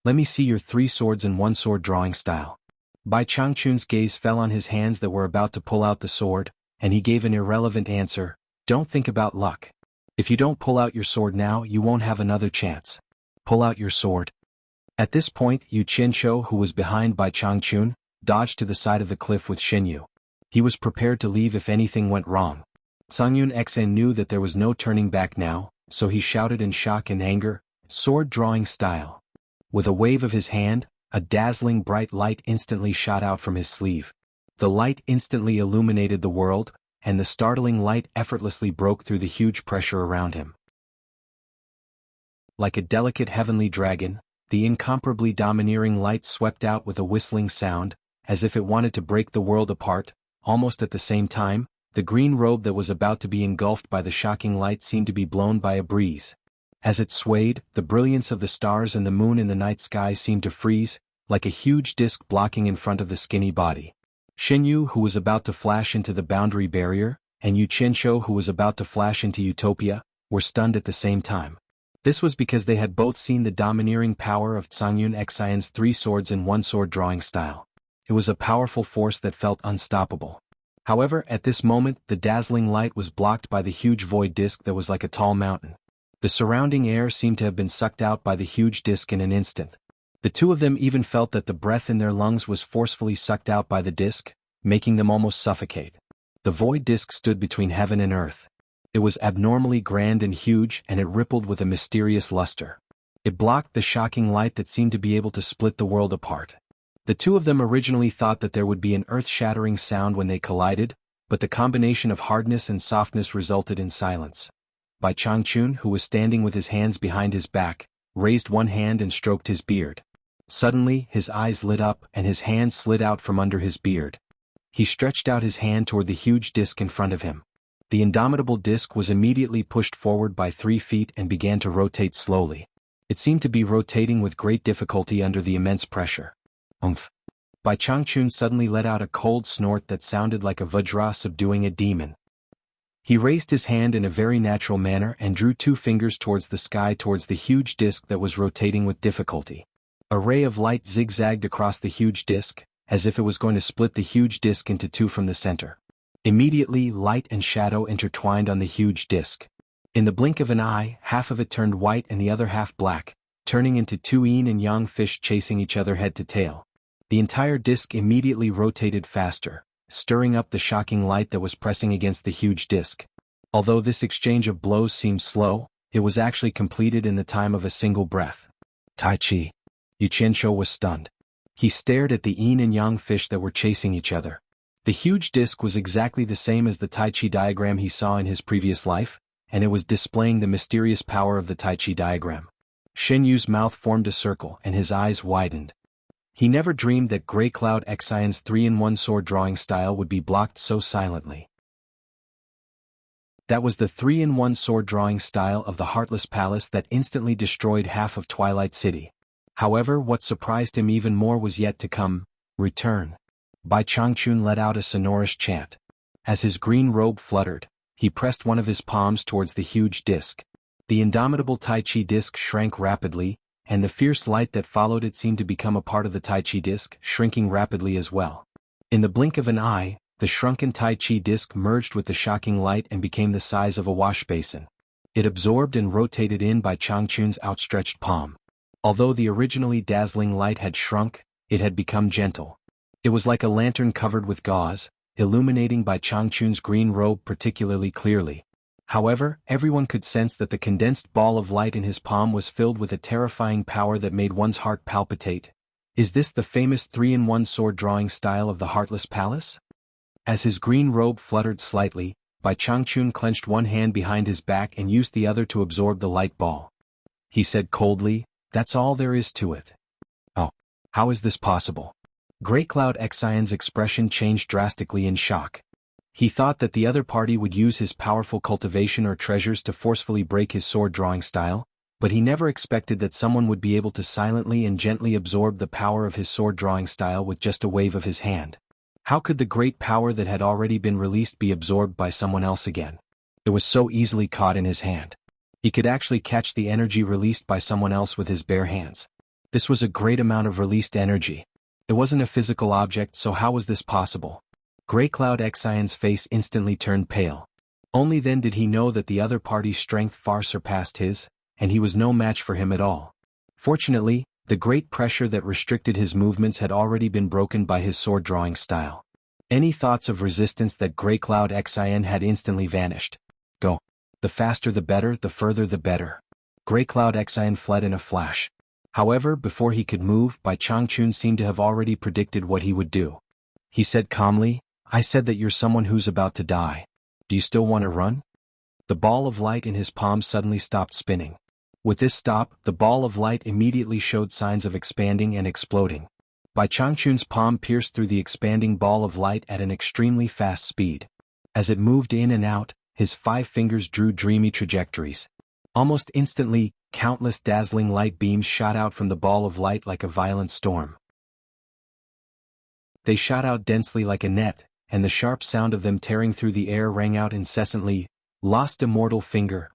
Let me see your 3 swords and 1 sword drawing style." Bai Changchun's gaze fell on his hands that were about to pull out the sword, and he gave an irrelevant answer, "Don't think about luck. If you don't pull out your sword now, you won't have another chance. Pull out your sword." At this point, Yu Qianshou, who was behind Bai Changchun, dodged to the side of the cliff with Xinyu. He was prepared to leave if anything went wrong. Xuanhuan Xan knew that there was no turning back now, so he shouted in shock and anger, "Sword drawing style." With a wave of his hand, a dazzling bright light instantly shot out from his sleeve. The light instantly illuminated the world, and the startling light effortlessly broke through the huge pressure around him. Like a delicate heavenly dragon, the incomparably domineering light swept out with a whistling sound, as if it wanted to break the world apart. Almost at the same time, the green robe that was about to be engulfed by the shocking light seemed to be blown by a breeze. As it swayed, the brilliance of the stars and the moon in the night sky seemed to freeze, like a huge disk blocking in front of the skinny body. Xinyu, who was about to flash into the boundary barrier, and Yu Qianshou, who was about to flash into utopia, were stunned at the same time. This was because they had both seen the domineering power of Xuanhuan Xian's 3 swords and 1 sword drawing style. It was a powerful force that felt unstoppable. However, at this moment, the dazzling light was blocked by the huge void disk that was like a tall mountain. The surrounding air seemed to have been sucked out by the huge disk in an instant. The two of them even felt that the breath in their lungs was forcefully sucked out by the disk, making them almost suffocate. The void disk stood between heaven and earth. It was abnormally grand and huge, and it rippled with a mysterious luster. It blocked the shocking light that seemed to be able to split the world apart. The two of them originally thought that there would be an earth-shattering sound when they collided, but the combination of hardness and softness resulted in silence. Bai Changchun, who was standing with his hands behind his back, raised one hand and stroked his beard. Suddenly, his eyes lit up and his hand slid out from under his beard. He stretched out his hand toward the huge disk in front of him. The indomitable disk was immediately pushed forward by 3 feet and began to rotate slowly. It seemed to be rotating with great difficulty under the immense pressure. Umph! Bai Changchun suddenly let out a cold snort that sounded like a vajra subduing a demon. He raised his hand in a very natural manner and drew 2 fingers towards the sky towards the huge disk that was rotating with difficulty. A ray of light zigzagged across the huge disk, as if it was going to split the huge disk into 2 from the center. Immediately, light and shadow intertwined on the huge disk. In the blink of an eye, half of it turned white and the other half black, turning into 2 yin and yang fish chasing each other head to tail. The entire disk immediately rotated faster, stirring up the shocking light that was pressing against the huge disk. Although this exchange of blows seemed slow, it was actually completed in the time of a single breath. Tai Chi. Yu Qianshou was stunned. He stared at the yin and yang fish that were chasing each other. The huge disk was exactly the same as the Tai Chi diagram he saw in his previous life, and it was displaying the mysterious power of the Tai Chi diagram. Xinyu's mouth formed a circle and his eyes widened. He never dreamed that Grey Cloud Xian's 3-in-1 sword drawing style would be blocked so silently. That was the 3-in-1 sword drawing style of the Heartless Palace that instantly destroyed half of Twilight City. However, what surprised him even more was yet to come. Return. Bai Changchun let out a sonorous chant. As his green robe fluttered, he pressed one of his palms towards the huge disk. The indomitable Tai Chi disk shrank rapidly, and the fierce light that followed it seemed to become a part of the Tai Chi disk, shrinking rapidly as well. In the blink of an eye, the shrunken Tai Chi disk merged with the shocking light and became the size of a wash basin. It absorbed and rotated in Bai Changchun's outstretched palm. Although the originally dazzling light had shrunk, it had become gentle. It was like a lantern covered with gauze, illuminating Bai Changchun's green robe particularly clearly. However, everyone could sense that the condensed ball of light in his palm was filled with a terrifying power that made one's heart palpitate. Is this the famous 3-in-1 sword drawing style of the Heartless Palace? As his green robe fluttered slightly, Bai Changchun clenched one hand behind his back and used the other to absorb the light ball. He said coldly, "That's all there is to it." Oh, how is this possible? Grey Cloud Xian's expression changed drastically in shock. He thought that the other party would use his powerful cultivation or treasures to forcefully break his sword drawing style, but he never expected that someone would be able to silently and gently absorb the power of his sword drawing style with just a wave of his hand. How could the great power that had already been released be absorbed by someone else again? It was so easily caught in his hand. He could actually catch the energy released by someone else with his bare hands. This was a great amount of released energy. It wasn't a physical object, so how was this possible? Grey Cloud Xian's face instantly turned pale. Only then did he know that the other party's strength far surpassed his, and he was no match for him at all. Fortunately, the great pressure that restricted his movements had already been broken by his sword-drawing style. Any thoughts of resistance that Grey Cloud Xian had instantly vanished. Go. The faster the better, the further the better. Grey Cloud Xian fled in a flash. However, before he could move, Bai Changchun seemed to have already predicted what he would do. He said calmly, "I said that you're someone who's about to die. Do you still want to run?" The ball of light in his palm suddenly stopped spinning. With this stop, the ball of light immediately showed signs of expanding and exploding. Bai Changchun's palm pierced through the expanding ball of light at an extremely fast speed. As it moved in and out, his 5 fingers drew dreamy trajectories. Almost instantly, countless dazzling light beams shot out from the ball of light like a violent storm. They shot out densely like a net, and the sharp sound of them tearing through the air rang out incessantly. "Lost immortal finger."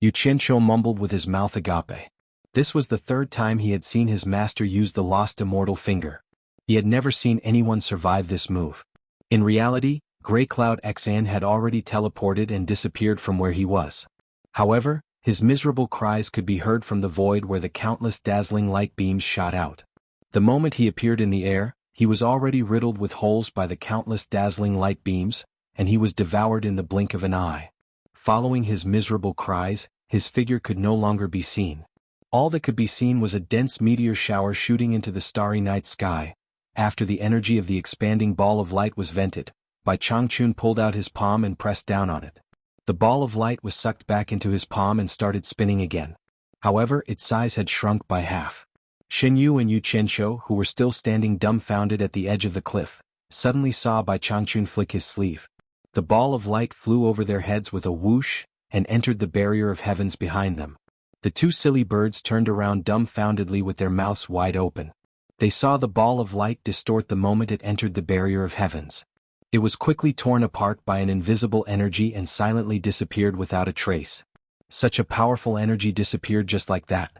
Yu Qianqiu mumbled with his mouth agape. This was the 3rd time he had seen his master use the lost immortal finger. He had never seen anyone survive this move. In reality, Grey Cloud Xian had already teleported and disappeared from where he was. However, his miserable cries could be heard from the void where the countless dazzling light beams shot out. The moment he appeared in the air, he was already riddled with holes by the countless dazzling light beams, and he was devoured in the blink of an eye. Following his miserable cries, his figure could no longer be seen. All that could be seen was a dense meteor shower shooting into the starry night sky. After the energy of the expanding ball of light was vented, Bai Changchun pulled out his palm and pressed down on it. The ball of light was sucked back into his palm and started spinning again. However, its size had shrunk by half. Shen Yu and Yu Qianqiu, who were still standing dumbfounded at the edge of the cliff, suddenly saw Bai Changchun flick his sleeve. The ball of light flew over their heads with a whoosh, and entered the barrier of heavens behind them. The 2 silly birds turned around dumbfoundedly with their mouths wide open. They saw the ball of light distort the moment it entered the barrier of heavens. It was quickly torn apart by an invisible energy and silently disappeared without a trace. Such a powerful energy disappeared just like that.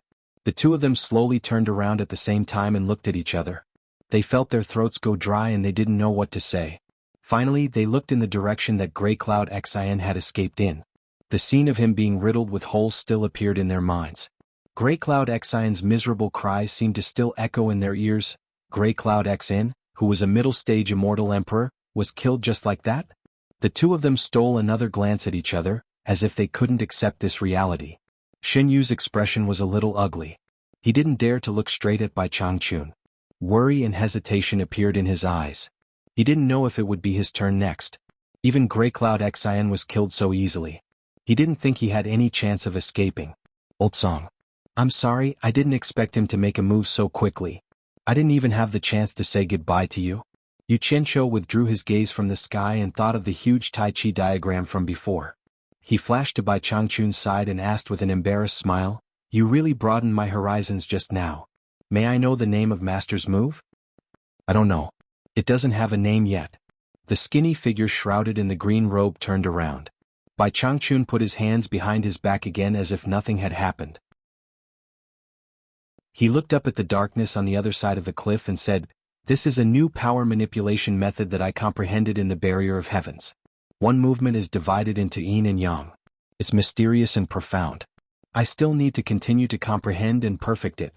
The 2 of them slowly turned around at the same time and looked at each other. They felt their throats go dry and they didn't know what to say. Finally, they looked in the direction that Grey Cloud Xian had escaped in. The scene of him being riddled with holes still appeared in their minds. Grey Cloud Xian's miserable cries seemed to still echo in their ears. Grey Cloud Xian, who was a middle-stage immortal emperor, was killed just like that? The 2 of them stole another glance at each other, as if they couldn't accept this reality. Shen Yu's expression was a little ugly. He didn't dare to look straight at Bai Changchun. Worry and hesitation appeared in his eyes. He didn't know if it would be his turn next. Even Grey Cloud Xian was killed so easily. He didn't think he had any chance of escaping. Old song. I'm sorry, I didn't expect him to make a move so quickly. I didn't even have the chance to say goodbye to you. Yu Qianqiu withdrew his gaze from the sky and thought of the huge Tai Chi diagram from before. He flashed to Bai Changchun's side and asked with an embarrassed smile, "You really broadened my horizons just now. May I know the name of Master's move?" "I don't know. It doesn't have a name yet." The skinny figure shrouded in the green robe turned around. Bai Changchun put his hands behind his back again as if nothing had happened. He looked up at the darkness on the other side of the cliff and said, "This is a new power manipulation method that I comprehended in the barrier of heavens. One movement is divided into yin and yang. It's mysterious and profound. I still need to continue to comprehend and perfect it."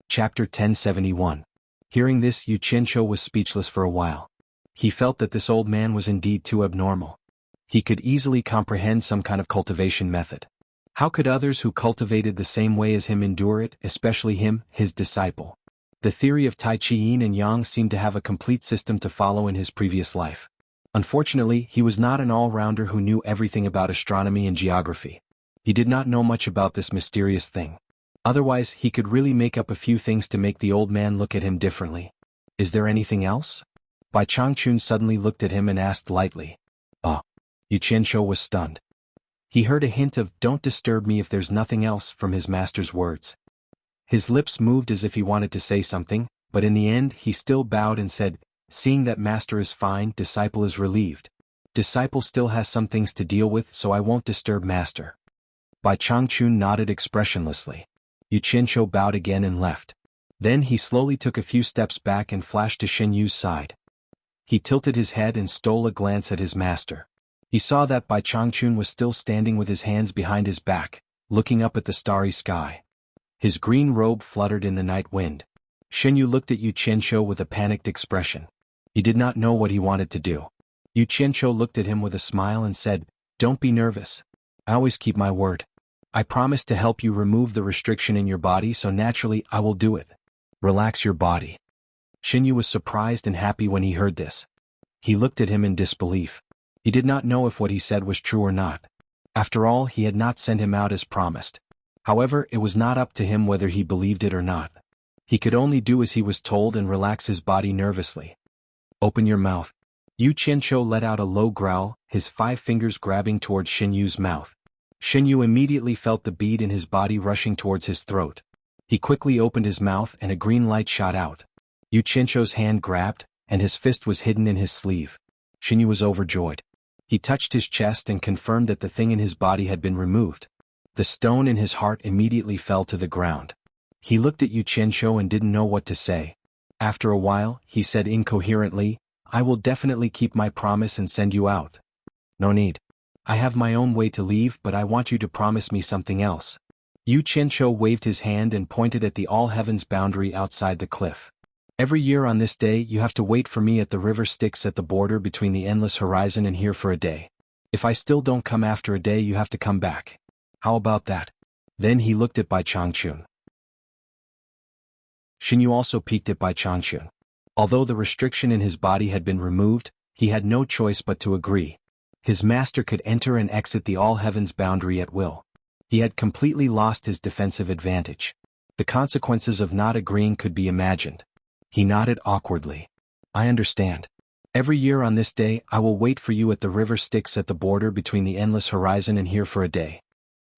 Chapter 1071. Hearing this, Yu Qianqiu was speechless for a while. He felt that this old man was indeed too abnormal. He could easily comprehend some kind of cultivation method. How could others who cultivated the same way as him endure it, especially him, his disciple? The theory of Tai Chi Yin and Yang seemed to have a complete system to follow in his previous life. Unfortunately, he was not an all-rounder who knew everything about astronomy and geography. He did not know much about this mysterious thing. Otherwise, he could really make up a few things to make the old man look at him differently. "Is there anything else?" Bai Changchun suddenly looked at him and asked lightly. "Oh." Yu Qianqiu was stunned. He heard a hint of "don't disturb me if there's nothing else" from his master's words. His lips moved as if he wanted to say something, but in the end he still bowed and said, "Seeing that master is fine, disciple is relieved. Disciple still has some things to deal with, so I won't disturb master." Bai Changchun nodded expressionlessly. Yu Qianqiu bowed again and left. Then he slowly took a few steps back and flashed to Shen Yu's side. He tilted his head and stole a glance at his master. He saw that Bai Changchun was still standing with his hands behind his back, looking up at the starry sky. His green robe fluttered in the night wind. Shen Yu looked at Yu Qianqiu with a panicked expression. He did not know what he wanted to do. Yu Qianqiu looked at him with a smile and said, "Don't be nervous. I always keep my word. I promise to help you remove the restriction in your body, so naturally I will do it. Relax your body." Shen Yu was surprised and happy when he heard this. He looked at him in disbelief. He did not know if what he said was true or not. After all, he had not sent him out as promised. However, it was not up to him whether he believed it or not. He could only do as he was told and relax his body nervously. "Open your mouth." Yu Qianqiu let out a low growl, his 5 fingers grabbing towards Shen Yu's mouth. Shen Yu immediately felt the bead in his body rushing towards his throat. He quickly opened his mouth and a green light shot out. Yu Qianqiu's hand grabbed, and his fist was hidden in his sleeve. Shen Yu was overjoyed. He touched his chest and confirmed that the thing in his body had been removed. The stone in his heart immediately fell to the ground. He looked at Yu Qianqiu and didn't know what to say. After a while, he said incoherently, "I will definitely keep my promise and send you out. No need. I have my own way to leave, but I want you to promise me something else." Yu Qianqiu waved his hand and pointed at the all-heavens boundary outside the cliff. "Every year on this day you have to wait for me at the river Styx at the border between the endless horizon and here for a day. If I still don't come after a day, you have to come back. How about that?" Then he looked at Bai Changchun. Shen Yu also peeked at Bai Changchun. Although the restriction in his body had been removed, he had no choice but to agree. His master could enter and exit the all-heavens boundary at will. He had completely lost his defensive advantage. The consequences of not agreeing could be imagined. He nodded awkwardly. "I understand. Every year on this day I will wait for you at the river Styx at the border between the endless horizon and here for a day."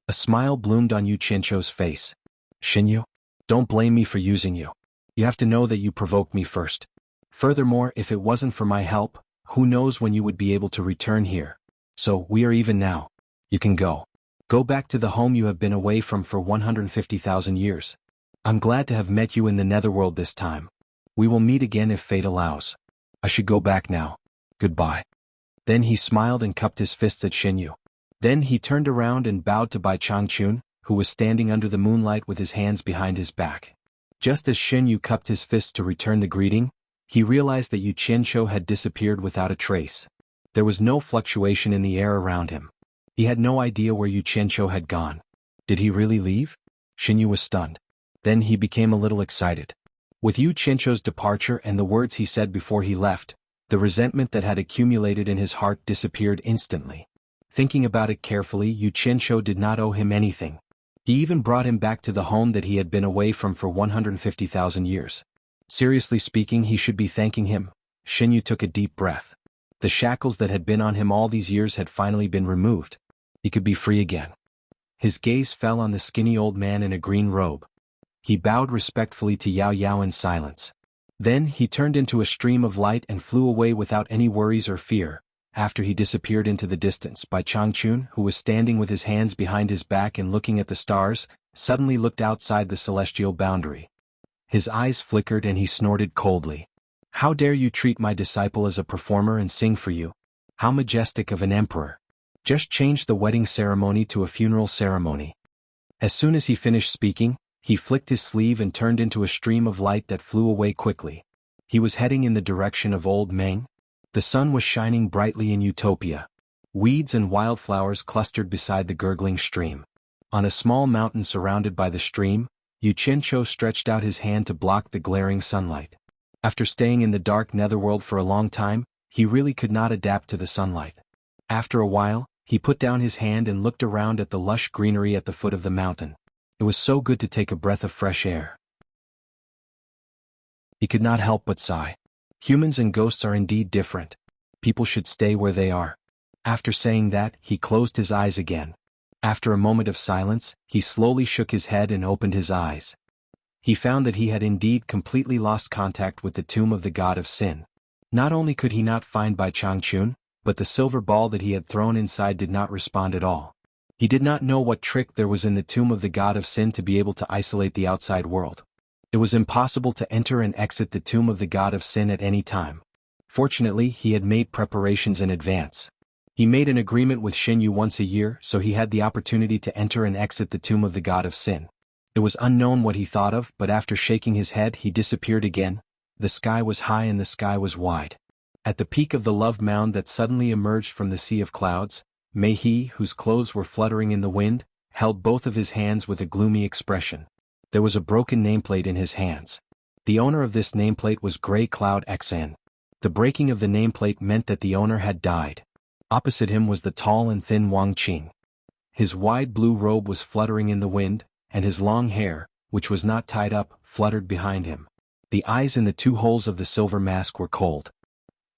A smile bloomed on Yu Qianqiu's face. "Shen Yu, don't blame me for using you. You have to know that you provoked me first. Furthermore, if it wasn't for my help, who knows when you would be able to return here. So, we are even now. You can go. Go back to the home you have been away from for 150,000 years. I'm glad to have met you in the netherworld this time. We will meet again if fate allows. I should go back now. Goodbye." Then he smiled and cupped his fists at Shen Yu. Then he turned around and bowed to Bai Changchun, who was standing under the moonlight with his hands behind his back. Just as Shen Yu cupped his fists to return the greeting, he realized that Yu Qianqiu had disappeared without a trace. There was no fluctuation in the air around him. He had no idea where Yu Qianqiu had gone. Did he really leave? Shen Yu was stunned. Then he became a little excited. With Yu Qianqiu's departure and the words he said before he left, the resentment that had accumulated in his heart disappeared instantly. Thinking about it carefully, Yu Qianqiu did not owe him anything. He even brought him back to the home that he had been away from for 150,000 years. Seriously speaking, he should be thanking him. Shen Yu took a deep breath. The shackles that had been on him all these years had finally been removed. He could be free again. His gaze fell on the skinny old man in a green robe. He bowed respectfully to Yao Yao in silence. Then he turned into a stream of light and flew away without any worries or fear. After he disappeared into the distance, Bai Changchun, who was standing with his hands behind his back and looking at the stars, suddenly looked outside the celestial boundary. His eyes flickered and he snorted coldly. "How dare you treat my disciple as a performer and sing for you? How majestic of an emperor! Just change the wedding ceremony to a funeral ceremony." As soon as he finished speaking, he flicked his sleeve and turned into a stream of light that flew away quickly. He was heading in the direction of Old Meng. The sun was shining brightly in Utopia. Weeds and wildflowers clustered beside the gurgling stream. On a small mountain surrounded by the stream, Yu Qianqiu stretched out his hand to block the glaring sunlight. After staying in the dark netherworld for a long time, he really could not adapt to the sunlight. After a while, he put down his hand and looked around at the lush greenery at the foot of the mountain. It was so good to take a breath of fresh air. He could not help but sigh. Humans and ghosts are indeed different. People should stay where they are. After saying that, he closed his eyes again. After a moment of silence, he slowly shook his head and opened his eyes. he found that he had indeed completely lost contact with the tomb of the god of sin. Not only could he not find Bai Changchun, but the silver ball that he had thrown inside did not respond at all. He did not know what trick there was in the tomb of the god of sin to be able to isolate the outside world. It was impossible to enter and exit the tomb of the god of sin at any time. Fortunately, he had made preparations in advance. He made an agreement with Xinyu once a year, so he had the opportunity to enter and exit the tomb of the god of sin. It was unknown what he thought of, but after shaking his head he disappeared again. The sky was high and the sky was wide. At the peak of the love mound that suddenly emerged from the sea of clouds, Mei He, whose clothes were fluttering in the wind, held both of his hands with a gloomy expression. There was a broken nameplate in his hands. The owner of this nameplate was Grey Cloud XN. The breaking of the nameplate meant that the owner had died. Opposite him was the tall and thin Wang Qing. His wide blue robe was fluttering in the wind, and his long hair, which was not tied up, fluttered behind him. The eyes in the two holes of the silver mask were cold.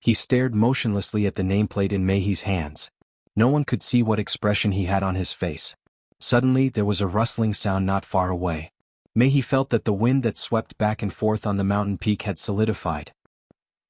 He stared motionlessly at the nameplate in Mei He's hands. No one could see what expression he had on his face. Suddenly there was a rustling sound not far away. Mei He felt that the wind that swept back and forth on the mountain peak had solidified.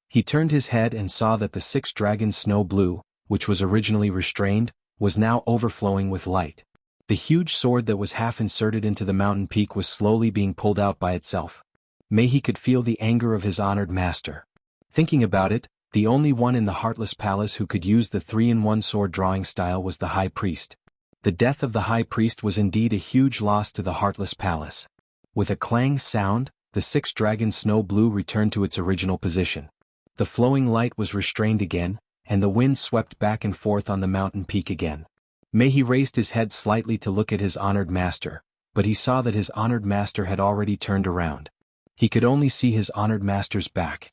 He turned his head and saw that the 6 dragons snow blue, which was originally restrained, was now overflowing with light. The huge sword that was half inserted into the mountain peak was slowly being pulled out by itself. Mei He could feel the anger of his honored master. Thinking about it, the only one in the Heartless Palace who could use the 3-in-1 sword drawing style was the High Priest. The death of the High Priest was indeed a huge loss to the Heartless Palace. With a clang sound, the 6 dragons snow blue returned to its original position. The flowing light was restrained again, and the wind swept back and forth on the mountain peak again. Mei He raised his head slightly to look at his honored master, but he saw that his honored master had already turned around. He could only see his honored master's back.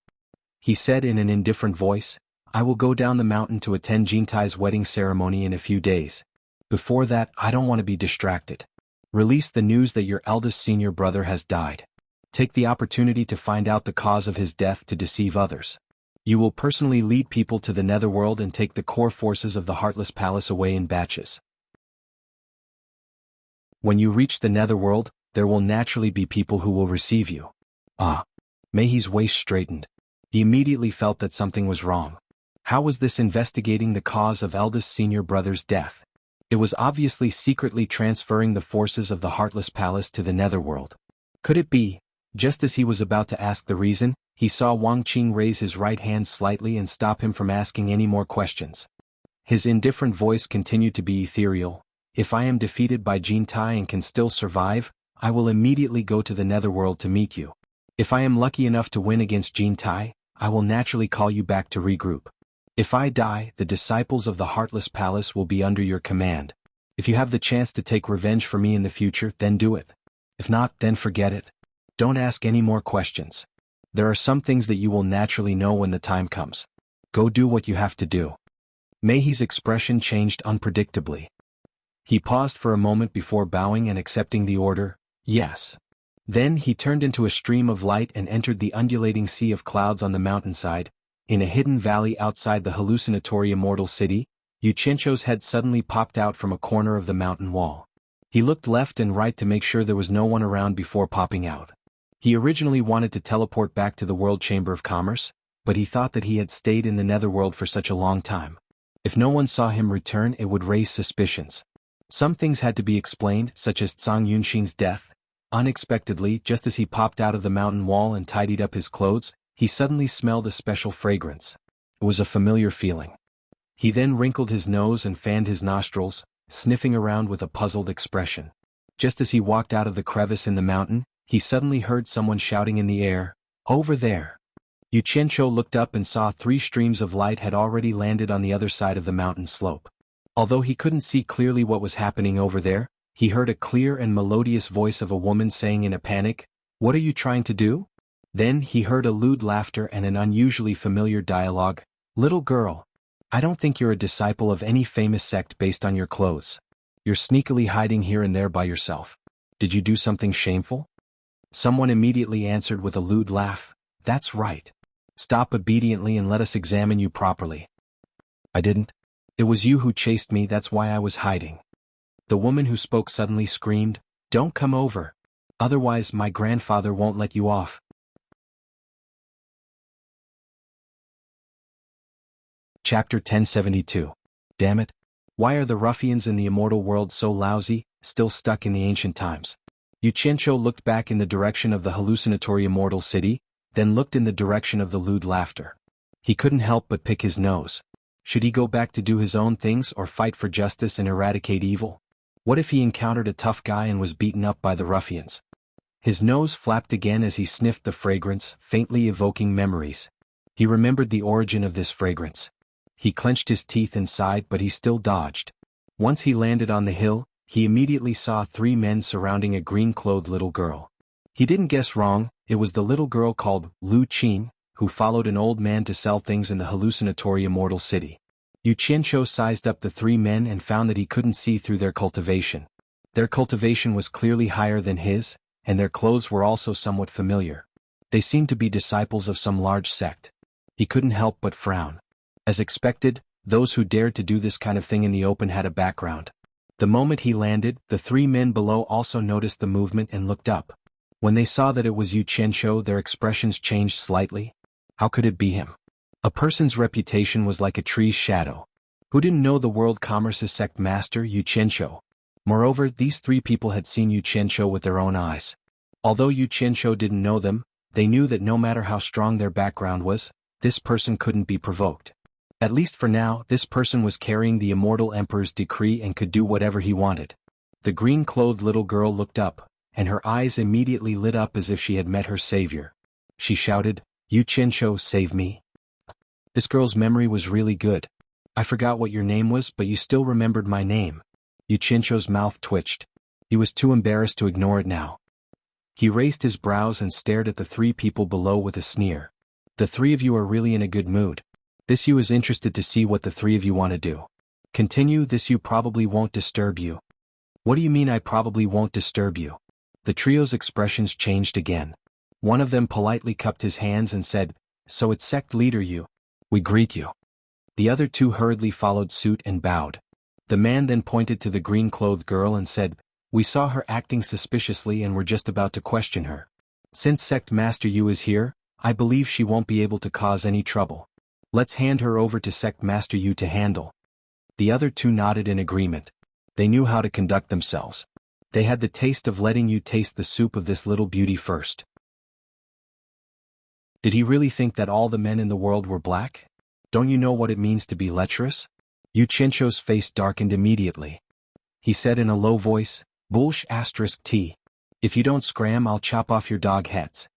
He said in an indifferent voice, "I will go down the mountain to attend Jintai's wedding ceremony in a few days. Before that, I don't want to be distracted. Release the news that your eldest senior brother has died. Take the opportunity to find out the cause of his death to deceive others. You will personally lead people to the netherworld and take the core forces of the Heartless Palace away in batches. When you reach the netherworld, there will naturally be people who will receive you." Ah. Mei He's waist straightened. He immediately felt that something was wrong. How was this investigating the cause of eldest senior brother's death? It was obviously secretly transferring the forces of the Heartless Palace to the netherworld. Could it be? Just as he was about to ask the reason, he saw Wang Qing raise his right hand slightly and stop him from asking any more questions. His indifferent voice continued to be ethereal. "If I am defeated by Jintai and can still survive, I will immediately go to the netherworld to meet you. If I am lucky enough to win against Jintai, I will naturally call you back to regroup. If I die, the disciples of the Heartless Palace will be under your command. If you have the chance to take revenge for me in the future, then do it. If not, then forget it. Don't ask any more questions. There are some things that you will naturally know when the time comes. Go do what you have to do." Mei He's expression changed unpredictably. He paused for a moment before bowing and accepting the order, "Yes." Then he turned into a stream of light and entered the undulating sea of clouds on the mountainside. In a hidden valley outside the hallucinatory immortal city, Xianxia's head suddenly popped out from a corner of the mountain wall. He looked left and right to make sure there was no one around before popping out. He originally wanted to teleport back to the World Chamber of Commerce, but he thought that he had stayed in the netherworld for such a long time. If no one saw him return, it would raise suspicions. Some things had to be explained, such as Zhang Yunxin's death. Unexpectedly, just as he popped out of the mountain wall and tidied up his clothes, he suddenly smelled a special fragrance. It was a familiar feeling. He then wrinkled his nose and fanned his nostrils, sniffing around with a puzzled expression. Just as he walked out of the crevice in the mountain, he suddenly heard someone shouting in the air, "Over there!" Xianxia looked up and saw 3 streams of light had already landed on the other side of the mountain slope. Although he couldn't see clearly what was happening over there, he heard a clear and melodious voice of a woman saying in a panic, "What are you trying to do?" Then he heard a lewd laughter and an unusually familiar dialogue, "Little girl, I don't think you're a disciple of any famous sect based on your clothes. You're sneakily hiding here and there by yourself. Did you do something shameful?" Someone immediately answered with a lewd laugh, "That's right. Stop obediently and let us examine you properly." "I didn't. It was you who chased me, that's why I was hiding." The woman who spoke suddenly screamed, "Don't come over. Otherwise my grandfather won't let you off. Chapter 1072. Damn it. Why are the ruffians in the immortal world so lousy, still stuck in the ancient times? Xianxia looked back in the direction of the hallucinatory immortal city, then looked in the direction of the lewd laughter. He couldn't help but pick his nose. Should he go back to do his own things or fight for justice and eradicate evil? What if he encountered a tough guy and was beaten up by the ruffians? His nose flapped again as he sniffed the fragrance, faintly evoking memories. He remembered the origin of this fragrance. He clenched his teeth and sighed, but he still dodged. Once he landed on the hill, he immediately saw 3 men surrounding a green-clothed little girl. He didn't guess wrong, it was the little girl called Lu Qin, who followed an old man to sell things in the hallucinatory immortal city. Xianxia sized up the 3 men and found that he couldn't see through their cultivation. Their cultivation was clearly higher than his, and their clothes were also somewhat familiar. They seemed to be disciples of some large sect. He couldn't help but frown. As expected, those who dared to do this kind of thing in the open had a background. The moment he landed, the 3 men below also noticed the movement and looked up. When they saw that it was Xianxia, their expressions changed slightly. How could it be him? A person's reputation was like a tree's shadow. Who didn't know the world commerce's sect master, Xianxia? Moreover, these 3 people had seen Xianxia with their own eyes. Although Xianxia didn't know them, they knew that no matter how strong their background was, this person couldn't be provoked. At least for now, this person was carrying the immortal emperor's decree and could do whatever he wanted. The green-clothed little girl looked up, and her eyes immediately lit up as if she had met her savior. She shouted, "Xianxia, save me." This girl's memory was really good. I forgot what your name was, but you still remembered my name. Xianxia's mouth twitched. He was too embarrassed to ignore it now. He raised his brows and stared at the 3 people below with a sneer. The 3 of you are really in a good mood. This you is interested to see what the 3 of you want to do. Continue, this you probably won't disturb you. What do you mean I probably won't disturb you? The trio's expressions changed again. One of them politely cupped his hands and said, "So it's sect leader you. We greet you." The other 2 hurriedly followed suit and bowed. The man then pointed to the green-clothed girl and said, "We saw her acting suspiciously and were just about to question her. Since sect master Yu is here, I believe she won't be able to cause any trouble. Let's hand her over to sect master Yu to handle." The other 2 nodded in agreement. They knew how to conduct themselves. They had the taste of letting you taste the soup of this little beauty first. Did he really think that all the men in the world were black? Don't you know what it means to be lecherous? Xianxia's face darkened immediately. He said in a low voice, "Bullsh*t. If you don't scram, I'll chop off your dog heads."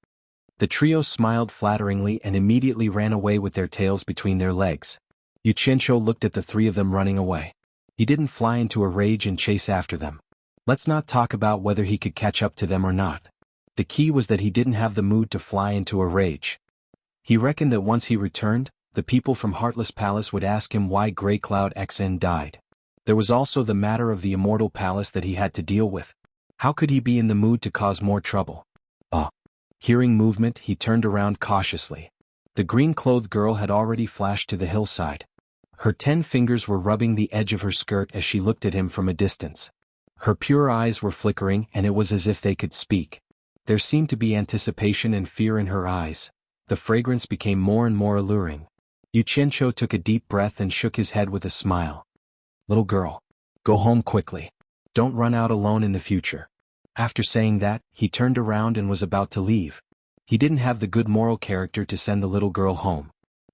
The trio smiled flatteringly and immediately ran away with their tails between their legs. Xianxia looked at the 3 of them running away. He didn't fly into a rage and chase after them. Let's not talk about whether he could catch up to them or not. The key was that he didn't have the mood to fly into a rage. He reckoned that once he returned, the people from Heartless Palace would ask him why Grey Cloud XN died. There was also the matter of the Immortal Palace that he had to deal with. How could he be in the mood to cause more trouble? Hearing movement, he turned around cautiously. The green-clothed girl had already flashed to the hillside. Her 10 fingers were rubbing the edge of her skirt as she looked at him from a distance. Her pure eyes were flickering and it was as if they could speak. There seemed to be anticipation and fear in her eyes. The fragrance became more and more alluring. Xianxia took a deep breath and shook his head with a smile. "Little girl, go home quickly. Don't run out alone in the future." After saying that, he turned around and was about to leave. He didn't have the good moral character to send the little girl home.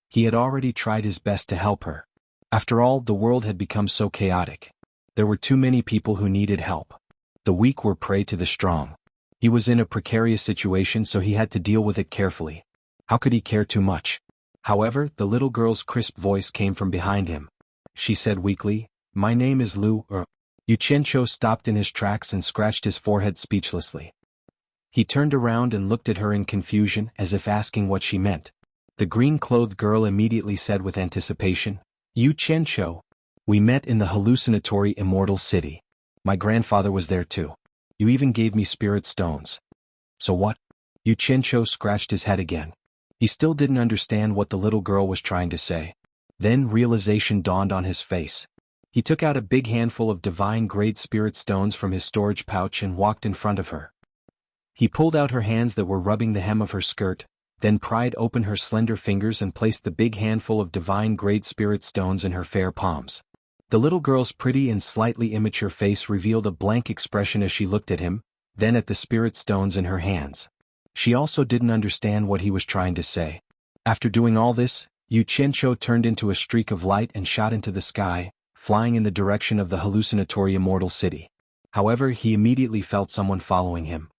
He had already tried his best to help her. After all, the world had become so chaotic. There were too many people who needed help. The weak were prey to the strong. He was in a precarious situation, so he had to deal with it carefully. How could he care too much? However, the little girl's crisp voice came from behind him. She said weakly, "My name is Lu." Xianxia stopped in his tracks and scratched his forehead speechlessly. He turned around and looked at her in confusion, as if asking what she meant. The green-clothed girl immediately said with anticipation, "Xianxia. We met in the hallucinatory immortal city. My grandfather was there too. You even gave me spirit stones." "So what?" Xianxia scratched his head again. He still didn't understand what the little girl was trying to say. Then realization dawned on his face. He took out a big handful of divine-grade spirit stones from his storage pouch and walked in front of her. He pulled out her hands that were rubbing the hem of her skirt, then pried open her slender fingers and placed the big handful of divine great spirit stones in her fair palms. The little girl's pretty and slightly immature face revealed a blank expression as she looked at him, then at the spirit stones in her hands. She also didn't understand what he was trying to say. After doing all this, Xianxia turned into a streak of light and shot into the sky, flying in the direction of the hallucinatory immortal city. However, he immediately felt someone following him.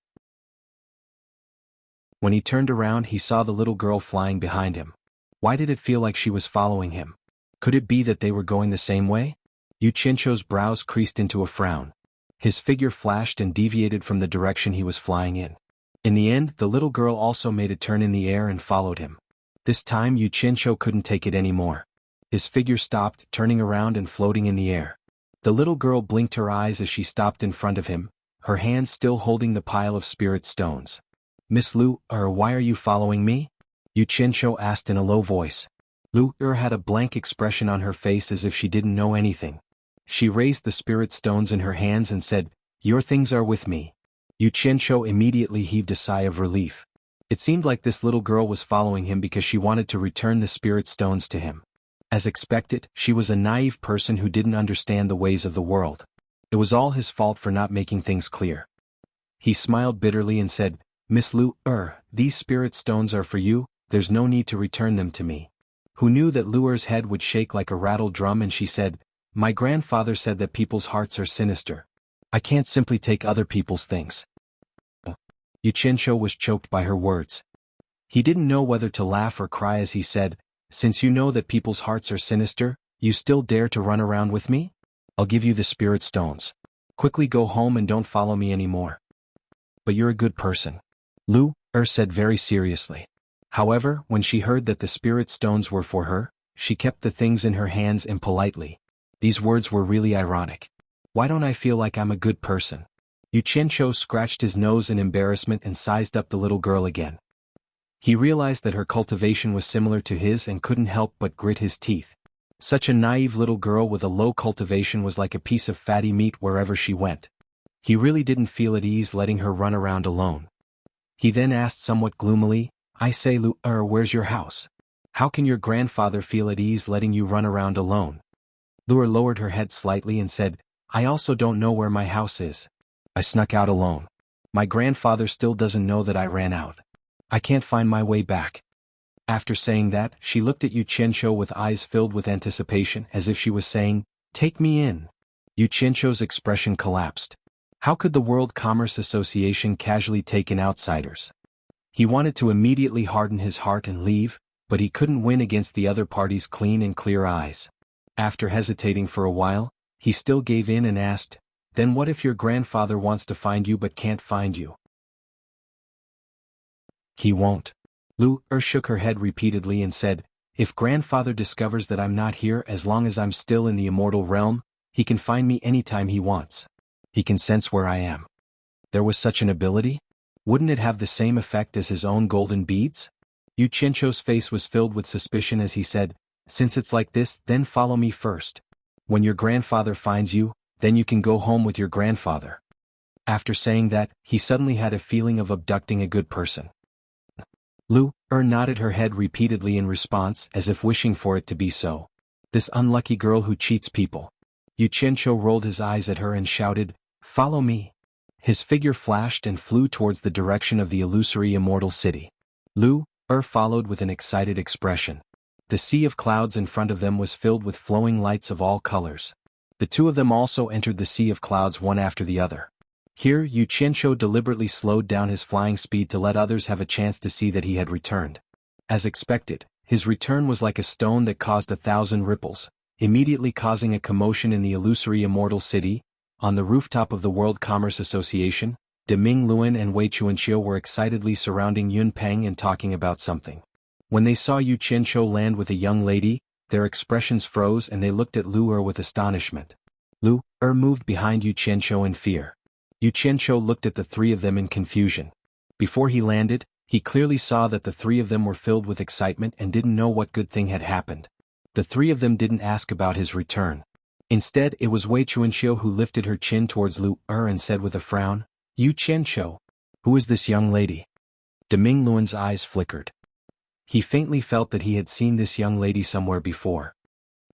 When he turned around, he saw the little girl flying behind him. Why did it feel like she was following him? Could it be that they were going the same way? Xianxia's brows creased into a frown. His figure flashed and deviated from the direction he was flying in. In the end, the little girl also made a turn in the air and followed him. This time Xianxia couldn't take it anymore. His figure stopped, turning around and floating in the air. The little girl blinked her eyes as she stopped in front of him, her hands still holding the pile of spirit stones. "Miss Lu, why are you following me?" Xianxia asked in a low voice. Lu had a blank expression on her face as if she didn't know anything. She raised the spirit stones in her hands and said, "Your things are with me." Xianxia immediately heaved a sigh of relief. It seemed like this little girl was following him because she wanted to return the spirit stones to him. As expected, she was a naive person who didn't understand the ways of the world. It was all his fault for not making things clear. He smiled bitterly and said, "Miss Lu, these spirit stones are for you, there's no need to return them to me." Who knew that Lu's head would shake like a rattled drum, and she said, "My grandfather said that people's hearts are sinister. I can't simply take other people's things." Xianxia was choked by her words. He didn't know whether to laugh or cry as he said, "Since you know that people's hearts are sinister, you still dare to run around with me? I'll give you the spirit stones. Quickly go home and don't follow me anymore." "But you're a good person," Lu said very seriously. However, when she heard that the spirit stones were for her, she kept the things in her hands impolitely. These words were really ironic. Why don't I feel like I'm a good person? Xianxia scratched his nose in embarrassment and sized up the little girl again. He realized that her cultivation was similar to his and couldn't help but grit his teeth. Such a naive little girl with a low cultivation was like a piece of fatty meat wherever she went. He really didn't feel at ease letting her run around alone. He then asked somewhat gloomily, "I say Lu, where's your house? How can your grandfather feel at ease letting you run around alone?" Lu lowered her head slightly and said, "I also don't know where my house is. I snuck out alone. My grandfather still doesn't know that I ran out. I can't find my way back." After saying that, she looked at Xianxia with eyes filled with anticipation as if she was saying, "Take me in." Xianxia's expression collapsed. How could the World Commerce Association casually take in outsiders? He wanted to immediately harden his heart and leave, but he couldn't win against the other party's clean and clear eyes. After hesitating for a while, he still gave in and asked, "Then what if your grandfather wants to find you but can't find you?" "He won't." Lu shook her head repeatedly and said, "If grandfather discovers that I'm not here as long as I'm still in the immortal realm, he can find me anytime he wants. He can sense where I am." There was such an ability? Wouldn't it have the same effect as his own golden beads? Xianxia's face was filled with suspicion as he said, "Since it's like this, then follow me first. When your grandfather finds you, then you can go home with your grandfather." After saying that, he suddenly had a feeling of abducting a good person. Lu nodded her head repeatedly in response as if wishing for it to be so. This unlucky girl who cheats people. Xianxia rolled his eyes at her and shouted, "Follow me." His figure flashed and flew towards the direction of the illusory immortal city. Lu followed with an excited expression. The sea of clouds in front of them was filled with flowing lights of all colors. The two of them also entered the sea of clouds one after the other. Here Xianxia deliberately slowed down his flying speed to let others have a chance to see that he had returned. As expected, his return was like a stone that caused 1,000 ripples, immediately causing a commotion in the illusory immortal city. On the rooftop of the World Commerce Association, De Ming Luan and Wei Qianxia were excitedly surrounding Yun Peng and talking about something. When they saw Xianxia land with a young lady, their expressions froze and they looked at Lu with astonishment. Lu moved behind Xianxia in fear. Xianxia looked at the three of them in confusion. Before he landed, he clearly saw that the three of them were filled with excitement and didn't know what good thing had happened. The three of them didn't ask about his return. Instead, it was Wei Qianxia who lifted her chin towards Lu and said with a frown, "Xianxia, Who is this young lady? Deming Luan's eyes flickered. He faintly felt that he had seen this young lady somewhere before.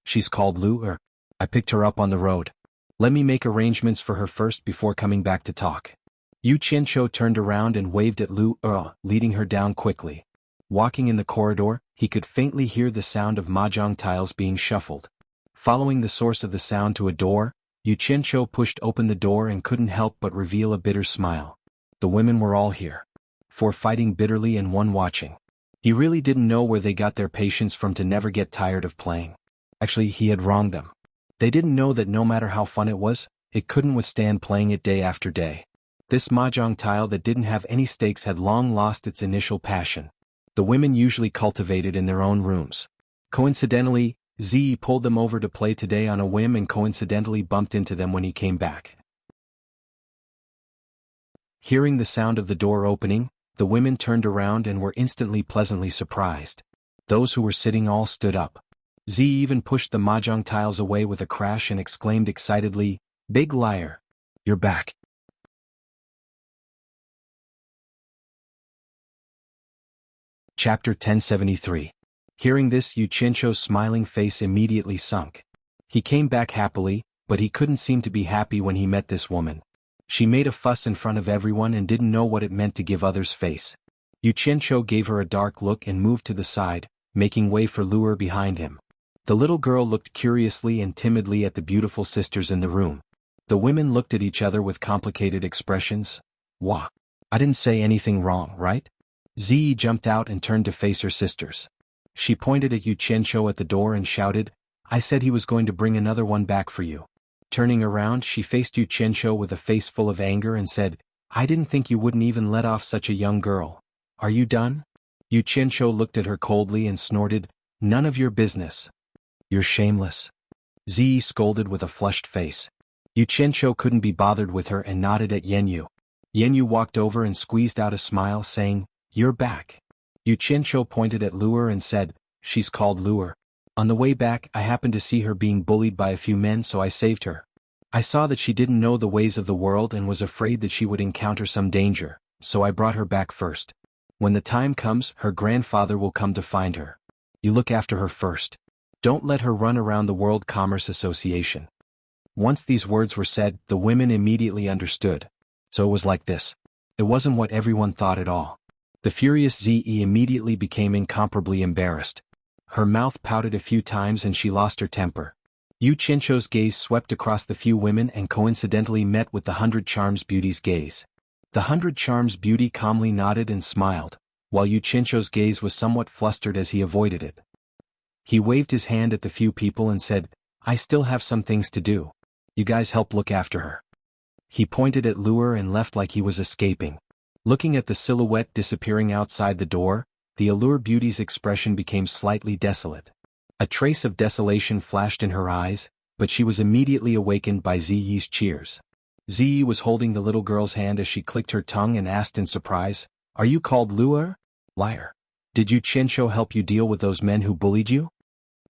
She's called Lu. I picked her up on the road. Let me make arrangements for her first before coming back to talk. Yu Qianqiu turned around and waved at Lu, leading her down quickly. Walking in the corridor, he could faintly hear the sound of mahjong tiles being shuffled. Following the source of the sound to a door, Yu Qianqiu pushed open the door and couldn't help but reveal a bitter smile. The women were all here. 4 fighting bitterly and 1 watching. He really didn't know where they got their patience from to never get tired of playing. Actually, he had wronged them. They didn't know that no matter how fun it was, it couldn't withstand playing it day after day. This mahjong tile that didn't have any stakes had long lost its initial passion. The women usually cultivated in their own rooms. Coincidentally, Ziyi pulled them over to play today on a whim and coincidentally bumped into them when he came back. Hearing the sound of the door opening, the women turned around and were instantly pleasantly surprised. Those who were sitting all stood up. Ziyi even pushed the mahjong tiles away with a crash and exclaimed excitedly, "Big liar! You're back." Chapter 1073. Hearing this, Yu Qianqiu's smiling face immediately sunk. He came back happily, but he couldn't seem to be happy when he met this woman. She made a fuss in front of everyone and didn't know what it meant to give others face. Yu Qianqiu gave her a dark look and moved to the side, making way for Luer behind him. The little girl looked curiously and timidly at the beautiful sisters in the room. The women looked at each other with complicated expressions. Wah! I didn't say anything wrong, right? Ziyi jumped out and turned to face her sisters. She pointed at Yu Qianqiu at the door and shouted, "I said he was going to bring another one back for you." Turning around, she faced Yu Qianqiu with a face full of anger and said, "I didn't think you wouldn't even let off such a young girl. Are you done?" Yu Qianqiu looked at her coldly and snorted, "None of your business." "You're shameless." Ziyi scolded with a flushed face. Yu Qianqiu couldn't be bothered with her and nodded at Yanyu. Yanyu walked over and squeezed out a smile, saying, "You're back." Yu Qianqiu pointed at Luer and said, "She's called Luer. On the way back, I happened to see her being bullied by a few men, so I saved her. I saw that she didn't know the ways of the world and was afraid that she would encounter some danger, so I brought her back first. When the time comes, her grandfather will come to find her. You look after her first. Don't let her run around the World Commerce Association." Once these words were said, the women immediately understood. So it was like this. It wasn't what everyone thought at all. The furious Ziyi immediately became incomparably embarrassed. Her mouth pouted a few times and she lost her temper. Yu Qianqiu's gaze swept across the few women and coincidentally met with the 100 Charms Beauty's gaze. The 100 Charms Beauty calmly nodded and smiled, while Yu Qianqiu's gaze was somewhat flustered as he avoided it. He waved his hand at the few people and said, "I still have some things to do. You guys help look after her." He pointed at Luer and left like he was escaping. Looking at the silhouette disappearing outside the door, the Allure Beauty's expression became slightly desolate. A trace of desolation flashed in her eyes, but she was immediately awakened by Ziyi's cheers. Ziyi was holding the little girl's hand as she clicked her tongue and asked in surprise, "Are you called Luer? Liar. Did Yu Qianqiu help you deal with those men who bullied you?"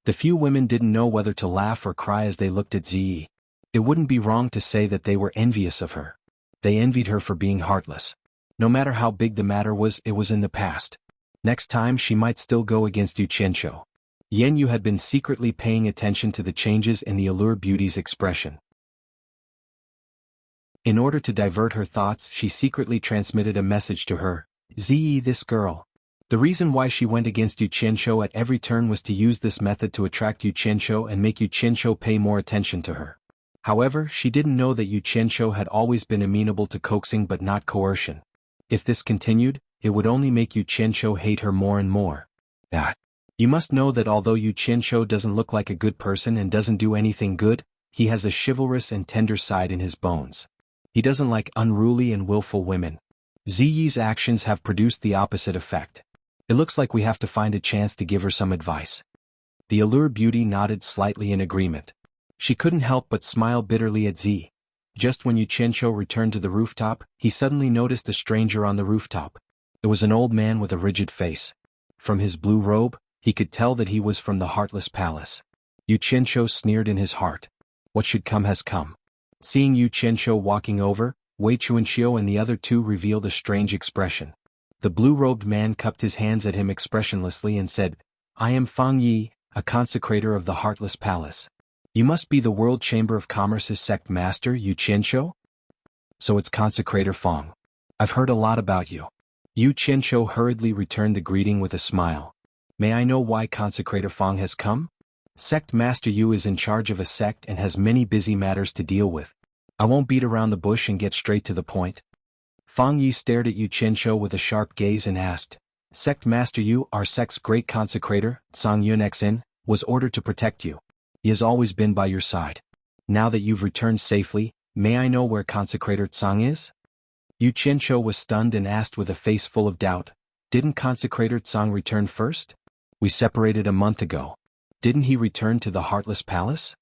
The few women didn't know whether to laugh or cry as they looked at Ziyi. It wouldn't be wrong to say that they were envious of her. They envied her for being heartless. No matter how big the matter was, it was in the past. Next time she might still go against Yu Qianqiu. Yanyu had been secretly paying attention to the changes in the Allure Beauty's expression. In order to divert her thoughts, she secretly transmitted a message to her, "Ziyi, this girl." The reason why she went against Yu Qianqiu at every turn was to use this method to attract Yu Qianqiu and make Yu Qianqiu pay more attention to her. However, she didn't know that Yu Qianqiu had always been amenable to coaxing but not coercion. If this continued, it would only make Yu Qianqiu hate her more and more. You must know that although Yu Qianqiu doesn't look like a good person and doesn't do anything good, he has a chivalrous and tender side in his bones. He doesn't like unruly and willful women. Ziyi's actions have produced the opposite effect. It looks like we have to find a chance to give her some advice. The Allure Beauty nodded slightly in agreement. She couldn't help but smile bitterly at Ziyi. Just when Yu Qianqiu returned to the rooftop, he suddenly noticed a stranger on the rooftop. It was an old man with a rigid face. From his blue robe, he could tell that he was from the Heartless Palace. Yu Qianqiu sneered in his heart. What should come has come. Seeing Yu Qianqiu walking over, Wei Chuanxiu and the other two revealed a strange expression. The blue-robed man cupped his hands at him expressionlessly and said, I am Fang Yi, a consecrator of the Heartless Palace. You must be the World Chamber of Commerce's sect master, Yu Qianqiu? So it's Consecrator Fang. I've heard a lot about you. Yu Qianqiu hurriedly returned the greeting with a smile. May I know why Consecrator Fang has come? Sect Master Yu is in charge of a sect and has many busy matters to deal with. I won't beat around the bush and get straight to the point. Fang Yi stared at Yu Qianqiu with a sharp gaze and asked, Sect Master Yu, our sect's great consecrator, Xuanhuan Xin, was ordered to protect you. He has always been by your side. Now that you've returned safely, may I know where Consecrator Tsang is? Yu Qianqiu was stunned and asked with a face full of doubt, Didn't Consecrator Tsang return first? We separated a month ago. Didn't he return to the Heartless Palace?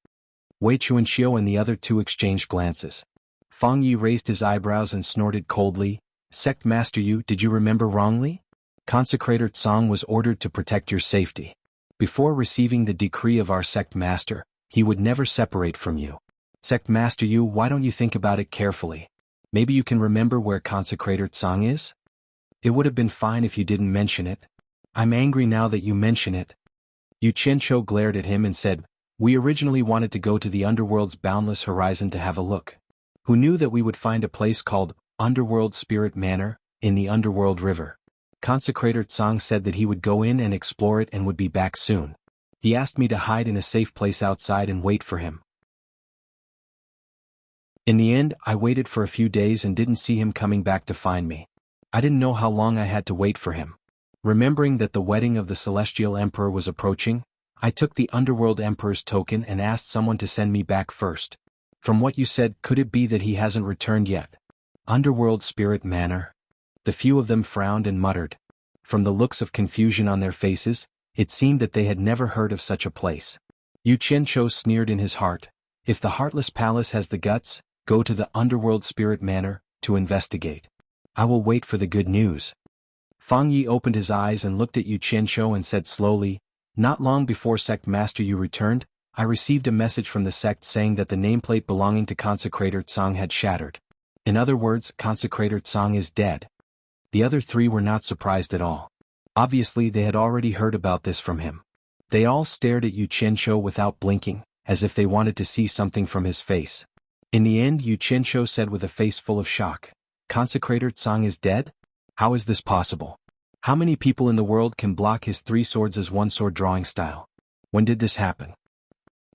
Wei Chuanxiu and the other two exchanged glances. Fang Yi raised his eyebrows and snorted coldly, Sect Master Yu, did you remember wrongly? Consecrator Tsang was ordered to protect your safety. Before receiving the decree of our sect master, he would never separate from you. Sect Master Yu, why don't you think about it carefully? Maybe you can remember where Consecrator Tsang is? It would have been fine if you didn't mention it. I'm angry now that you mention it. Yu Qianqiu glared at him and said, We originally wanted to go to the underworld's boundless horizon to have a look. Who knew that we would find a place called Underworld Spirit Manor in the Underworld River? Consecrator Tsang said that he would go in and explore it and would be back soon. He asked me to hide in a safe place outside and wait for him. In the end, I waited for a few days and didn't see him coming back to find me. I didn't know how long I had to wait for him. Remembering that the wedding of the Celestial Emperor was approaching, I took the Underworld Emperor's token and asked someone to send me back first. From what you said, could it be that he hasn't returned yet? Underworld Spirit Manor? The few of them frowned and muttered. From the looks of confusion on their faces, it seemed that they had never heard of such a place. Yu Qianqiu sneered in his heart. If the Heartless Palace has the guts, go to the Underworld Spirit Manor to investigate. I will wait for the good news. Fang Yi opened his eyes and looked at Yu Qianqiu and said slowly, Not long before Sect Master Yu returned, I received a message from the sect saying that the nameplate belonging to Consecrator Tsang had shattered. In other words, Consecrator Tsang is dead. The other three were not surprised at all. Obviously they had already heard about this from him. They all stared at Yu Qianqiu without blinking, as if they wanted to see something from his face. In the end, Yu Qianqiu said with a face full of shock, Consecrator Tsang is dead? How is this possible? How many people in the world can block his 3 swords as one sword drawing style? When did this happen?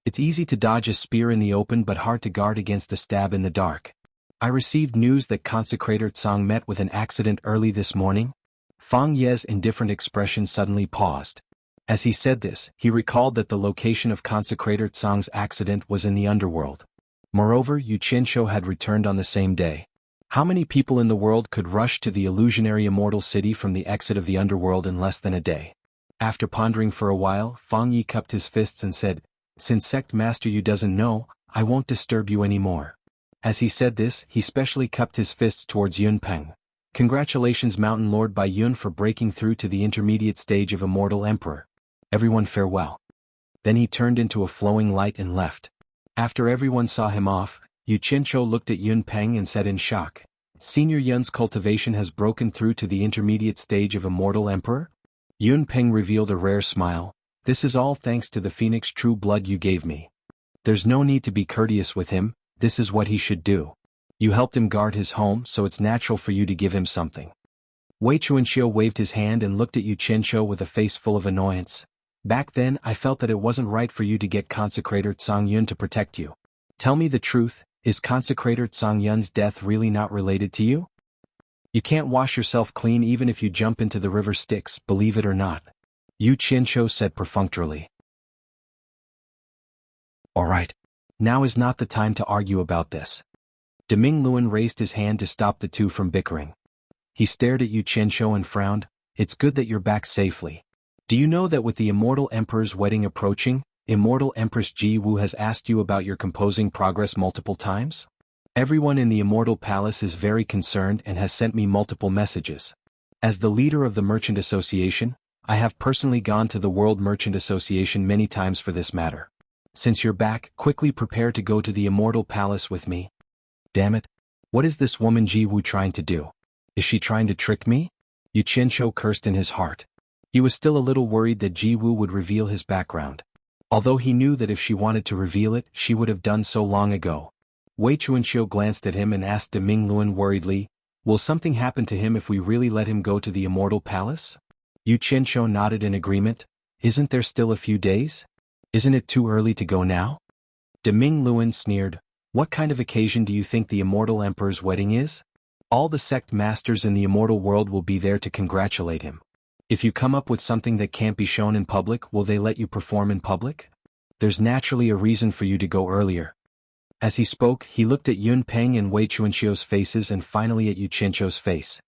It's easy to dodge a spear in the open but hard to guard against a stab in the dark. I received news that Consecrator Tsang met with an accident early this morning. Fang Ye's indifferent expression suddenly paused. As he said this, he recalled that the location of Consecrator Tsang's accident was in the underworld. Moreover, Yu Qianqiu had returned on the same day. How many people in the world could rush to the illusionary immortal city from the exit of the underworld in less than a day? After pondering for a while, Fang Yi cupped his fists and said, Since Sect Master Yu doesn't know, I won't disturb you anymore. As he said this, he specially cupped his fists towards Yun Peng. Congratulations Mountain Lord Bai Yun for breaking through to the intermediate stage of Immortal Emperor. Everyone farewell. Then he turned into a flowing light and left. After everyone saw him off, Yu Qianqiu looked at Yun Peng and said in shock, Senior Yun's cultivation has broken through to the intermediate stage of Immortal Emperor? Yun Peng revealed a rare smile. This is all thanks to the Phoenix true blood you gave me. There's no need to be courteous with him, this is what he should do. You helped him guard his home, so it's natural for you to give him something. Wei Chuanxiu waved his hand and looked at Yu Qianqiu with a face full of annoyance. Back then, I felt that it wasn't right for you to get Consecrator Tsang Yun to protect you. Tell me the truth, is Consecrator Tsang Yun's death really not related to you? You can't wash yourself clean even if you jump into the river Styx, believe it or not. Yu Qianqiu said perfunctorily. Alright. Now is not the time to argue about this. Deming Luan raised his hand to stop the two from bickering. He stared at Yu Qianqiu and frowned. It's good that you're back safely. Do you know that with the Immortal Emperor's wedding approaching, Immortal Empress Jianghu has asked you about your composing progress multiple times? Everyone in the Immortal Palace is very concerned and has sent me multiple messages. As the leader of the Merchant Association, I have personally gone to the World Merchant Association many times for this matter. Since you're back, quickly prepare to go to the Immortal Palace with me. Damn it. What is this woman Jiwu trying to do? Is she trying to trick me? Yu Qianzhou cursed in his heart. He was still a little worried that Jiwu would reveal his background. Although he knew that if she wanted to reveal it, she would have done so long ago. Wei Chuanxiu glanced at him and asked Deming Luan worriedly, "Will something happen to him if we really let him go to the Immortal Palace?" Yu Qianzhou nodded in agreement. "Isn't there still a few days? Isn't it too early to go now?" Deming Luan sneered, "What kind of occasion do you think the Immortal Emperor's wedding is? All the sect masters in the immortal world will be there to congratulate him. If you come up with something that can't be shown in public, will they let you perform in public? There's naturally a reason for you to go earlier." As he spoke, he looked at Yun Peng and Wei Chuanxiu's faces and finally at Yu Qianzhou's face.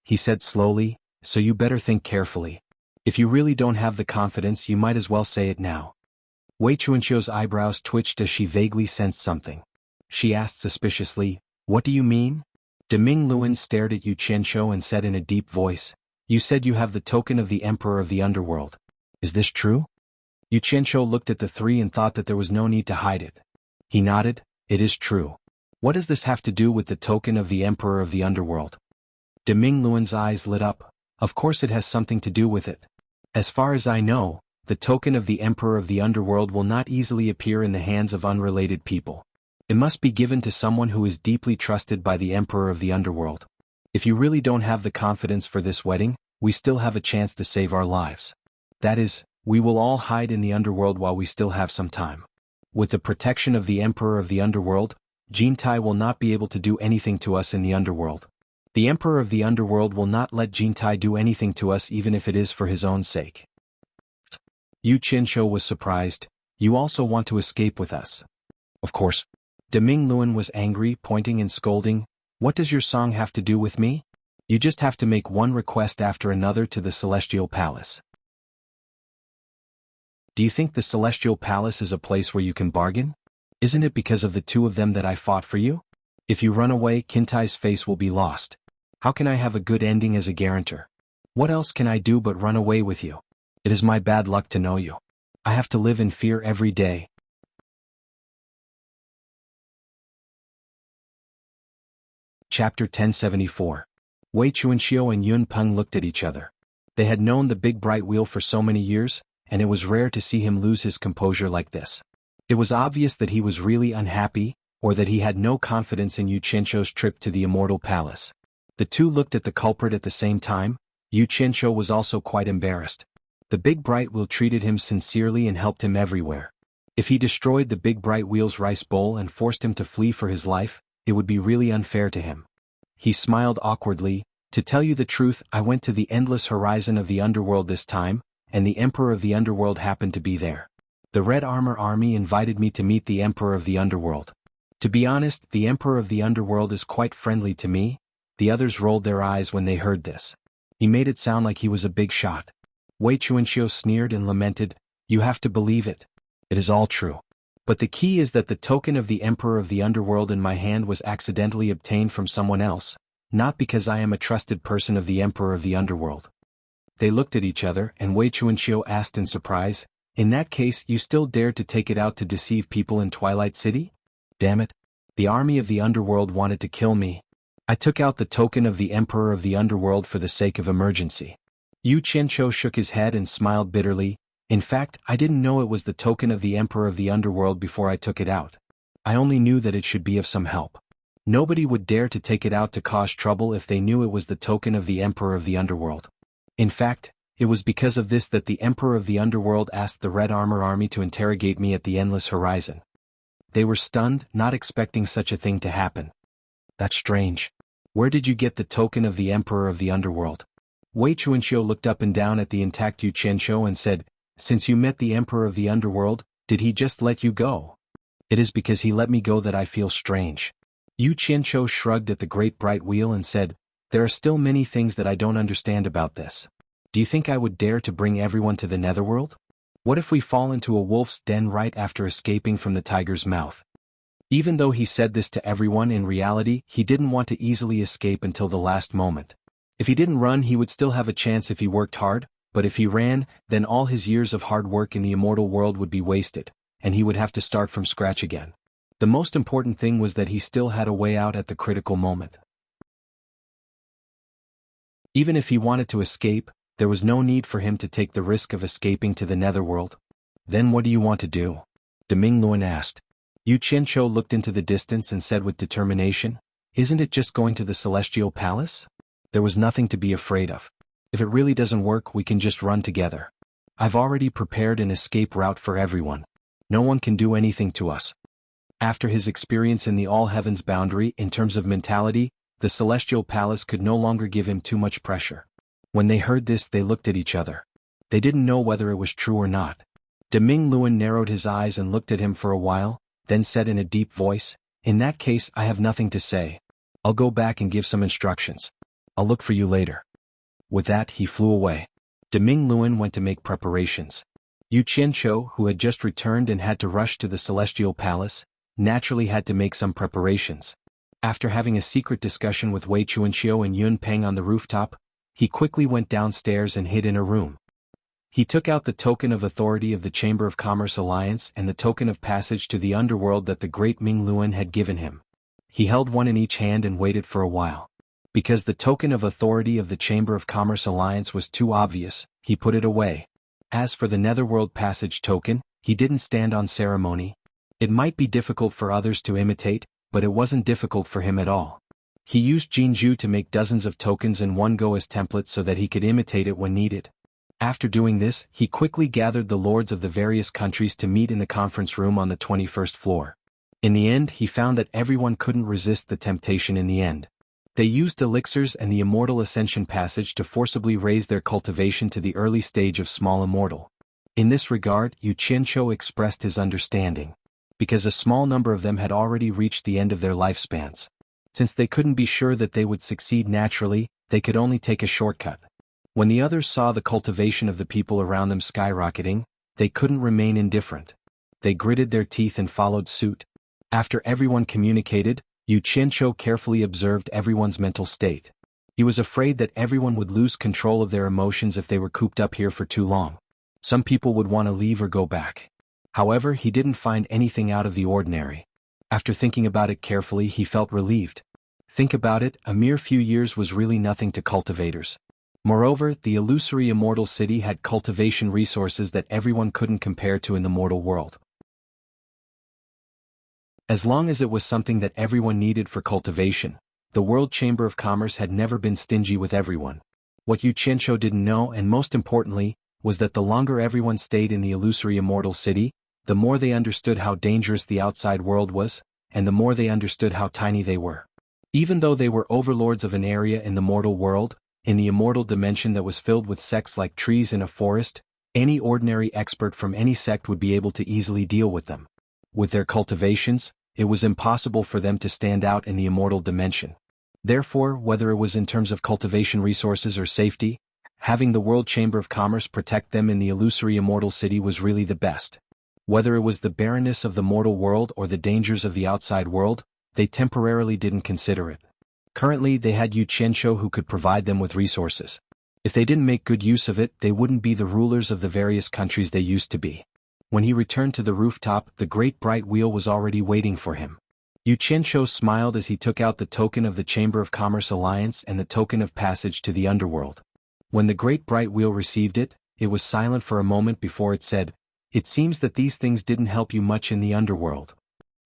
He said slowly, "So you better think carefully. If you really don't have the confidence, you might as well say it now." Wei Chuanxiu's eyebrows twitched as she vaguely sensed something. She asked suspiciously, "What do you mean?" Deming Luan stared at Yu Qianzhou and said in a deep voice, "You said you have the token of the Emperor of the Underworld. Is this true?" Yu Qianzhou looked at the three and thought that there was no need to hide it. He nodded, "It is true. What does this have to do with the token of the Emperor of the Underworld?" Deming Luan's eyes lit up. "Of course it has something to do with it. As far as I know, the token of the Emperor of the Underworld will not easily appear in the hands of unrelated people. It must be given to someone who is deeply trusted by the Emperor of the Underworld. If you really don't have the confidence for this wedding, we still have a chance to save our lives. That is, we will all hide in the underworld while we still have some time. With the protection of the Emperor of the Underworld, Jintai will not be able to do anything to us in the underworld. The Emperor of the Underworld will not let Jintai do anything to us even if it is for his own sake." Yu Qianzhou was surprised. "You also want to escape with us?" "Of course." Deming Luan was angry, pointing and scolding, "What does your song have to do with me? You just have to make one request after another to the Celestial Palace." "Do you think the Celestial Palace is a place where you can bargain? Isn't it because of the two of them that I fought for you? If you run away, Qintai's face will be lost. How can I have a good ending as a guarantor? What else can I do but run away with you? It is my bad luck to know you. I have to live in fear every day." Chapter 1074. Wei Chuanxiu and Yun Peng looked at each other. They had known the big bright wheel for so many years, and it was rare to see him lose his composure like this. It was obvious that he was really unhappy, or that he had no confidence in Yu Qianzhou's trip to the Immortal Palace. The two looked at the culprit at the same time. Yu Qianzhou was also quite embarrassed. The big bright wheel treated him sincerely and helped him everywhere. If he destroyed the big bright wheel's rice bowl and forced him to flee for his life, it would be really unfair to him. He smiled awkwardly. "To tell you the truth, I went to the endless horizon of the underworld this time, and the Emperor of the Underworld happened to be there. The Red Armor Army invited me to meet the Emperor of the Underworld. To be honest, the Emperor of the Underworld is quite friendly to me." The others rolled their eyes when they heard this. He made it sound like he was a big shot. Wei Chuanxiu sneered and lamented, "You have to believe it. It is all true. But the key is that the token of the Emperor of the Underworld in my hand was accidentally obtained from someone else, not because I am a trusted person of the Emperor of the Underworld." They looked at each other, and Wei Chuanxiu asked in surprise, "In that case, you still dared to take it out to deceive people in Twilight City? Damn it. The army of the Underworld wanted to kill me. I took out the token of the Emperor of the Underworld for the sake of emergency." Yu Qianzhou shook his head and smiled bitterly. "In fact, I didn't know it was the token of the Emperor of the Underworld before I took it out. I only knew that it should be of some help. Nobody would dare to take it out to cause trouble if they knew it was the token of the Emperor of the Underworld. In fact, it was because of this that the Emperor of the Underworld asked the Red Armor Army to interrogate me at the Endless Horizon." They were stunned, not expecting such a thing to happen. "That's strange. Where did you get the token of the Emperor of the Underworld?" Wei Chuanxiu looked up and down at the intact Yu Qianzhou and said, "Since you met the Emperor of the Underworld, did he just let you go?" "It is because he let me go that I feel strange." Yu Qianzhou shrugged at the great bright wheel and said, "There are still many things that I don't understand about this. Do you think I would dare to bring everyone to the Netherworld? What if we fall into a wolf's den right after escaping from the tiger's mouth?" Even though he said this to everyone, in reality, he didn't want to easily escape until the last moment. If he didn't run, he would still have a chance if he worked hard, but if he ran, then all his years of hard work in the immortal world would be wasted, and he would have to start from scratch again. The most important thing was that he still had a way out at the critical moment. Even if he wanted to escape, there was no need for him to take the risk of escaping to the netherworld. Then what do you want to do? Deming Luan asked. Yu Qianqiu looked into the distance and said with determination, Isn't it just going to the celestial palace? There was nothing to be afraid of. If it really doesn't work, we can just run together. I've already prepared an escape route for everyone. No one can do anything to us. After his experience in the all-heavens boundary in terms of mentality, the celestial palace could no longer give him too much pressure. When they heard this, they looked at each other. They didn't know whether it was true or not. Deming Luan narrowed his eyes and looked at him for a while, then said in a deep voice, In that case, I have nothing to say. I'll go back and give some instructions. I'll look for you later. With that, he flew away. Deming Luan went to make preparations. Yu Qianqiu, who had just returned and had to rush to the celestial palace, naturally had to make some preparations. After having a secret discussion with Wei Chuanqiu and Yun Peng on the rooftop, he quickly went downstairs and hid in a room. He took out the token of authority of the Chamber of Commerce Alliance and the token of passage to the underworld that the great Ming Luan had given him. He held one in each hand and waited for a while. Because the token of authority of the Chamber of Commerce Alliance was too obvious, he put it away. As for the Netherworld Passage token, he didn't stand on ceremony. It might be difficult for others to imitate, but it wasn't difficult for him at all. He used jianghu to make dozens of tokens in one go as templates so that he could imitate it when needed. After doing this, he quickly gathered the lords of the various countries to meet in the conference room on the 21st floor. In the end, he found that everyone couldn't resist the temptation in the end. They used elixirs and the immortal ascension passage to forcibly raise their cultivation to the early stage of small immortal. In this regard, Yu Qianqiu expressed his understanding. Because a small number of them had already reached the end of their lifespans. Since they couldn't be sure that they would succeed naturally, they could only take a shortcut. When the others saw the cultivation of the people around them skyrocketing, they couldn't remain indifferent. They gritted their teeth and followed suit. After everyone communicated, Yu Qianqiu carefully observed everyone's mental state. He was afraid that everyone would lose control of their emotions if they were cooped up here for too long. Some people would want to leave or go back. However, he didn't find anything out of the ordinary. After thinking about it carefully, he felt relieved. Think about it, a mere few years was really nothing to cultivators. Moreover, the illusory immortal city had cultivation resources that everyone couldn't compare to in the mortal world. As long as it was something that everyone needed for cultivation, the World Chamber of Commerce had never been stingy with everyone. What Yu Qianqiu didn't know, and most importantly, was that the longer everyone stayed in the illusory immortal city, the more they understood how dangerous the outside world was, and the more they understood how tiny they were. Even though they were overlords of an area in the mortal world, in the immortal dimension that was filled with sects like trees in a forest, any ordinary expert from any sect would be able to easily deal with them. With their cultivations, it was impossible for them to stand out in the immortal dimension. Therefore, whether it was in terms of cultivation resources or safety, having the World Chamber of Commerce protect them in the illusory immortal city was really the best. Whether it was the barrenness of the mortal world or the dangers of the outside world, they temporarily didn't consider it. Currently, they had Yu Qianqiu who could provide them with resources. If they didn't make good use of it, they wouldn't be the rulers of the various countries they used to be. When he returned to the rooftop, the great bright wheel was already waiting for him. Yu Qianqiu smiled as he took out the token of the Chamber of Commerce Alliance and the token of passage to the underworld. When the great bright wheel received it, it was silent for a moment before it said, "It seems that these things didn't help you much in the underworld.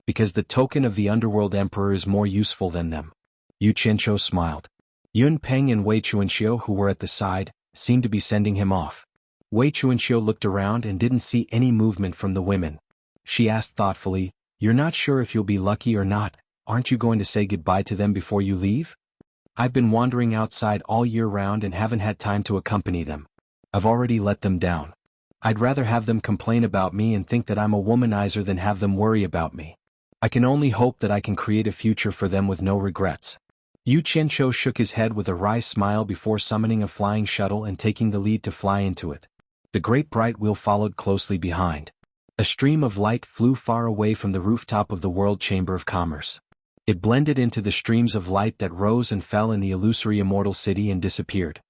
Because the token of the underworld emperor is more useful than them." Yu Qianqiu smiled. Yun Peng and Wei Chuanqiu, who were at the side, seemed to be sending him off. Wei Chuanqiu looked around and didn't see any movement from the women. She asked thoughtfully, "You're not sure if you'll be lucky or not, aren't you going to say goodbye to them before you leave?" "I've been wandering outside all year round and haven't had time to accompany them. I've already let them down. I'd rather have them complain about me and think that I'm a womanizer than have them worry about me. I can only hope that I can create a future for them with no regrets." Yu Qianqiu shook his head with a wry smile before summoning a flying shuttle and taking the lead to fly into it. The great bright wheel followed closely behind. A stream of light flew far away from the rooftop of the World Chamber of Commerce. It blended into the streams of light that rose and fell in the illusory immortal city and disappeared.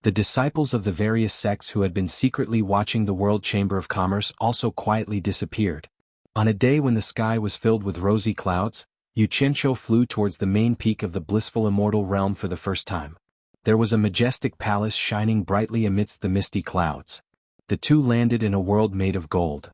The disciples of the various sects who had been secretly watching the World Chamber of Commerce also quietly disappeared. On a day when the sky was filled with rosy clouds, Xianxia flew towards the main peak of the blissful immortal realm for the first time. There was a majestic palace shining brightly amidst the misty clouds. The two landed in a world made of gold.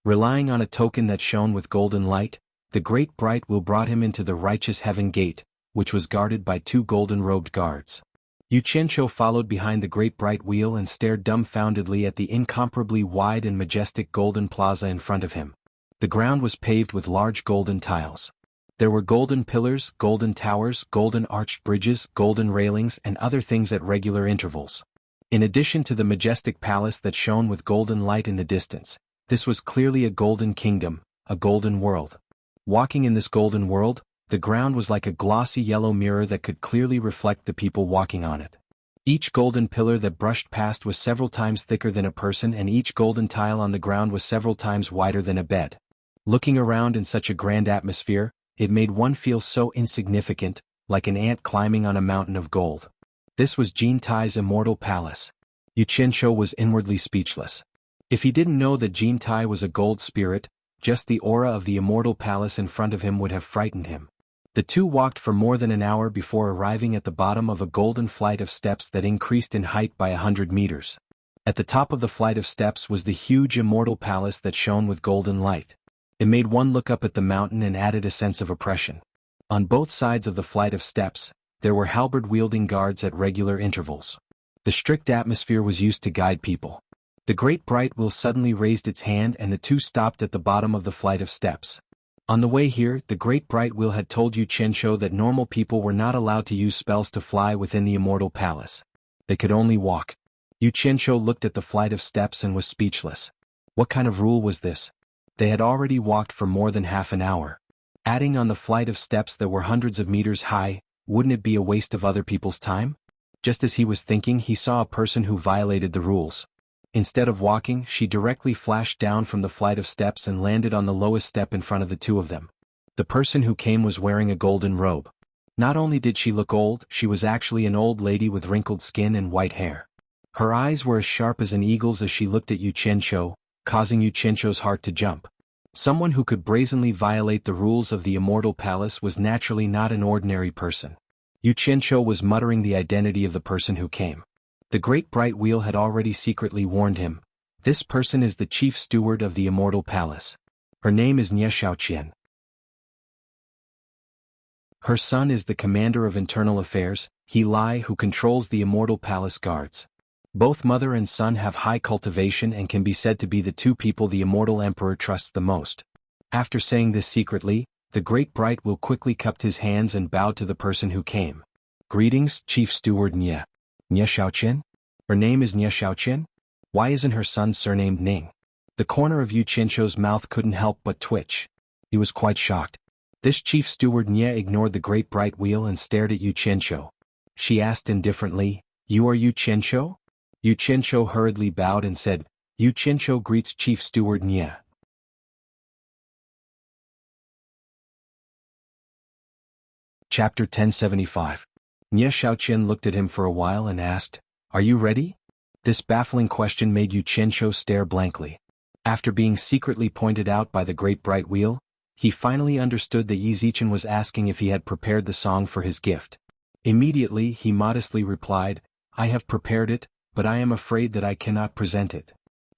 Relying on a token that shone with golden light, the great bright wheel brought him into the righteous heaven gate, which was guarded by two golden-robed guards. Xianxia followed behind the great bright wheel and stared dumbfoundedly at the incomparably wide and majestic golden plaza in front of him. The ground was paved with large golden tiles. There were golden pillars, golden towers, golden arched bridges, golden railings, and other things at regular intervals. In addition to the majestic palace that shone with golden light in the distance, this was clearly a golden kingdom, a golden world. Walking in this golden world, the ground was like a glossy yellow mirror that could clearly reflect the people walking on it. Each golden pillar that brushed past was several times thicker than a person, and each golden tile on the ground was several times wider than a bed. Looking around in such a grand atmosphere, it made one feel so insignificant, like an ant climbing on a mountain of gold. This was Jin Tai's immortal palace. Xianxia was inwardly speechless. If he didn't know that Jin Tai was a gold spirit, just the aura of the immortal palace in front of him would have frightened him. The two walked for more than an hour before arriving at the bottom of a golden flight of steps that increased in height by 100 meters. At the top of the flight of steps was the huge immortal palace that shone with golden light. It made one look up at the mountain and added a sense of oppression. On both sides of the flight of steps, there were halberd-wielding guards at regular intervals. The strict atmosphere was used to guide people. The great bright wheel suddenly raised its hand and the two stopped at the bottom of the flight of steps. On the way here, the great bright wheel had told Xianxia that normal people were not allowed to use spells to fly within the immortal palace. They could only walk. Xianxia looked at the flight of steps and was speechless. What kind of rule was this? They had already walked for more than half an hour. Adding on the flight of steps that were hundreds of meters high, wouldn't it be a waste of other people's time? Just as he was thinking, he saw a person who violated the rules. Instead of walking, she directly flashed down from the flight of steps and landed on the lowest step in front of the two of them. The person who came was wearing a golden robe. Not only did she look old, she was actually an old lady with wrinkled skin and white hair. Her eyes were as sharp as an eagle's as she looked at Xianxia, causing Xianxia's heart to jump. Someone who could brazenly violate the rules of the immortal palace was naturally not an ordinary person. Xianxia was muttering the identity of the person who came. The great bright wheel had already secretly warned him. This person is the chief steward of the immortal palace. Her name is Xiaoqian. Her son is the commander of internal affairs, He Lai, who controls the immortal palace guards. Both mother and son have high cultivation and can be said to be the two people the immortal emperor trusts the most. After saying this secretly, the great bright wheel quickly cupped his hands and bowed to the person who came. Greetings, Chief Steward Nye. Nye Xiaoqian? Her name is Nye Xiaoqian? Why isn't her son surnamed Ning? The corner of Xianxia's mouth couldn't help but twitch. He was quite shocked. This Chief Steward Nye ignored the great bright wheel and stared at Xianxia. She asked indifferently, "You are Xianxia?" Xianxia hurriedly bowed and said, "Xianxia greets Chief Steward Nye." Chapter 1075. Nye Xiaoqian looked at him for a while and asked, "Are you ready?" This baffling question made Xianxia stare blankly. After being secretly pointed out by the great bright wheel, he finally understood that Yizichen was asking if he had prepared the song for his gift. Immediately he modestly replied, "I have prepared it, but I am afraid that I cannot present it."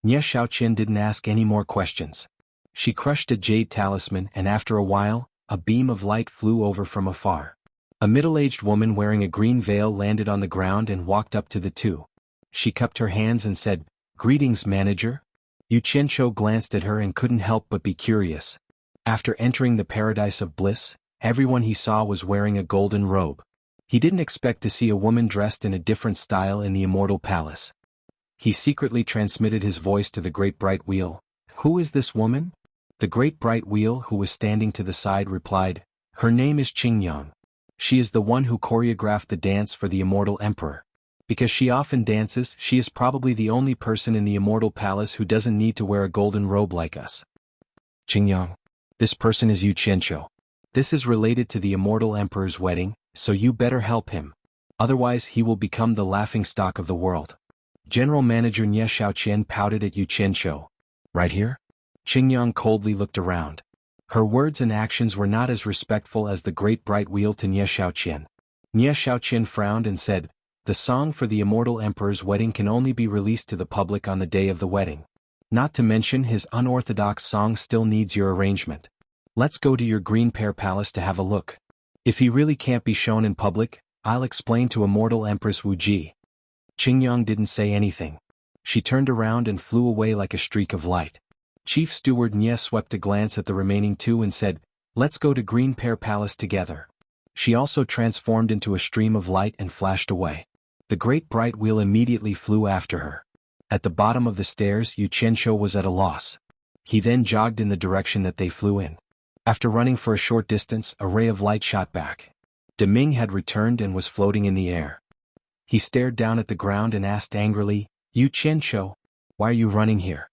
Nye Xiaoqian didn't ask any more questions. She crushed a jade talisman and after a while, a beam of light flew over from afar. A middle-aged woman wearing a green veil landed on the ground and walked up to the two. She cupped her hands and said, "Greetings, manager." Xianxia glanced at her and couldn't help but be curious. After entering the paradise of bliss, everyone he saw was wearing a golden robe. He didn't expect to see a woman dressed in a different style in the immortal palace. He secretly transmitted his voice to the great bright wheel. "Who is this woman?" The great bright wheel, who was standing to the side, replied, "Her name is Qingyang. She is the one who choreographed the dance for the immortal emperor. Because she often dances, she is probably the only person in the immortal palace who doesn't need to wear a golden robe like us." "Qingyang, this person is Xianxia. This is related to the immortal emperor's wedding, so you better help him. Otherwise he will become the laughingstock of the world." General Manager Nye Xiaoqian pouted at Xianxia. Right here? Qingyang coldly looked around. Her words and actions were not as respectful as the great bright wheel to Nie Shaoqian. Nie Shaoqian frowned and said, "The song for the immortal emperor's wedding can only be released to the public on the day of the wedding. Not to mention his unorthodox song still needs your arrangement. Let's go to your green pear palace to have a look. If he really can't be shown in public, I'll explain to immortal Empress Wu Ji." Qingyang didn't say anything. She turned around and flew away like a streak of light. Chief Steward Nye swept a glance at the remaining two and said, "Let's go to Green Pear Palace together." She also transformed into a stream of light and flashed away. The great bright wheel immediately flew after her. At the bottom of the stairs, Yu Qianzhou was at a loss. He then jogged in the direction that they flew in. After running for a short distance, a ray of light shot back. Deming had returned and was floating in the air. He stared down at the ground and asked angrily, "Yu Qianzhou, why are you running here?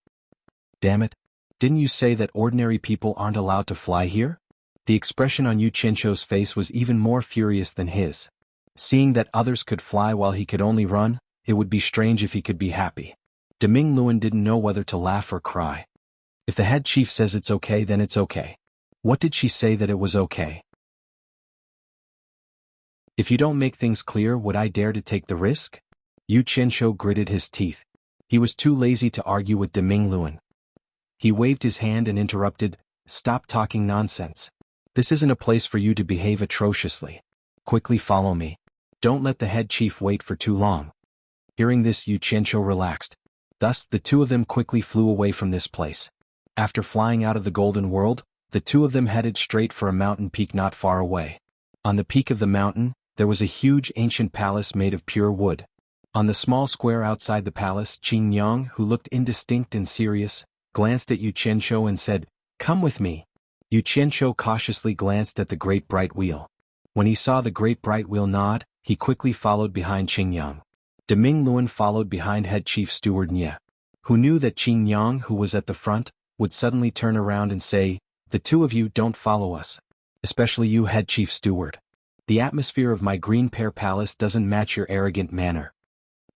Damn it. Didn't you say that ordinary people aren't allowed to fly here?" The expression on Yu Qianzhou's face was even more furious than his. Seeing that others could fly while he could only run, it would be strange if he could be happy. Deming Luan didn't know whether to laugh or cry. If the head chief says it's okay, then it's okay. What did she say that it was okay? If you don't make things clear, would I dare to take the risk? Yu Qianzhou gritted his teeth. He was too lazy to argue with Deming Luan. He waved his hand and interrupted, "Stop talking nonsense. This isn't a place for you to behave atrociously. Quickly follow me. Don't let the head chief wait for too long." Hearing this, Yu Qianzhou relaxed. Thus, the two of them quickly flew away from this place. After flying out of the Golden World, the two of them headed straight for a mountain peak not far away. On the peak of the mountain, there was a huge ancient palace made of pure wood. On the small square outside the palace, Qingyang, who looked indistinct and serious, glanced at Yu Qianzhou and said, "Come with me." Yu Qianzhou cautiously glanced at the great bright wheel. When he saw the great bright wheel nod, he quickly followed behind Qingyang. Deming Luan followed behind head chief steward Nye, who knew that Qingyang, who was at the front, would suddenly turn around and say, "The two of you don't follow us. Especially you, head chief steward. The atmosphere of my green pear palace doesn't match your arrogant manner."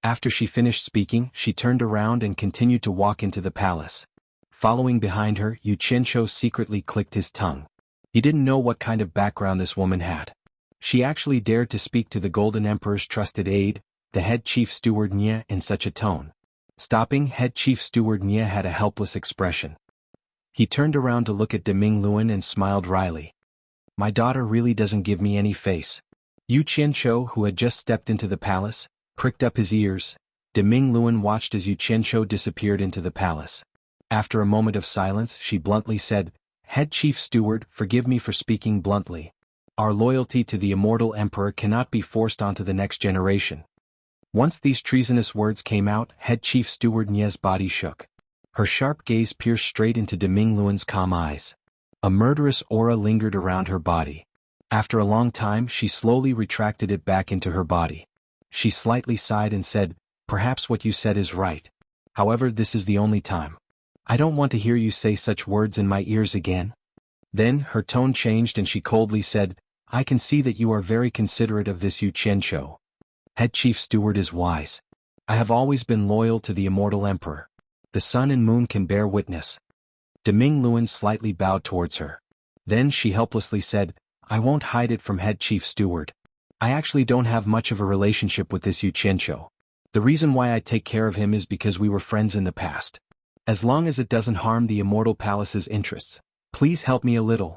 After she finished speaking, she turned around and continued to walk into the palace. Following behind her, Yu Qianzhou secretly clicked his tongue. He didn't know what kind of background this woman had. She actually dared to speak to the Golden Emperor's trusted aide, the head chief steward Nye, in such a tone. Stopping, head chief steward Nye had a helpless expression. He turned around to look at Deming Luan and smiled wryly. "My daughter really doesn't give me any face." Yu Qianzhou, who had just stepped into the palace, pricked up his ears. Deming Luan watched as Yu Qianzhou disappeared into the palace. After a moment of silence, she bluntly said, "Head chief steward, forgive me for speaking bluntly. Our loyalty to the immortal emperor cannot be forced onto the next generation." Once these treasonous words came out, head chief steward Nye's body shook. Her sharp gaze pierced straight into Deming Luan's calm eyes. A murderous aura lingered around her body. After a long time, she slowly retracted it back into her body. She slightly sighed and said, "Perhaps what you said is right. However, this is the only time. I don't want to hear you say such words in my ears again." Then, her tone changed and she coldly said, "I can see that you are very considerate of this Yu Qianzhou. Head chief steward is wise. I have always been loyal to the immortal emperor. The sun and moon can bear witness." Deming Luan slightly bowed towards her. Then she helplessly said, "I won't hide it from head chief steward. I actually don't have much of a relationship with this Yu Qianzhou. The reason why I take care of him is because we were friends in the past. As long as it doesn't harm the immortal palace's interests, please help me a little."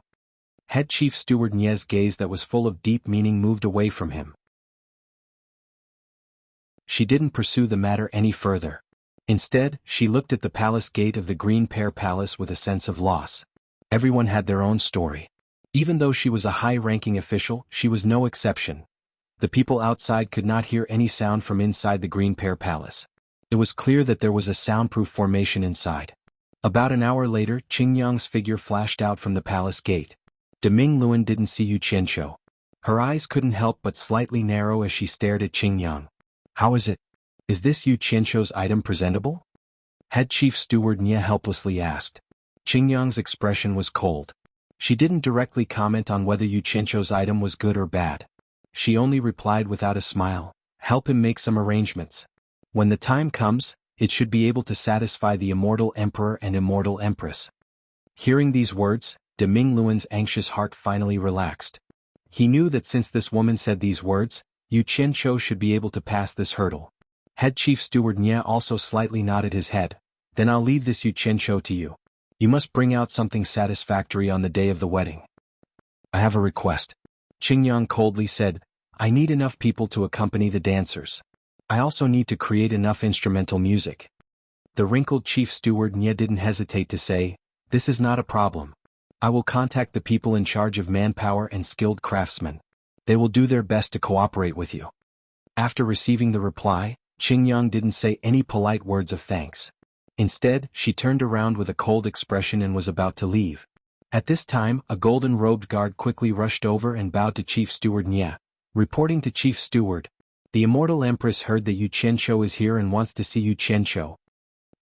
Head chief steward Nye's gaze that was full of deep meaning moved away from him. She didn't pursue the matter any further. Instead, she looked at the palace gate of the Green Pear Palace with a sense of loss. Everyone had their own story. Even though she was a high-ranking official, she was no exception. The people outside could not hear any sound from inside the Green Pear Palace. It was clear that there was a soundproof formation inside. About an hour later, Qingyang's figure flashed out from the palace gate. Deming Luan didn't see Yu Qianzhou. Her eyes couldn't help but slightly narrow as she stared at Qingyang. "How is it? Is this Yu Qianzhou's item presentable?" Head chief steward Nye helplessly asked. Qingyang's expression was cold. She didn't directly comment on whether Yu Qianzhou's item was good or bad. She only replied without a smile, "Help him make some arrangements. When the time comes, It should be able to satisfy the immortal emperor and immortal empress. Hearing these words, De Mingluan's anxious heart finally relaxed. He knew that since this woman said these words, Yu Qianqiu should be able to pass this hurdle. Head Chief Steward Nye also slightly nodded his head. Then I'll leave this Yu Qianqiu to you. You must bring out something satisfactory on the day of the wedding. I have a request. Qingyang coldly said, I need enough people to accompany the dancers. I also need to create enough instrumental music. The wrinkled Chief Steward Nye didn't hesitate to say, this is not a problem. I will contact the people in charge of manpower and skilled craftsmen. They will do their best to cooperate with you. After receiving the reply, Qingyang didn't say any polite words of thanks. Instead, she turned around with a cold expression and was about to leave. At this time, a golden-robed guard quickly rushed over and bowed to Chief Steward Nye. Reporting to Chief Steward, the immortal empress heard that Yu Qianqiu is here and wants to see Yu Qianqiu.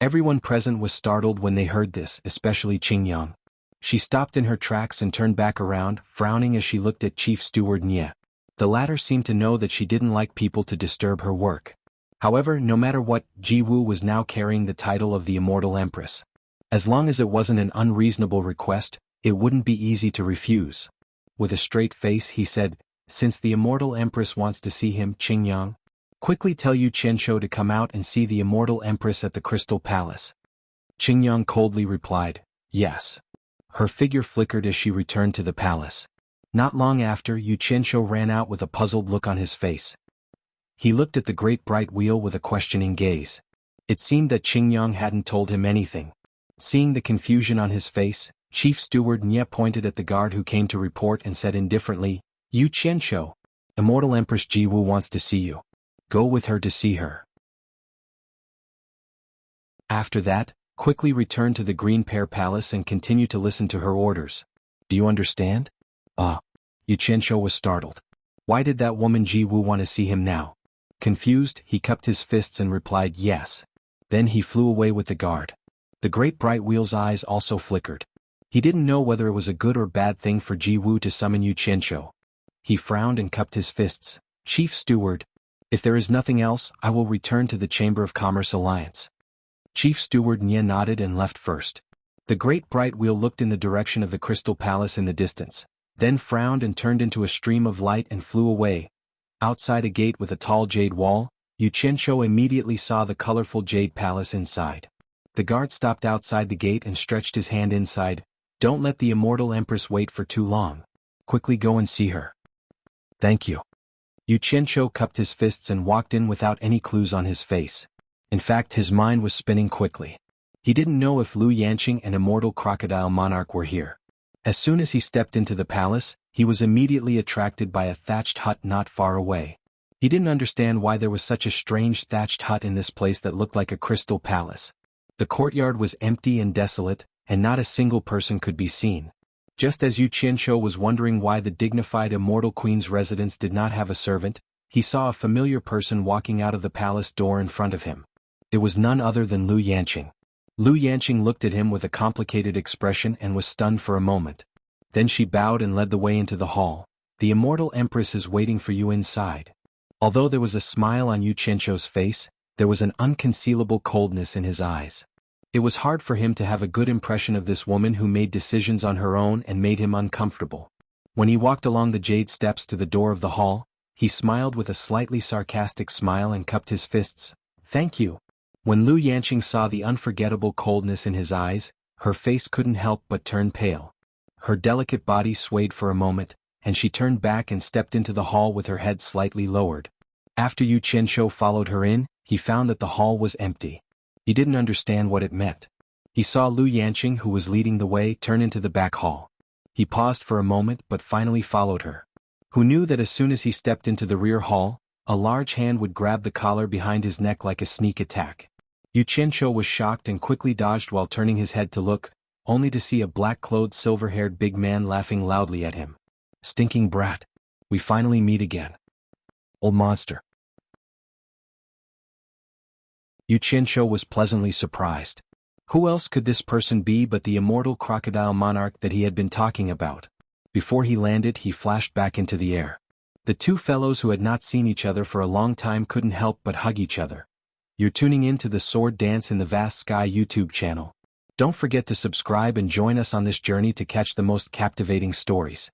Everyone present was startled when they heard this, especially Qingyang. She stopped in her tracks and turned back around, frowning as she looked at Chief Steward Nye. The latter seemed to know that she didn't like people to disturb her work. However, no matter what, Ji Wu was now carrying the title of the immortal empress. As long as it wasn't an unreasonable request, it wouldn't be easy to refuse. With a straight face he said, since the immortal empress wants to see him, Qingyang, quickly tell Yu Qianqiu to come out and see the immortal empress at the Crystal Palace. Qingyang coldly replied, yes. Her figure flickered as she returned to the palace. Not long after, Yu Qianqiu ran out with a puzzled look on his face. He looked at the great bright wheel with a questioning gaze. It seemed that Qingyang hadn't told him anything. Seeing the confusion on his face, Chief Steward Nye pointed at the guard who came to report and said indifferently, Yu Qianqiu, Immortal Empress Ji Wu wants to see you. Go with her to see her. After that, quickly return to the Green Pear Palace and continue to listen to her orders. Do you understand? Yu Qianqiu was startled. Why did that woman Ji Wu want to see him now? Confused, he cupped his fists and replied yes. Then he flew away with the guard. The great bright wheel's eyes also flickered. He didn't know whether it was a good or bad thing for Ji Wu to summon Yu Qianqiu. He frowned and cupped his fists. Chief Steward, if there is nothing else, I will return to the Chamber of Commerce Alliance. Chief Steward Nye nodded and left first. The great bright wheel looked in the direction of the Crystal Palace in the distance, then frowned and turned into a stream of light and flew away. Outside a gate with a tall jade wall, Yu Qianqiu immediately saw the colorful jade palace inside. The guard stopped outside the gate and stretched his hand inside. Don't let the immortal empress wait for too long. Quickly go and see her. Thank you. Yu Qianqiu cupped his fists and walked in without any clues on his face. In fact, his mind was spinning quickly. He didn't know if Lu Yanqing and Immortal Crocodile Monarch were here. As soon as he stepped into the palace, he was immediately attracted by a thatched hut not far away. He didn't understand why there was such a strange thatched hut in this place that looked like a crystal palace. The courtyard was empty and desolate, and not a single person could be seen. Just as Yu Qianqiu was wondering why the dignified immortal queen's residence did not have a servant, he saw a familiar person walking out of the palace door in front of him. It was none other than Lu Yanqing. Lu Yanqing looked at him with a complicated expression and was stunned for a moment. Then she bowed and led the way into the hall. The immortal empress is waiting for you inside. Although there was a smile on Yu Qianqiu's face, there was an unconcealable coldness in his eyes. It was hard for him to have a good impression of this woman who made decisions on her own and made him uncomfortable. When he walked along the jade steps to the door of the hall, he smiled with a slightly sarcastic smile and cupped his fists. Thank you. When Lu Yanqing saw the unforgettable coldness in his eyes, her face couldn't help but turn pale. Her delicate body swayed for a moment, and she turned back and stepped into the hall with her head slightly lowered. After Yu Qianqiu followed her in, he found that the hall was empty. He didn't understand what it meant. He saw Lu Yanqing, who was leading the way, turn into the back hall. He paused for a moment but finally followed her. Who knew that as soon as he stepped into the rear hall, a large hand would grab the collar behind his neck like a sneak attack. Yu Qianqiu was shocked and quickly dodged while turning his head to look, only to see a black-clothed silver-haired big man laughing loudly at him. Stinking brat. We finally meet again. Old monster. Yu Qianqiu was pleasantly surprised. Who else could this person be but the immortal crocodile monarch that he had been talking about? Before he landed, he flashed back into the air. The two fellows who had not seen each other for a long time couldn't help but hug each other. You're tuning in to the Sword Dance in the Vast Sky YouTube channel. Don't forget to subscribe and join us on this journey to catch the most captivating stories.